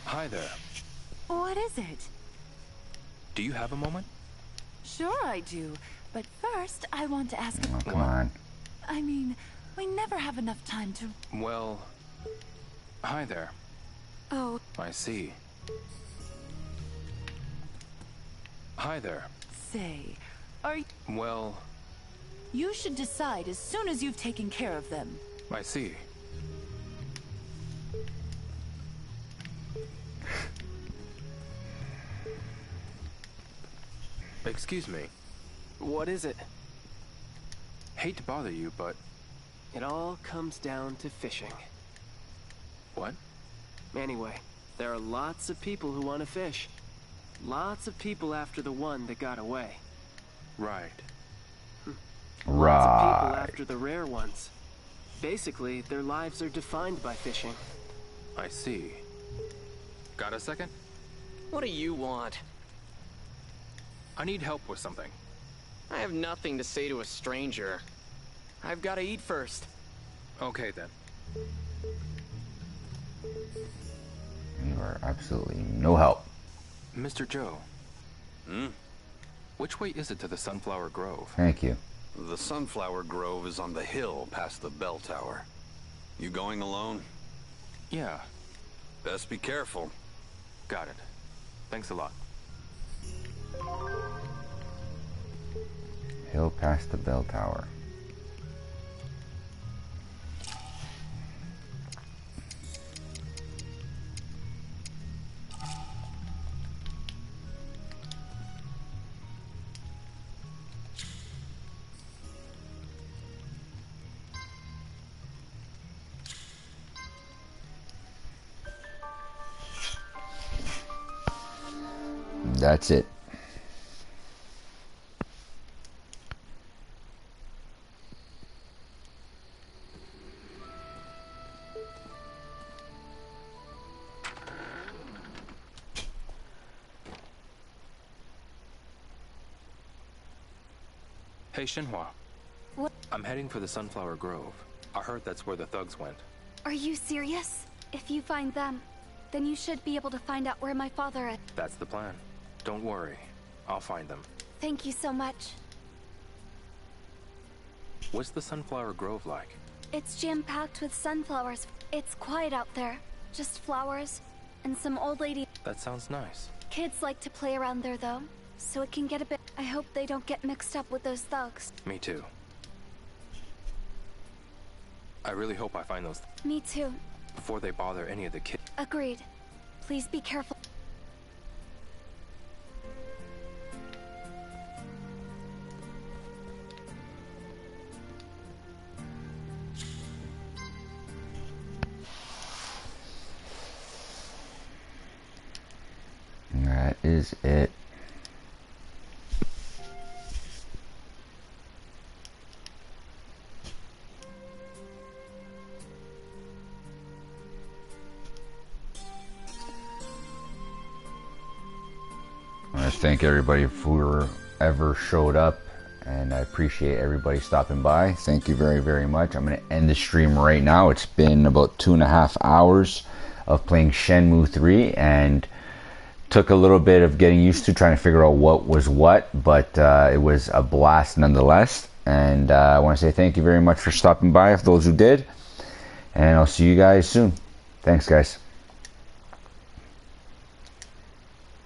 D: Hi there.
M: What is it?
D: Do you have a moment?
M: Sure I do, but first I want to ask
E: Oh, come on.
M: I mean, we never have enough time to...
D: Well... Hi there.
P: Oh.
D: I see. Hi there.
M: Say, are you...
D: Well...
M: You should decide as soon as you've taken care of them.
D: I see. Excuse me.
B: What is it?
D: Hate to bother you, but...
B: It all comes down to fishing.
D: What?
B: Anyway, there are lots of people who want to fish. Lots of people after the one that got away.
D: Right.
B: Lots of people after the rare ones. Basically, their lives are defined by fishing.
D: I see. Got a second?
B: What do you want?
D: I need help with something.
B: I have nothing to say to a stranger. I've got to eat first.
D: Okay, then.
E: You are absolutely no help.
D: Mr. Joe.
G: Hmm?
D: Which way is it to the Sunflower Grove?
E: Thank you.
G: The Sunflower Grove is on the hill past the bell tower. You going alone?
D: Yeah.
G: Best be careful.
D: Got it. Thanks a lot.
E: Hill past the bell tower. That's it.
D: Hey, Shenhua.
A: What?
D: I'm heading for the Sunflower Grove. I heard that's where the thugs went.
A: Are you serious? If you find them, then you should be able to find out where my father is.
D: That's the plan. Don't worry. I'll find them.
A: Thank you so much.
D: What's the Sunflower Grove like?
A: It's jam-packed with sunflowers. It's quiet out there. Just flowers and some old lady.
D: That sounds nice.
A: Kids like to play around there though, so it can get a bit... I hope they don't get mixed up with those thugs.
D: Me too. I really hope I find those...
A: Me too.
D: Before they bother any of the kids.
A: Agreed. Please be careful.
E: That is it. I want to thank everybody who ever showed up, and I appreciate everybody stopping by. Thank you very, very much. I'm going to end the stream right now. It's been about 2.5 hours of playing Shenmue 3, and took a little bit of getting used to trying to figure out what was what, but it was a blast nonetheless. And I want to say thank you very much for stopping by, for those who did, and I'll see you guys soon. Thanks, guys.